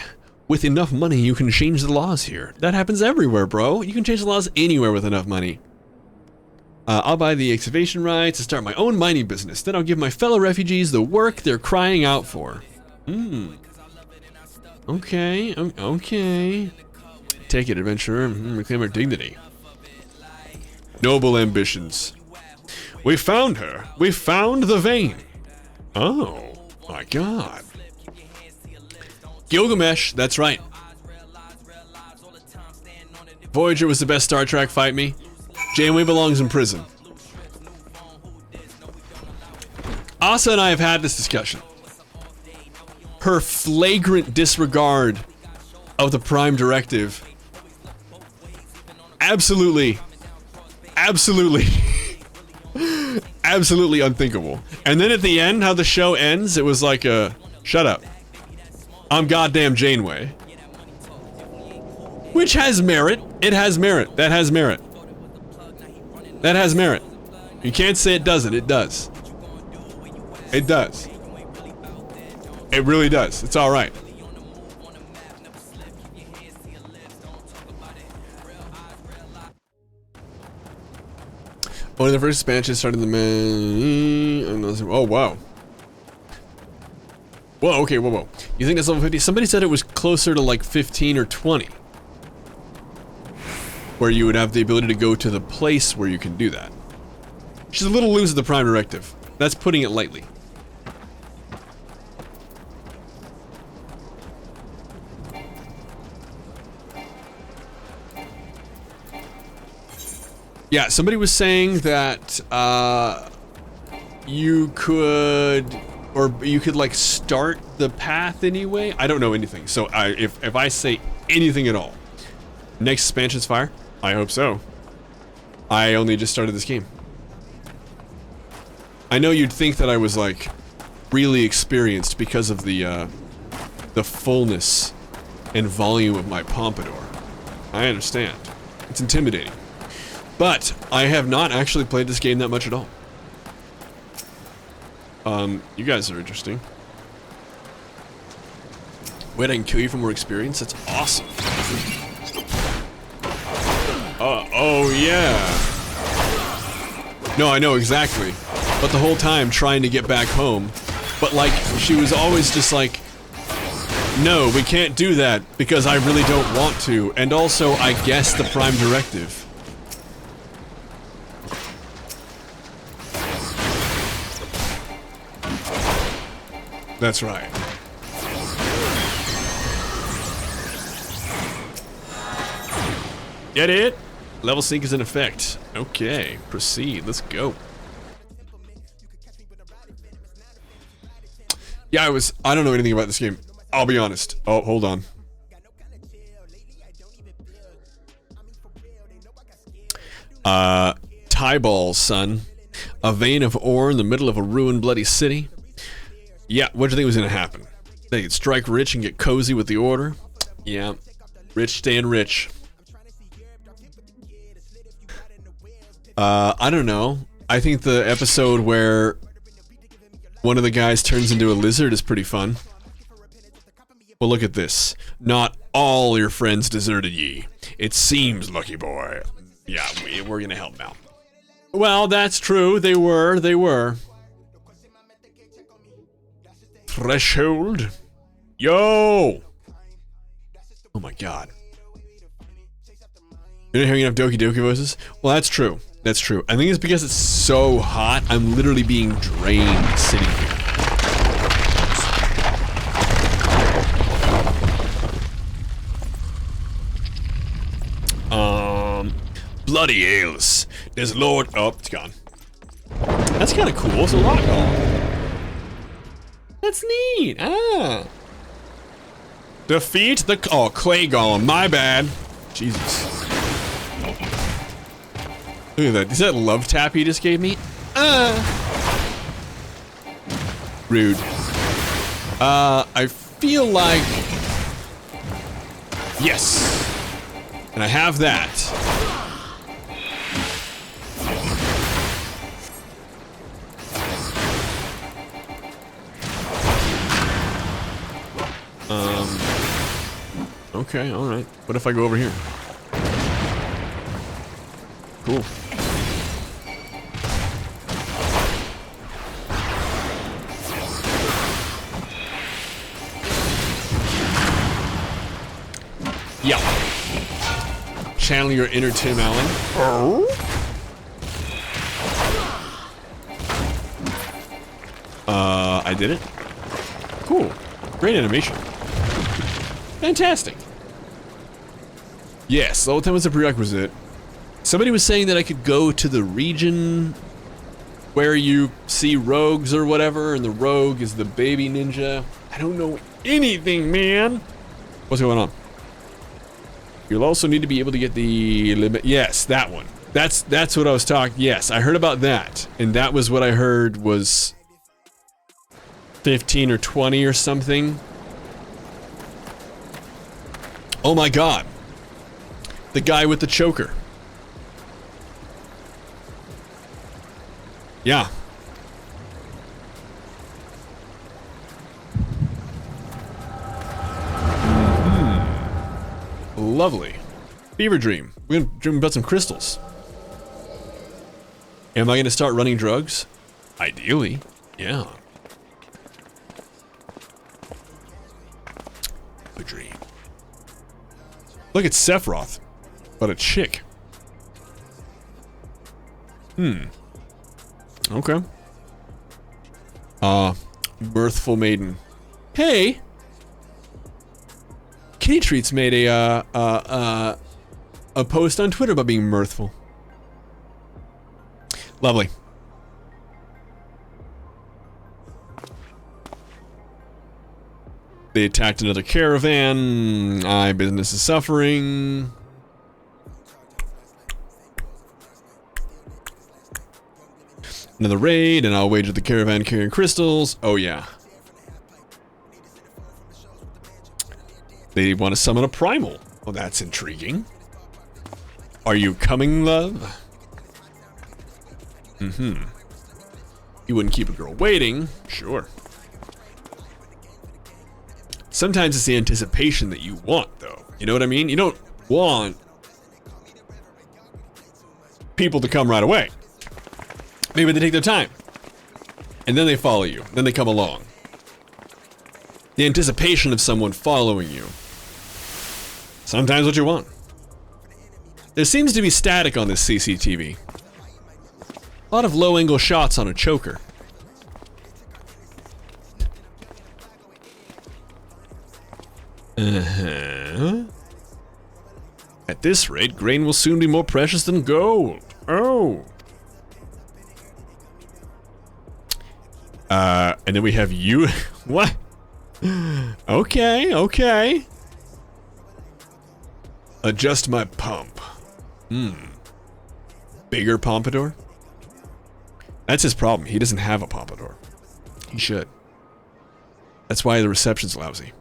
with enough money, you can change the laws here. That happens everywhere, bro. You can change the laws anywhere with enough money. I'll buy the excavation rights and start my own mining business. Then I'll give my fellow refugees the work they're crying out for. Okay, okay. Take it, adventurer. Reclaim our dignity. Noble ambitions. We found her. We found the vein. Oh, my god. Gilgamesh, that's right. Voyager was the best Star Trek, fight me. Janeway belongs in prison. Asa and I have had this discussion. Her flagrant disregard of the Prime Directive. Absolutely unthinkable. And then at the end, how the show ends, it was like a, shut up. I'm goddamn Janeway. Which has merit. It has merit. That has merit. That has merit. You can't say it doesn't. It does. It does. It really does. It's alright. One of the first expansions started the oh, wow. Whoa, okay, whoa. You think that's level 50? Somebody said it was closer to like 15 or 20. Where you would have the ability to go to the place where you can do that. She's a little loose with the Prime Directive. That's putting it lightly. Yeah, somebody was saying that you could like start the path anyway. I don't know anything, so if I say anything at all, next expansion's fire. I hope so. I only just started this game. I know you'd think that I was like really experienced because of the fullness and volume of my pompadour. I understand. It's intimidating. But I have not actually played this game that much at all. You guys are interesting. Wait, I can kill you for more experience? That's awesome. Oh yeah. No, I know exactly. But the whole time trying to get back home. But like, she was always just like, no, we can't do that because I really don't want to. And also, I guess the Prime Directive. That's right. Get it? Level sync is in effect. Okay, proceed. Let's go. Yeah, I don't know anything about this game. I'll be honest. Oh, hold on. Tie balls, son. A vein of ore in the middle of a ruined bloody city. Yeah, what do you think was gonna happen? They could strike rich and get cozy with the order? Yeah. Rich staying rich. I don't know. I think the episode where one of the guys turns into a lizard is pretty fun. Well, look at this. Not all your friends deserted ye. It seems, lucky boy. Yeah, we're gonna help him out. Well, that's true. They were. Threshold. Yo! Oh my god. You're not hearing enough Doki Doki voices? Well, that's true. That's true. I think it's because it's so hot, I'm literally being drained sitting here. Bloody ales. There's Lord... Oh, it's gone. That's kind of cool. It's a rock golem. That's neat. Ah. Defeat the... Oh, clay golem. My bad. Jesus. Look at that. Is that love tap he just gave me? Rude. I feel like... Yes. And I have that. Okay, alright. What if I go over here? Cool. Yeah. Channel your inner Tim Allen. I did it. Cool. Great animation. Fantastic. Yes, level 10 was a prerequisite. Somebody was saying that I could go to the region where you see rogues or whatever, and the rogue is the baby ninja. I don't know anything, man. What's going on? You'll also need to be able to get the limit. Yes, that one. That's what I was talking. Yes, I heard about that, and that was what I heard was 15 or 20 or something. Oh my god. The guy with the choker. Yeah. Lovely. Fever dream. We're gonna dream about some crystals. Am I gonna start running drugs? Ideally. Yeah. A dream. Look at Sephiroth. But a chick. Okay. Mirthful maiden. Hey! Kitty Treats made a post on Twitter about being mirthful. Lovely. They attacked another caravan. Business is suffering. Another raid, and I'll wager the caravan carrying crystals. Oh yeah. They want to summon a primal. Well, that's intriguing. Are you coming, love? You wouldn't keep a girl waiting. Sure. Sometimes it's the anticipation that you want, though. You know what I mean? You don't want people to come right away. Maybe they take their time. And then they follow you. Then they come along. The anticipation of someone following you. Sometimes what you want. There seems to be static on this CCTV. A lot of low-angle shots on a choker. At this rate, grain will soon be more precious than gold. Oh. And then we have you. What? Okay, okay. Adjust my pump. Bigger pompadour? That's his problem. He doesn't have a pompadour. He should. That's why the reception's lousy.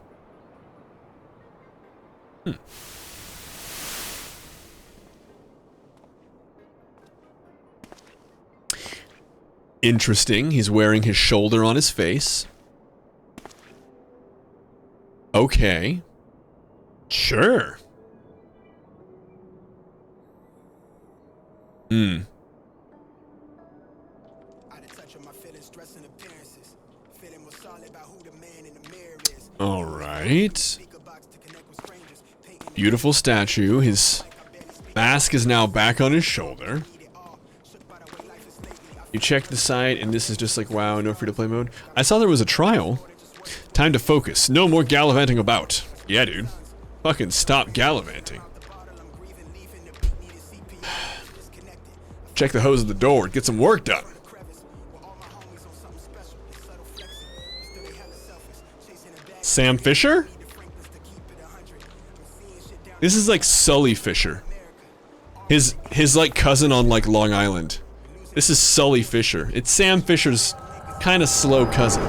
Interesting. He's wearing his shoulder on his face. Okay. Sure. All right. Beautiful statue. His mask is now back on his shoulder. You check the site, and this is just like, wow, no free-to-play mode. I saw there was a trial. Time to focus. No more gallivanting about. Yeah, dude. Fucking stop gallivanting. Check the hose at the door. Get some work done. Sam Fisher? This is like Sully Fisher. His like cousin on like Long Island. This is Sully Fisher. It's Sam Fisher's kind of slow cousin.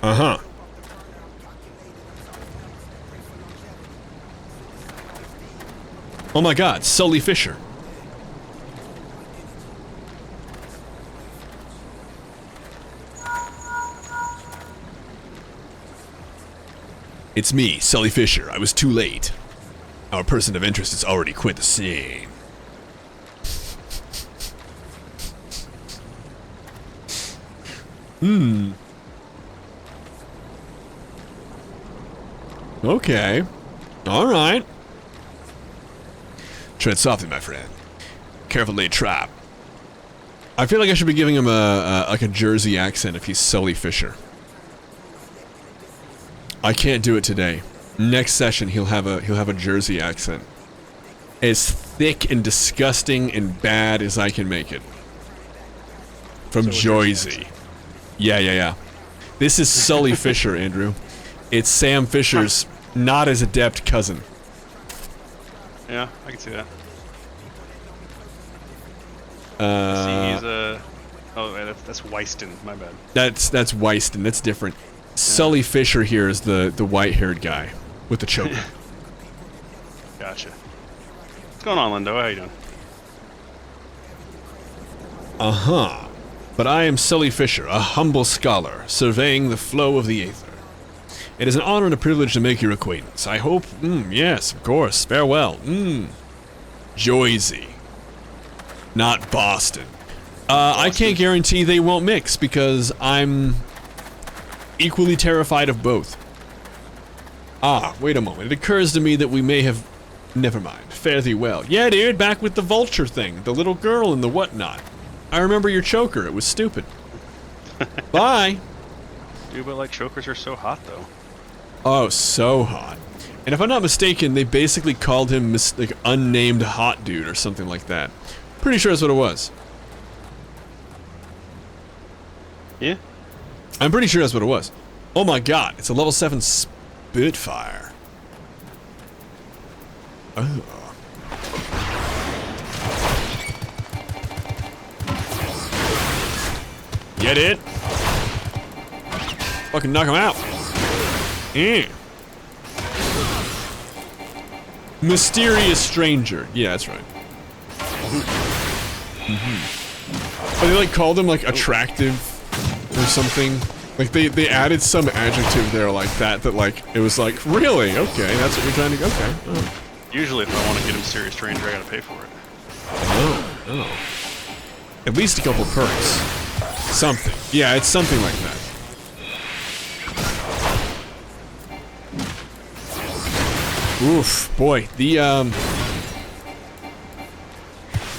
Uh-huh. Oh my god, Sully Fisher. It's me, Sully Fisher. I was too late. Our person of interest has already quit the scene. Okay. Alright. Tread softly, my friend. Careful laid trap. I feel like I should be giving him like a Jersey accent if he's Sully Fisher. I can't do it today. Next session he'll have a Jersey accent. As thick and disgusting and bad as I can make it. From Jersey. Yeah. This is Sully Fisher, Andrew. It's Sam Fisher's not as adept cousin. Yeah, I can see that. He's oh, that's Weiston. My bad. That's Weiston. That's different. Sully Fisher here is the white-haired guy with the choker. Gotcha. What's going on, Lindo? How you doing? Uh-huh. But I am Sully Fisher, a humble scholar, surveying the flow of the aether. It is an honor and a privilege to make your acquaintance. I hope... yes, of course. Farewell. Jersey. Not Boston. I can't guarantee they won't mix, because I'm equally terrified of both. Ah, wait a moment. It occurs to me that we may have... Never mind. Fare thee well. Yeah, dude, back with the vulture thing. The little girl and the whatnot. I remember your choker. It was stupid. Bye. Dude, but like chokers are so hot, though. Oh, so hot. And if I'm not mistaken, they basically called him like unnamed hot dude or something like that. Pretty sure that's what it was. Yeah? I'm pretty sure that's what it was. Oh my god, it's a level 7 Spitfire. Oh. Get it? Fucking knock him out. Mysterious stranger. Yeah, that's right. But they like called him like attractive or something. Like they added some adjective there like that like it was like, really? Okay, that's what you're trying to okay. Oh. Usually if I want to get him serious stranger, I gotta pay for it. Oh. At least a couple perks. Something. Yeah, it's something like that. Oof, boy, the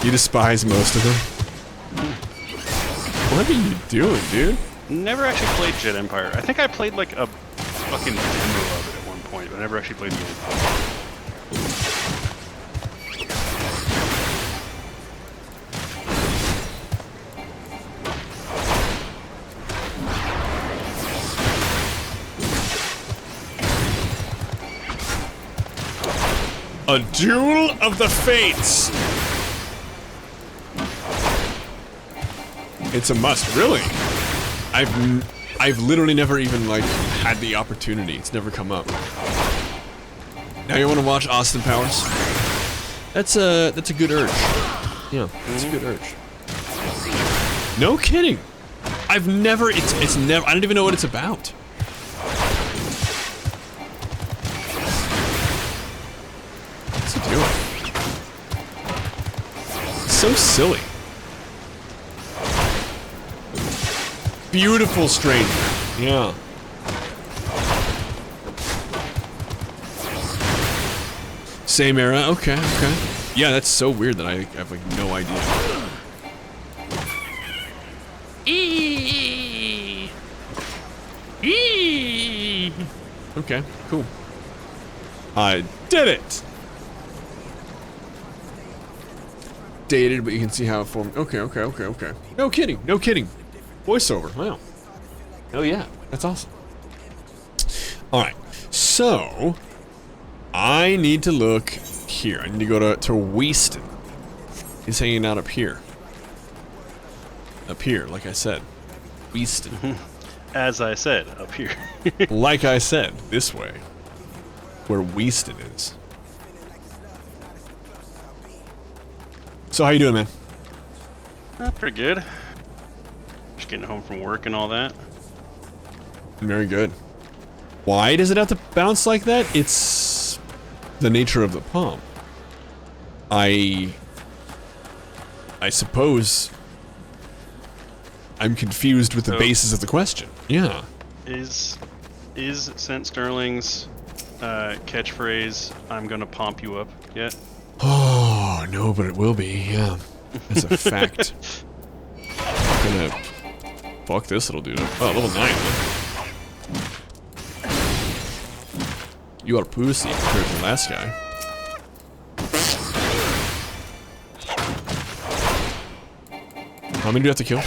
you despise most of them. What are you doing, dude? Never actually played Jet Empire. I think I played like a fucking demo of it at one point, but I never actually played the game. A duel of the fates. It's a must, really. I've literally never even like had the opportunity. It's never come up. Now you want to watch Austin Powers? That's a good urge. Yeah, that's a good urge. No kidding. I've never. It's never. I don't even know what it's about. What's he doing? So silly. Beautiful stranger. Yeah. Same era. Okay. Okay. Yeah, that's so weird that I have like no idea. Okay. Cool. I did it. Dated, but you can see how it formed. Okay. Okay. Okay. Okay. No kidding. No kidding. Voiceover, wow. Hell yeah, that's awesome. Alright, so I need to look here. I need to go to Weaston. He's hanging out up here. Up here, like I said. Weaston. As I said, up here. Like I said, this way. Where Weaston is. So how you doing, man? Pretty good. Just getting home from work and all that. Very good. Why does it have to bounce like that? It's the nature of the pump. I suppose I'm confused with the basis of the question. Yeah. Is St. Sterling's catchphrase, I'm gonna pump you up yet? Oh, no, but it will be, yeah. That's a fact. I'm gonna... Fuck this little dude. Oh, level 9, huh? You are a pussy compared to the last guy. How many do you have to kill?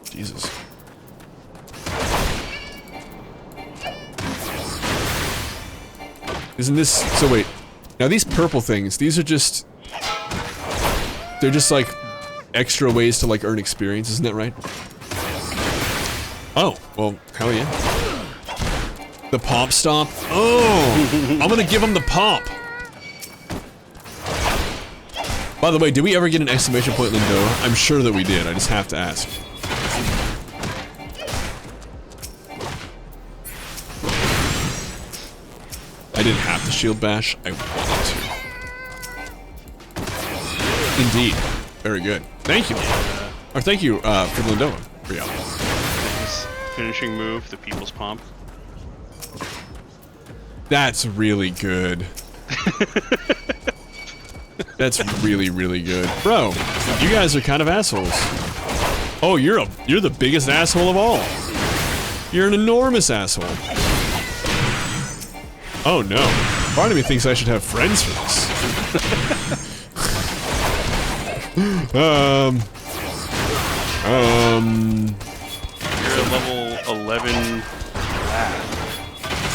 Jesus. Isn't this... So wait. Now these purple things, these are just... They're just like extra ways to like earn experience, isn't that right? Oh, well, hell yeah. The pomp stomp? Oh! I'm gonna give him the pomp! By the way, did we ever get an exclamation point Lindora? I'm sure that we did, I just have to ask. I didn't have to shield bash, I wanted to. Indeed. Very good. Thank you. Or thank you, for Lindora. Real. Finishing move, the people's pomp. That's really good. That's really, really good. Bro, you guys are kind of assholes. Oh, you're the biggest asshole of all. You're an enormous asshole. Oh no. Part of me thinks I should have friends for this. You're a level 11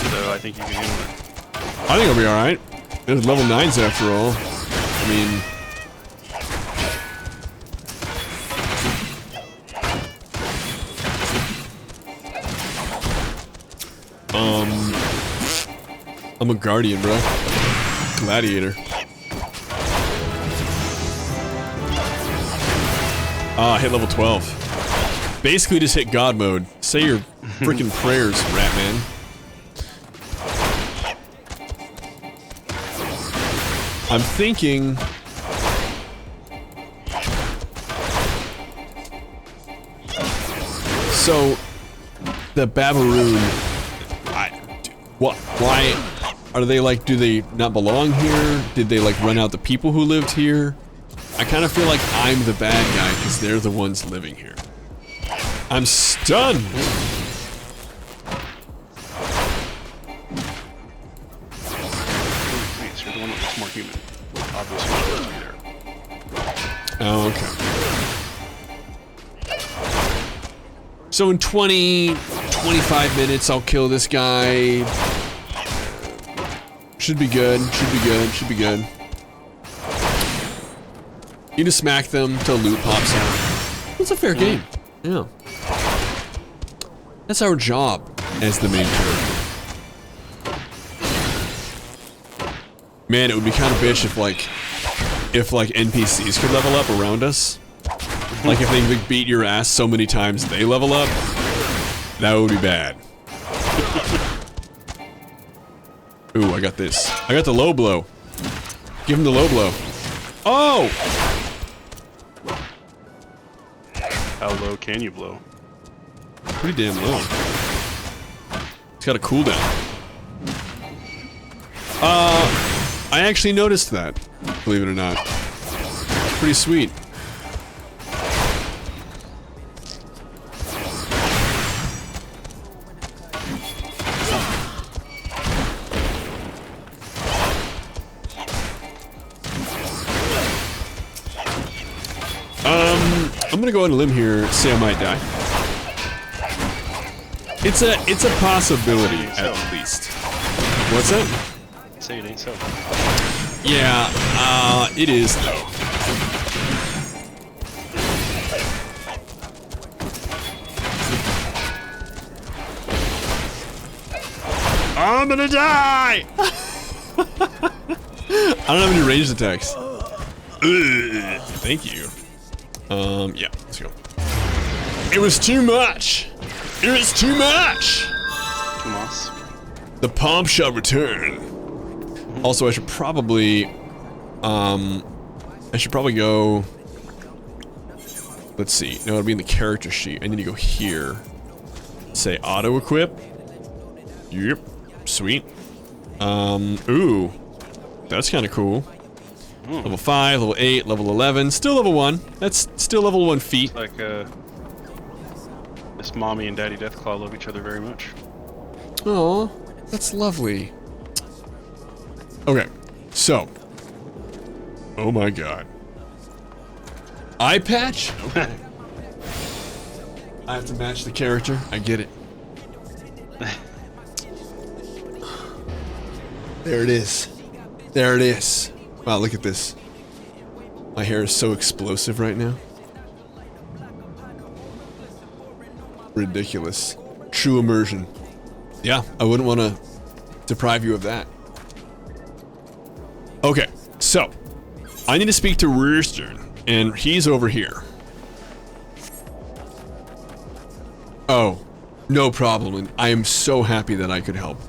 so I think you can handle it. I think I'll be alright. There's level 9s after all. I mean... I'm a guardian, bro. Gladiator. Ah, hit level 12. Basically just hit God mode. Say your freaking prayers, rat man. I'm thinking... So, the Babaroon... What? Why... Are they like, do they not belong here? Did they like run out the people who lived here? I kind of feel like I'm the bad guy because they're the ones living here. I'm stunned. Please, you're the one that looks more human. Obviously, you're supposed to be there. Oh, okay. So in 25 minutes, I'll kill this guy. Should be good, should be good, should be good. You just smack them till loot pops out. It's a fair game. Yeah. That's our job as the main character. Man, it would be kind of bitch if like NPCs could level up around us. Like if they like, beat your ass so many times they level up. That would be bad. Ooh, I got this. I got the low blow. Give him the low blow. Oh! How low can you blow? Pretty damn low. It's got a cooldown. I actually noticed that, believe it or not. Pretty sweet. I'm gonna go on a limb here, say I might die. It's a possibility at least. What's that? Say it ain't so. Yeah, it is though. I'm gonna die! I don't have any ranged attacks. Thank you. Yeah, let's go. It was too much! It was too much! Tomas. The pomp shall return. Also, I should probably, go, let's see, no, it'll be in the character sheet. I need to go here. Say auto-equip. Yep, sweet. Ooh, that's kind of cool. Level 5, level 8, level 11, still level 1. That's still level 1 feat. Like, Miss Mommy and Daddy Deathclaw love each other very much. Aw, that's lovely. Okay, so. Oh my god. Eye patch? Okay. I have to match the character. I get it. There it is. There it is. Wow, look at this. My hair is so explosive right now. Ridiculous. True immersion. Yeah, I wouldn't want to deprive you of that. Okay, so I need to speak to Rooster, and he's over here. Oh, no problem, and I am so happy that I could help.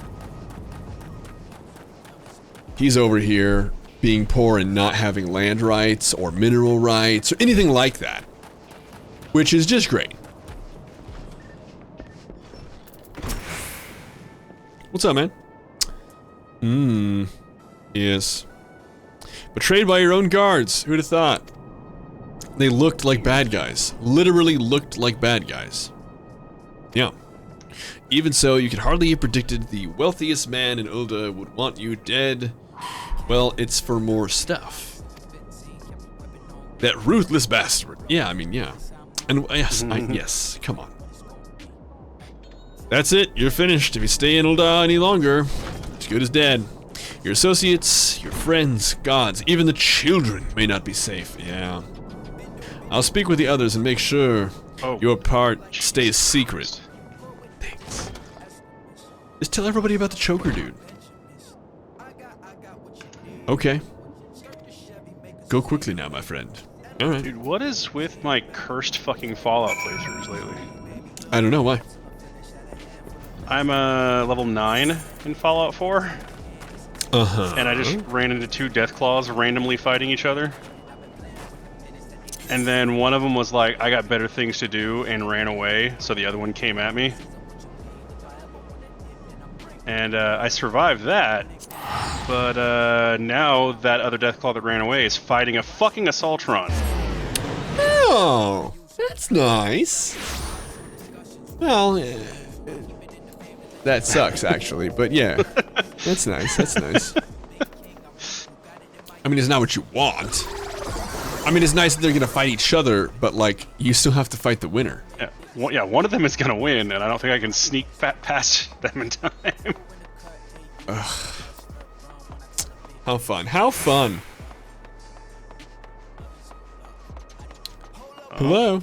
He's over here, being poor and not having land rights, or mineral rights, or anything like that. Which is just great. What's up, man? Yes. Betrayed by your own guards. Who'd have thought? They looked like bad guys. Literally looked like bad guys. Yeah. Even so, you could hardly have predicted the wealthiest man in Ulda would want you dead. Well, it's for more stuff. That ruthless bastard. Yeah, I mean, yeah. And yes, yes, come on. That's it, you're finished. If you stay in Ulda any longer, as good as dead. Your associates, your friends, gods, even the children may not be safe. Yeah. I'll speak with the others and make sure your part stays secret. Thanks. Just tell everybody about the choker dude. Okay. Go quickly now, my friend. Alright. Dude, what is with my cursed fucking Fallout playthroughs lately? I don't know, why? I'm level 9 in Fallout 4. Uh-huh. And I just ran into 2 Deathclaws randomly fighting each other. And then one of them was like, I got better things to do, and ran away, so the other one came at me. And I survived that, but now that other Deathclaw that ran away is fighting a fucking Assaultron. Oh, that's nice. Well, that sucks actually, but yeah, that's nice. That's nice. I mean, it's not what you want. I mean, it's nice that they're gonna fight each other, but like, you still have to fight the winner. Yeah, one of them is gonna win, and I don't think I can sneak past them in time. Ugh. How fun! How fun! Hello.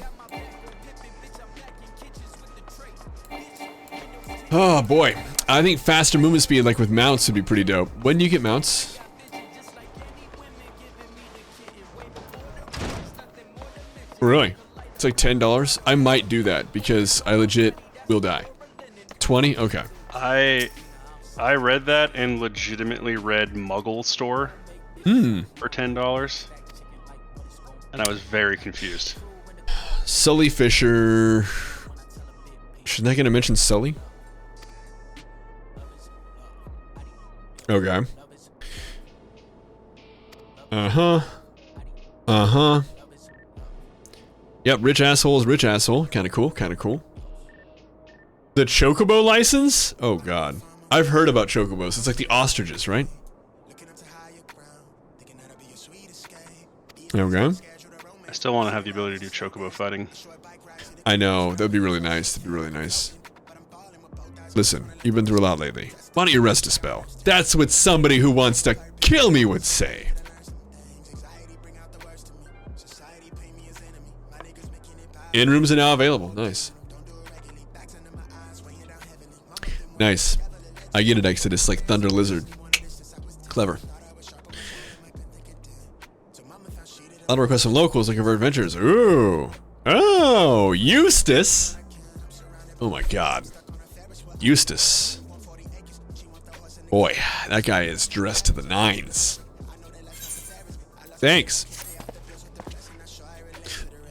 Oh boy, I think faster movement speed, like with mounts, would be pretty dope. When do you get mounts? Really? It's like $10. I might do that because I legit will die. 20? Okay. I read that and legitimately read Muggle Store for $10, and I was very confused. Sully Fisher. Shouldn't I get to mention Sully? Okay. Uh-huh. Uh-huh. Yep, rich asshole is rich asshole. Kinda cool, kinda cool. The Chocobo license? Oh god. I've heard about Chocobos. It's like the ostriches, right? Okay. I still want to have the ability to do chocobo fighting. I know, that'd be really nice. That'd be really nice. Listen, you've been through a lot lately. Why don't you rest a spell? That's what somebody who wants to kill me would say. In rooms are now available. Nice. Nice. I get it, Exodus, like Thunder Lizard. Clever. A lot of requests from locals looking for adventures. Ooh. Oh, Eustace. Oh my god. Eustace. Boy, that guy is dressed to the nines. Thanks.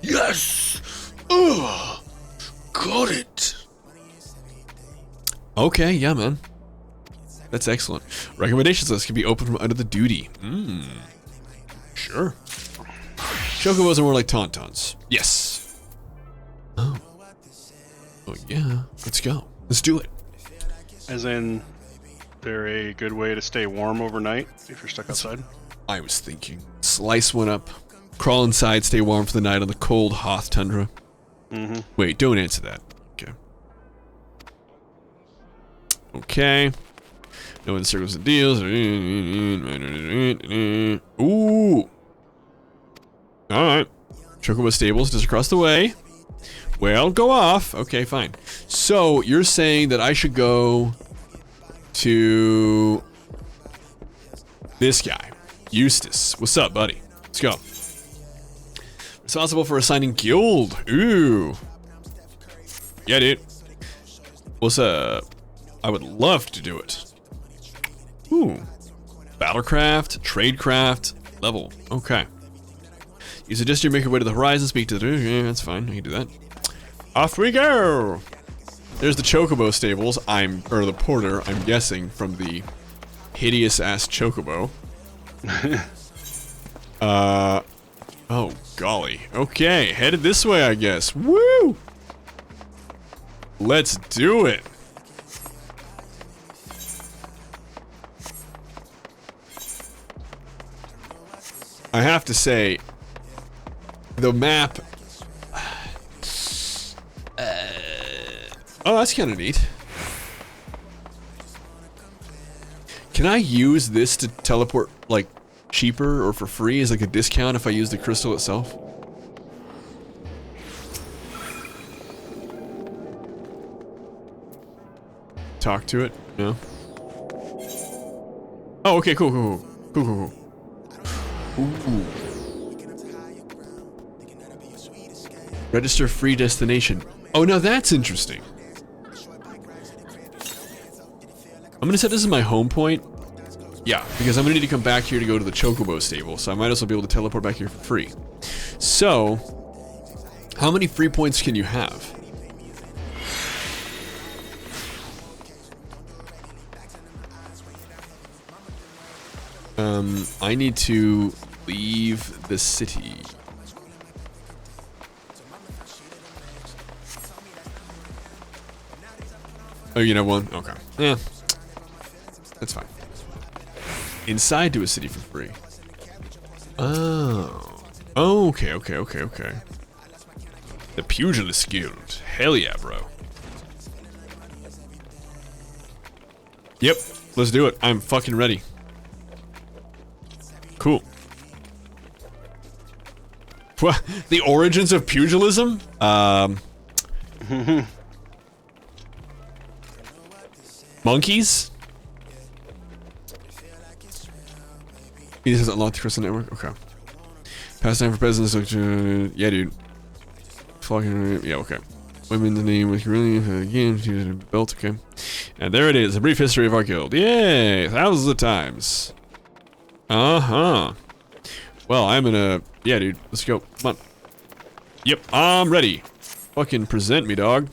Yes! Oh, got it. Okay, yeah, man. That's excellent. Recommendations list can be opened from under the duty. Sure. Chocobos are more like Tauntauns. Yes. Oh. Oh, yeah. Let's go. Let's do it. As in, they're a good way to stay warm overnight if you're stuck outside? I was thinking. Slice one up. Crawl inside, stay warm for the night on the cold Hoth tundra. Wait, don't answer that. Okay. Okay. No one circles and deals. Ooh. Alright. Chocobo stables just across the way. Well, go off. Okay, fine. So, you're saying that I should go to this guy, Eustace. What's up, buddy? Let's go. Responsible for assigning guild. Ooh. Yeah, dude. What's up? I would love to do it. Ooh. Battlecraft, tradecraft, level. Okay. Use a gesture, make your way to the horizon, speak to the... Yeah, that's fine. I can do that. Off we go! There's the Chocobo stables. Or the porter, I'm guessing, from the hideous-ass Chocobo. Oh, golly. Okay, headed this way, I guess. Woo! Let's do it! I have to say, the map... oh, that's kind of neat. Can I use this to teleport, like, cheaper or for free as like a discount if I use the crystal itself? Talk to it? No? Oh, okay, cool, cool, cool. Cool, cool, cool. Ooh. Register free destination. Oh, now that's interesting. I'm gonna set this as my home point. Yeah, because I'm gonna need to come back here to go to the Chocobo stable, so I might as well be able to teleport back here for free. So, how many free points can you have? I need to leave the city. Oh, you know one? Okay. Yeah. That's fine. Inside to a city for free. Oh. Okay. The Pugilist Guild. Hell yeah, bro. Yep. Let's do it. I'm fucking ready. Cool. The origins of pugilism? Monkeys? He just unlocked the Crystal Network? Okay. Pastime for peasants. Yeah, dude. Fucking. Yeah, okay. Women's name with really again. She was a belt. Okay. And there it is. A brief history of our guild. Yay! Thousands of times. Uh-huh. Well, I'm gonna. Yeah, dude. Let's go. Come on. Yep, I'm ready. Fucking present me, dog.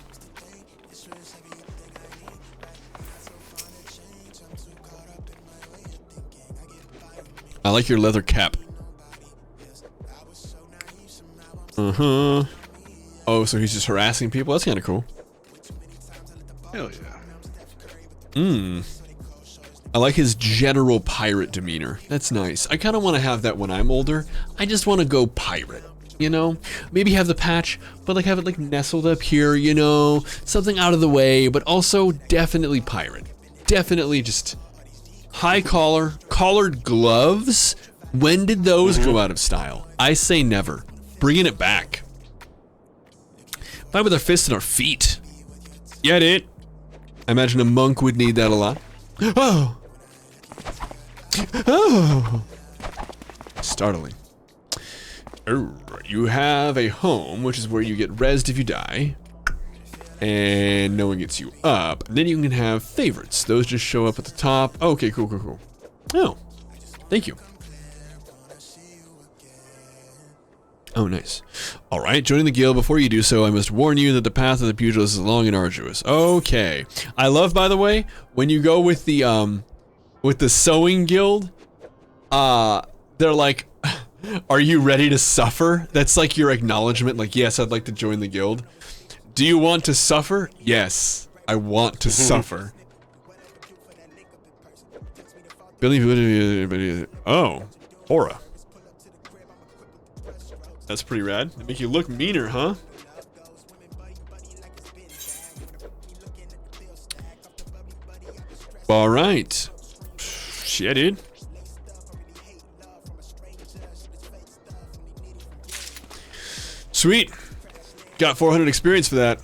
I like your leather cap. Uh-huh. Oh, so he's just harassing people? That's kind of cool. Hell yeah. I like his general pirate demeanor. That's nice. I kind of want to have that when I'm older. I just want to go pirate, you know? Maybe have the patch, but like have it like nestled up here, you know? Something out of the way, but also definitely pirate. Definitely just high collar, collared gloves. When did those go out of style? I say never. Bringing it back. Fight with our fists and our feet. Get it? I imagine a monk would need that a lot. Oh! Oh! Startling. You have a home, which is where you get rezzed if you die. And no one gets you up. And then you can have favorites. Those just show up at the top. Okay, cool. Oh, thank you. Oh, nice. All right, joining the guild. Before you do so, I must warn you that the path of the pugilist is long and arduous. Okay. I love, by the way, when you go with the sewing guild, they're like, are you ready to suffer? That's like your acknowledgement. Like, yes, I'd like to join the guild. Do you want to suffer? Yes, I want to suffer. Oh, aura. That's pretty rad. They make you look meaner, huh? All right. Shit, dude. Sweet. Got 400 experience for that.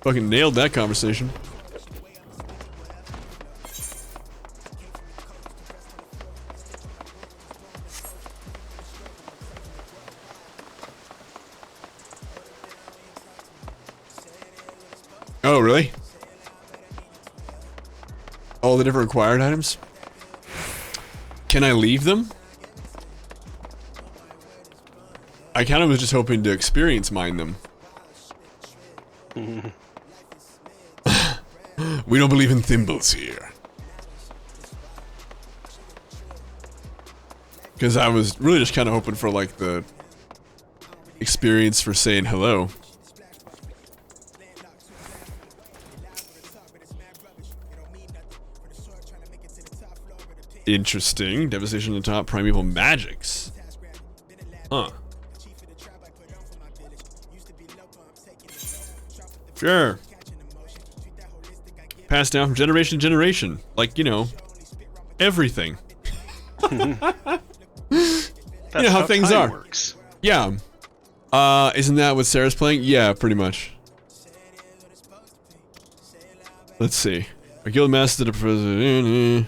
Fucking nailed that conversation. Oh, really? All the different required items? Can I leave them? I kind of was just hoping to experience mine them. We don't believe in thimbles here. Because I was really just kind of hoping for like the experience for saying hello. Interesting. Devastation on the top. Primeval magics. Huh. Sure. Passed down from generation to generation. Like, you know, everything. You know how things are. Works. Yeah. Isn't that what Sarah's playing? Yeah, pretty much. Let's see. A guild master to the president.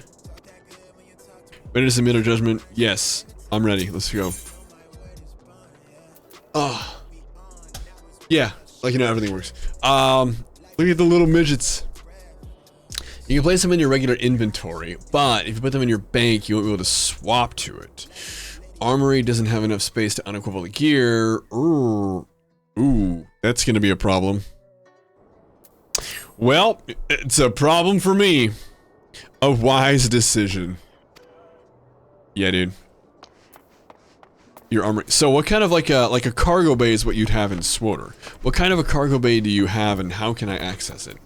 Ready to submit our judgment? Yes. I'm ready. Let's go. Oh. Yeah. Like, you know, everything works. Look at the little midgets. You can place them in your regular inventory, but if you put them in your bank, you won't be able to swap to it. Armory doesn't have enough space to unequip the gear. Ooh, that's gonna be a problem. Well, it's a problem for me. A wise decision. Yeah, dude. Your armory. So what kind of like a cargo bay is what you'd have in Swotor? What kind of a cargo bay do you have and how can I access it?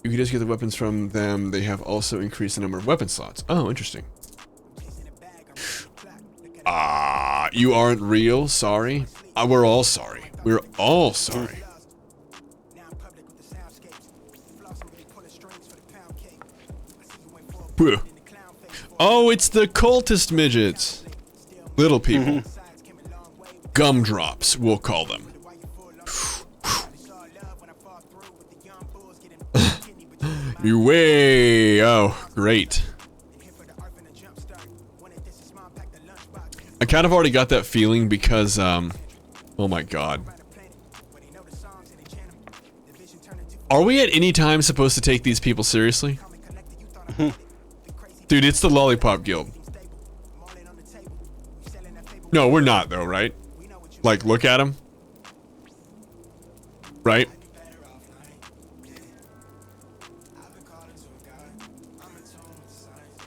You can just get the weapons from them. They have also increased the number of weapon slots. Oh, interesting. You aren't real? Sorry? We're all sorry. We're all sorry. Oh, it's the cultist midgets. Little people. Gumdrops, we'll call them. You way. Oh, great. I kind of already got that feeling because, oh my god. Are we at any time supposed to take these people seriously? Dude, it's the Lollipop Guild. No, we're not though, right? Like, look at them. Right?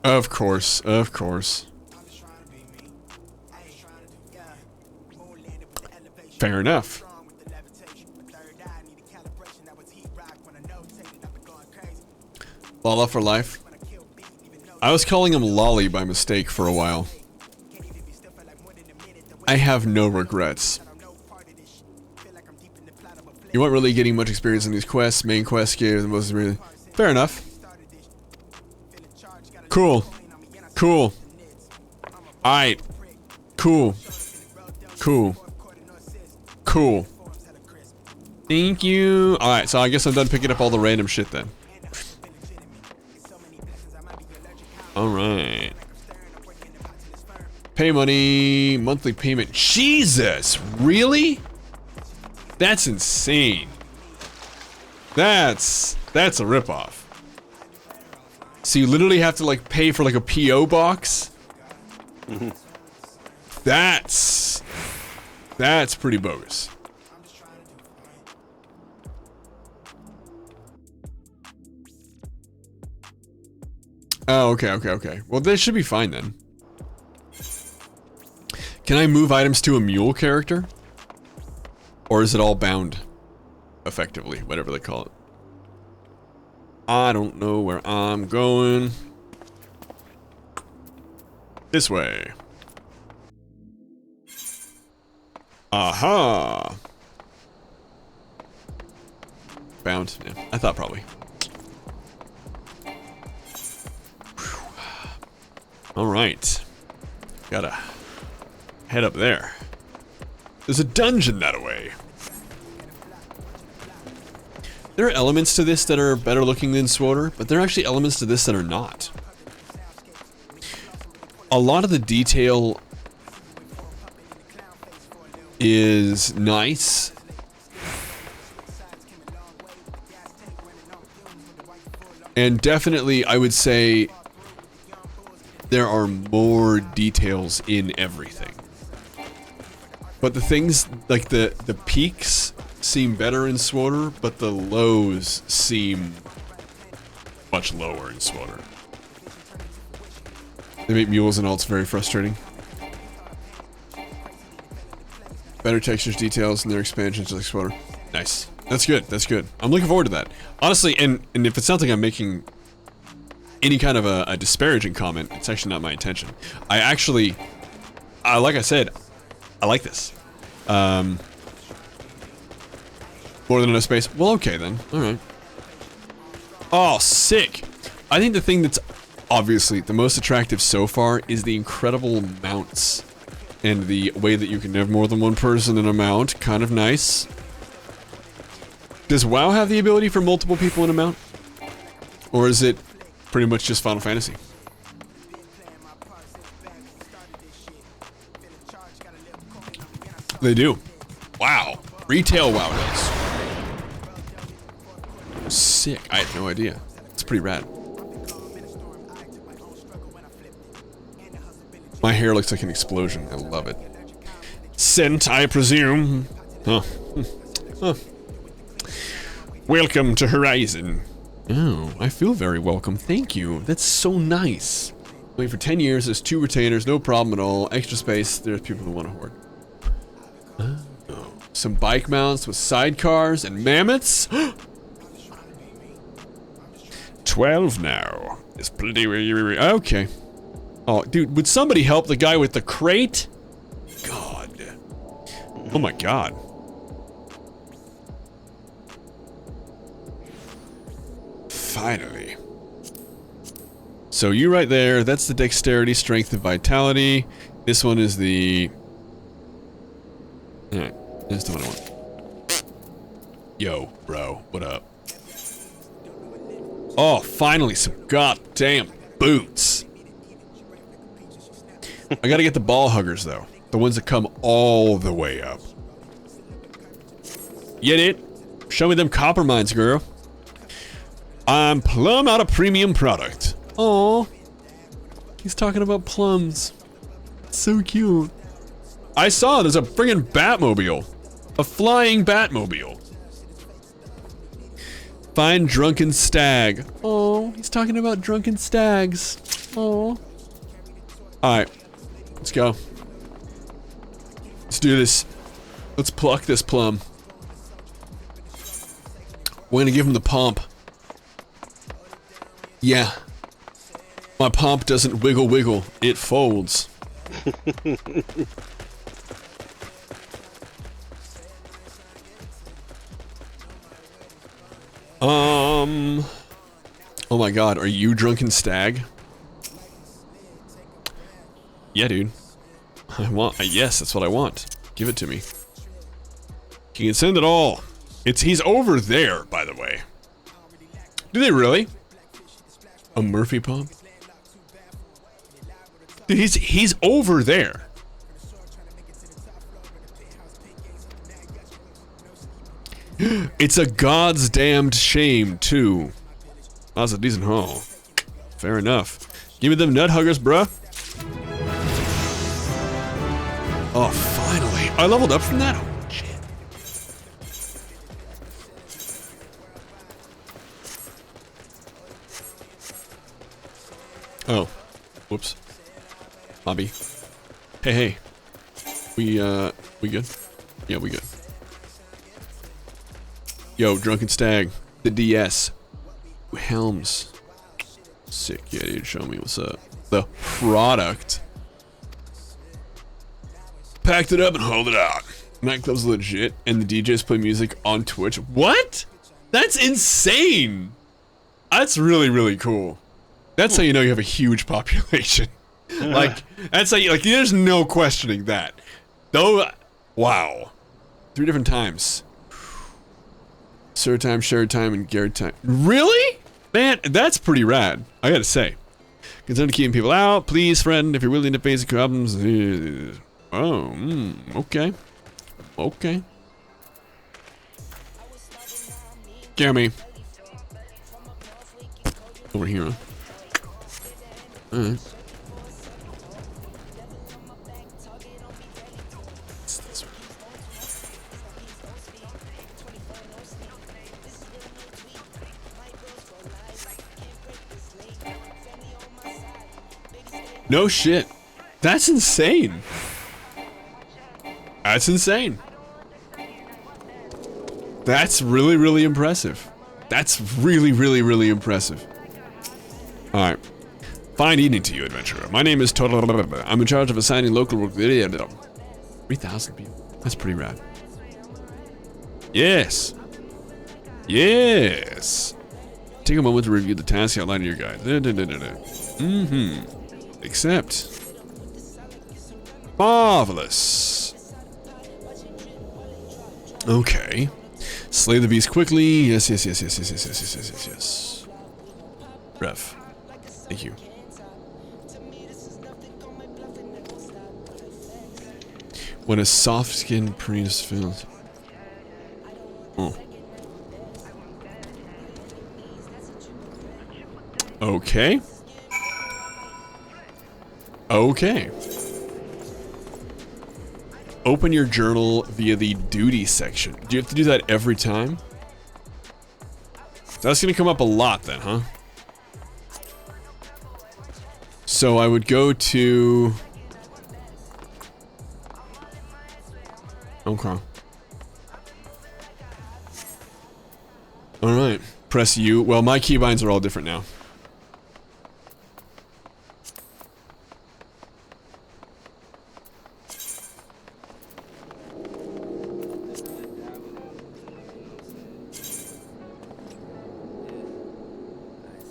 Of course, of course. Fair enough. Lala for life. I was calling him Lolly by mistake for a while. I have no regrets. You weren't really getting much experience in these quests. Main quest gave the most really... Fair enough. Cool. Cool. Alright. Cool. Cool. Cool. Thank you. Alright, so I guess I'm done picking up all the random shit then. Alright. Pay money. Monthly payment. Jesus! Really? That's insane. That's a ripoff. So you literally have to like pay for like a PO box? That's pretty bogus. Oh, okay. Well, this should be fine then. Can I move items to a mule character? Or is it all bound? Effectively, whatever they call it. I don't know where I'm going. This way. Aha! Bound? Yeah, I thought probably. Alright. Gotta head up there. There's a dungeon that way. There are elements to this that are better looking than SWTOR, but there are actually elements to this that are not. A lot of the detail is nice. And definitely, I would say there are more details in everything. But the things, like the peaks seem better in SWTOR, but the lows seem much lower in SWTOR. They make mules and alts very frustrating. Better textures, details, and their expansions like SWTOR. Nice. That's good, that's good. I'm looking forward to that. Honestly, and if it sounds like I'm making any kind of a disparaging comment, it's actually not my intention. I actually, like I said, I like this. More than enough space. Well, okay then. Alright. Oh, sick. I think the thing that's obviously the most attractive so far is the incredible mounts. And the way that you can have more than one person in a mount. Kind of nice. Does WoW have the ability for multiple people in a mount? Or is it pretty much just Final Fantasy? They do. Wow. Retail WoW does. Sick. I had no idea. It's pretty rad. My hair looks like an explosion. I love it. Scent, I presume. Huh. Huh. Welcome to Horizon. Oh, I feel very welcome. Thank you. That's so nice. Wait for 10 years. There's 2 retainers. No problem at all. Extra space. There's people who want to hoard. Oh. Some bike mounts with sidecars and mammoths. 12 now. It's plenty. Okay. Oh, dude, would somebody help the guy with the crate? God. Oh my god. Finally. So you right there, that's the dexterity, strength, and vitality. This one is the... Alright, that's the one I want. Yo, bro, what up? Oh, finally some goddamn boots. I gotta get the ball huggers, though. The ones that come all the way up. Get it? Show me them copper mines, girl. I'm plumb out of premium product. Oh, he's talking about plums. So cute. I saw there's a friggin' Batmobile. A flying Batmobile. Find drunken stag. Oh, he's talking about drunken stags. Oh. Alright. Let's go. Let's do this. Let's pluck this plum. We're gonna give him the pump. Yeah. My pump doesn't wiggle wiggle, it folds. Oh my god, are you drunken stag? Yeah, dude. Yes, that's what I want. Give it to me. You can send it all. He's over there, by the way. Do they really? A Murphy pump? Dude, he's over there. It's a god's damned shame, too. That's a decent haul. Fair enough. Give me them nut huggers, bruh. Oh, finally. I leveled up from that? Oh, shit. Oh. Whoops. Bobby. Hey. We good? Yeah, we good. Yo, Drunken Stag. The DS. Helms. Sick. Yeah, dude, show me what's up. The product. Packed it up and hauled it out. Nightclub's legit, and the DJs play music on Twitch. What? That's insane! That's really, really cool. That's how you know you have a huge population. Like, that's how you, like, there's no questioning that. Though, wow. 3 different times. Sir time, shared time, and Garrett time. Really? Man, that's pretty rad, I gotta say. Concerned to keeping people out, please, friend, if you're willing to face the problems. Okay. Okay. Gimme. Over here, huh? Alright. No shit. That's insane. That's insane. That's really, really impressive. That's really, really, really impressive. Alright. Fine evening to you, adventurer. My name is Total. I'm in charge of assigning local work. 3,000 people. That's pretty rad. Yes. Yes. Take a moment to review the tasks outlined in your guide. Accept. Marvelous. Okay. Slay the beast quickly. Yes. Rev. Thank you. When a soft-skinned priest feels... Oh. Okay. Okay. Open your journal via the duty section. Do you have to do that every time? That's gonna come up a lot then, huh? So I would go to... Okay. Alright. Press U. Well, my keybinds are all different now.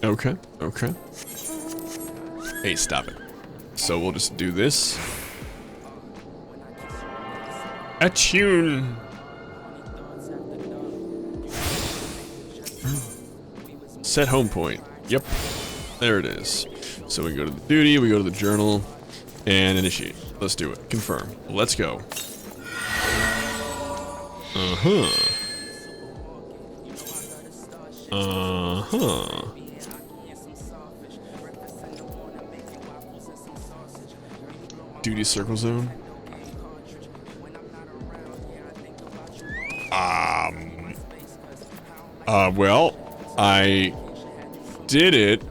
Okay, okay. Hey, stop it. So we'll just do this. Attune. Set home point. Yep. There it is. So we go to the duty, we go to the journal, and initiate. Let's do it. Confirm. Let's go. Uh-huh. Uh-huh. Duty circle zone. Well, I did it,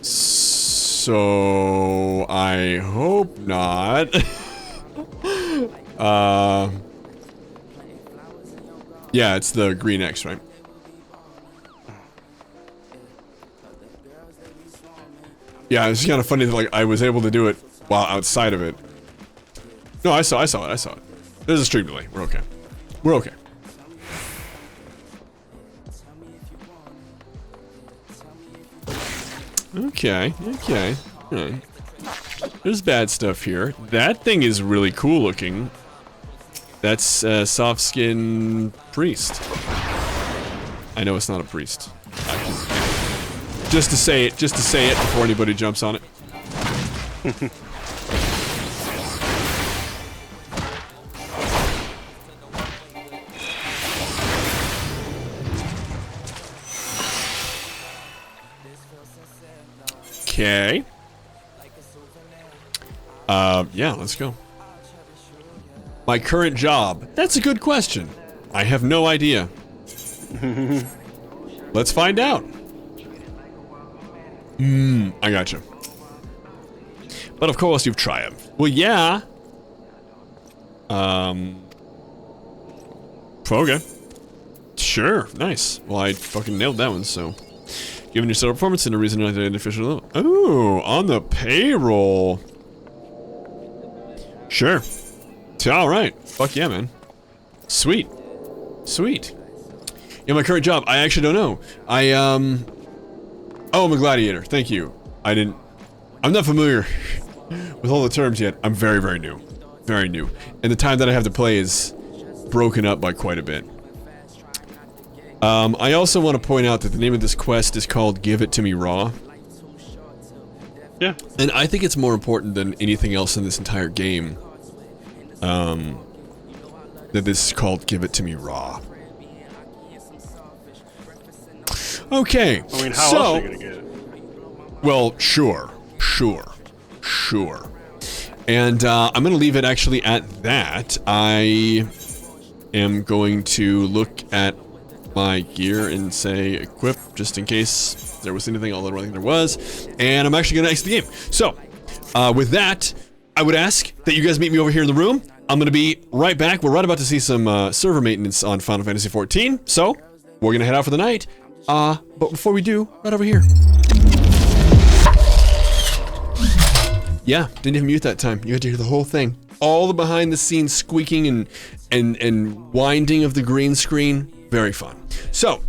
so I hope not. Yeah, it's the green X, right? Yeah, it's kind of funny that, like, I was able to do it while outside of it. No, I saw it. There's a stream delay. We're okay. We're okay. Okay. Alright. There's bad stuff here. That thing is really cool looking. That's soft skin priest. I know it's not a priest. Just to say it before anybody jumps on it. Okay. Yeah, let's go. My current job. That's a good question. I have no idea. Let's find out. I gotcha. But of course you've triumphed. Well, yeah. Okay. Sure, nice. Well, I fucking nailed that one, so. Given your stellar performance and a reason to an official level. Oh, on the payroll. Sure. Alright. Fuck yeah, man. Sweet. Sweet. Yeah, my current job, I actually don't know. Oh, I'm a gladiator. Thank you. I'm not familiar with all the terms yet. I'm very, very new. Very new. And the time that I have to play is broken up by quite a bit. I also want to point out that the name of this quest is called Give It To Me Raw. Yeah. And I think it's more important than anything else in this entire game. That this is called Give It To Me Raw. Okay. I mean, how else are you gonna get it? Well, sure. And I'm gonna leave it actually at that. I am going to look at my gear and say equip, just in case there was anything, although I don't think there was. And I'm actually gonna exit the game. So, with that, I would ask that you guys meet me over here in the room. I'm gonna be right back. We're right about to see some server maintenance on Final Fantasy XIV, so we're gonna head out for the night. But before we do, right over here. Yeah, didn't even mute that time. You had to hear the whole thing. All the behind the scenes squeaking and winding of the green screen. Very fun. So,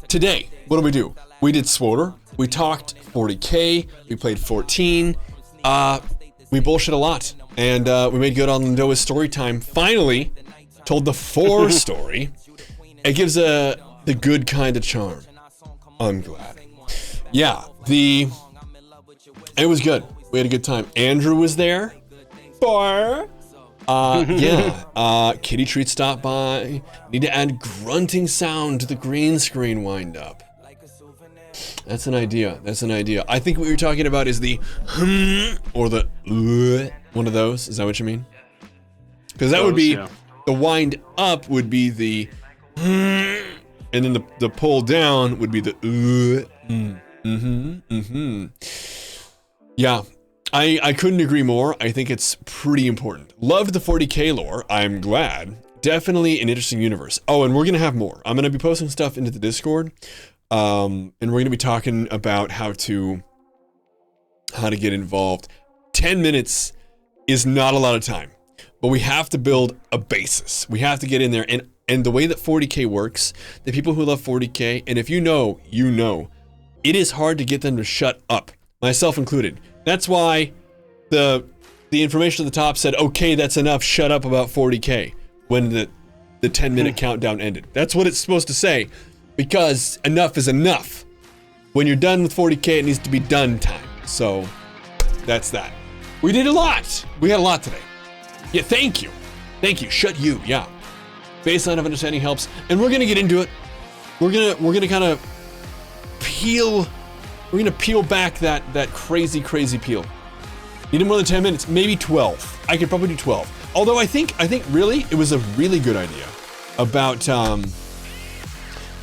today, what did we do? We did SWOTR, we talked 40K, we played 14, we bullshit a lot, and we made good on Lindoa's story time. Finally, told the 4 story. It gives the good kind of charm. I'm glad. Yeah, it was good. We had a good time. Andrew was there. Yeah. Kitty Treat stopped by. Need to add grunting sound to the green screen wind up. That's an idea. I think what you're talking about is the or the one of those. Is that what you mean? Because that would be the wind up would be the and then the pull down would be the Yeah. I couldn't agree more. I think it's pretty important. Loved the 40K lore. I'm glad definitely an interesting universe. Oh, and we're going to have more. I'm going to be posting stuff into the Discord. And we're going to be talking about how to get involved. 10 minutes is not a lot of time, but we have to build a basis. We have to get in there. And the way that 40K works, the people who love 40K, and if you know, it is hard to get them to shut up, myself included. That's why the information at the top said, okay, that's enough, shut up about 40K, when the 10-minute countdown ended. That's what it's supposed to say, because enough is enough. When you're done with 40K, it needs to be done time. So, that's that. We did a lot. We had a lot today. Yeah, thank you. Thank you. Shut you, yeah. Baseline of understanding helps, and we're gonna get into it. We're gonna kind of peel back that crazy peel. Needed more than 10 minutes, maybe 12. I could probably do 12. Although I think really it was a really good idea about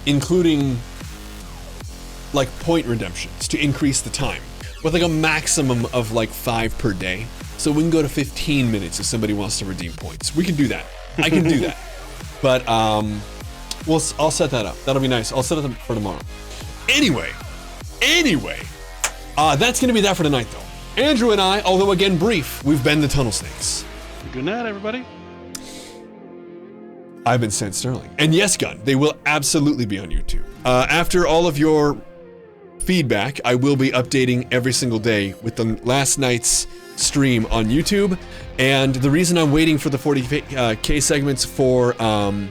including like point redemptions to increase the time with like a maximum of like 5 per day. So we can go to 15 minutes if somebody wants to redeem points. We can do that. I can do that. But I'll set that up. That'll be nice. I'll set it up for tomorrow. Anyway, that's gonna be that for tonight though. Andrew and I, although again brief, we've been the Tunnel Snakes. Good night, everybody. I've been Sent Sterling. And yes, Gun, they will absolutely be on YouTube. After all of your feedback, I will be updating every single day with the last night's stream on YouTube. And the reason I'm waiting for the 40K segments for the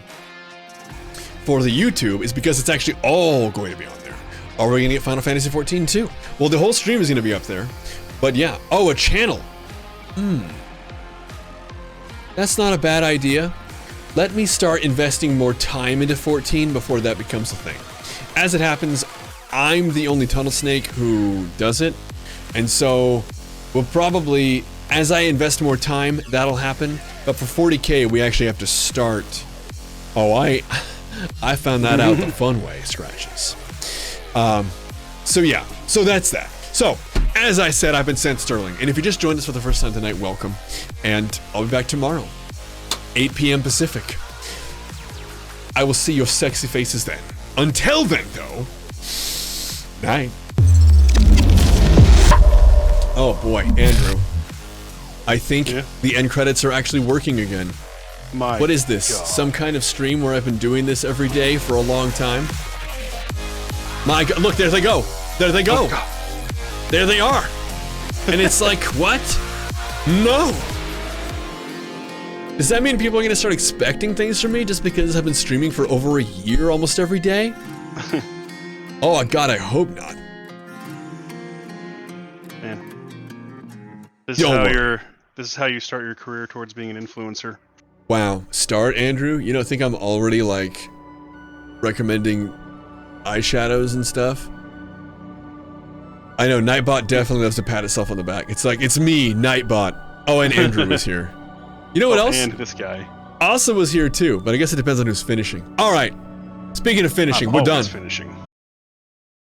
YouTube is because it's actually all going to be on there. Are we going to get Final Fantasy XIV too? Well, the whole stream is going to be up there. But yeah. Oh, a channel. That's not a bad idea. Let me start investing more time into 14 before that becomes a thing. As it happens, I'm the only Tunnel Snake who does it. And so we'll probably, as I invest more time, that'll happen. But for 40K, we actually have to start. Oh, I found that out the fun way, Scratches. So yeah, so that's that. So, as I said, I've been Sent Sterling. And if you just joined us for the first time tonight, welcome. And I'll be back tomorrow, 8 p.m. Pacific. I will see your sexy faces then. Until then, though, night. Oh boy, Andrew. I think the end credits are actually working again. What is this? God. Some kind of stream where I've been doing this every day for a long time? My God, look, there they go. There they go. Oh, there they are. And it's like, what? No. Does that mean people are going to start expecting things from me just because I've been streaming for over a year almost every day? Oh, God, I hope not. Man. This is how you start your career towards being an influencer. Wow. Start, Andrew? You don't think I'm already, like, recommending eyeshadows and stuff? I know, Nightbot definitely loves to pat itself on the back. It's like, it's me, Nightbot. Oh, and Andrew was here. You know what else? And this guy. Asa was here too, but I guess it depends on who's finishing. All right. Speaking of finishing, we're done. Finishing.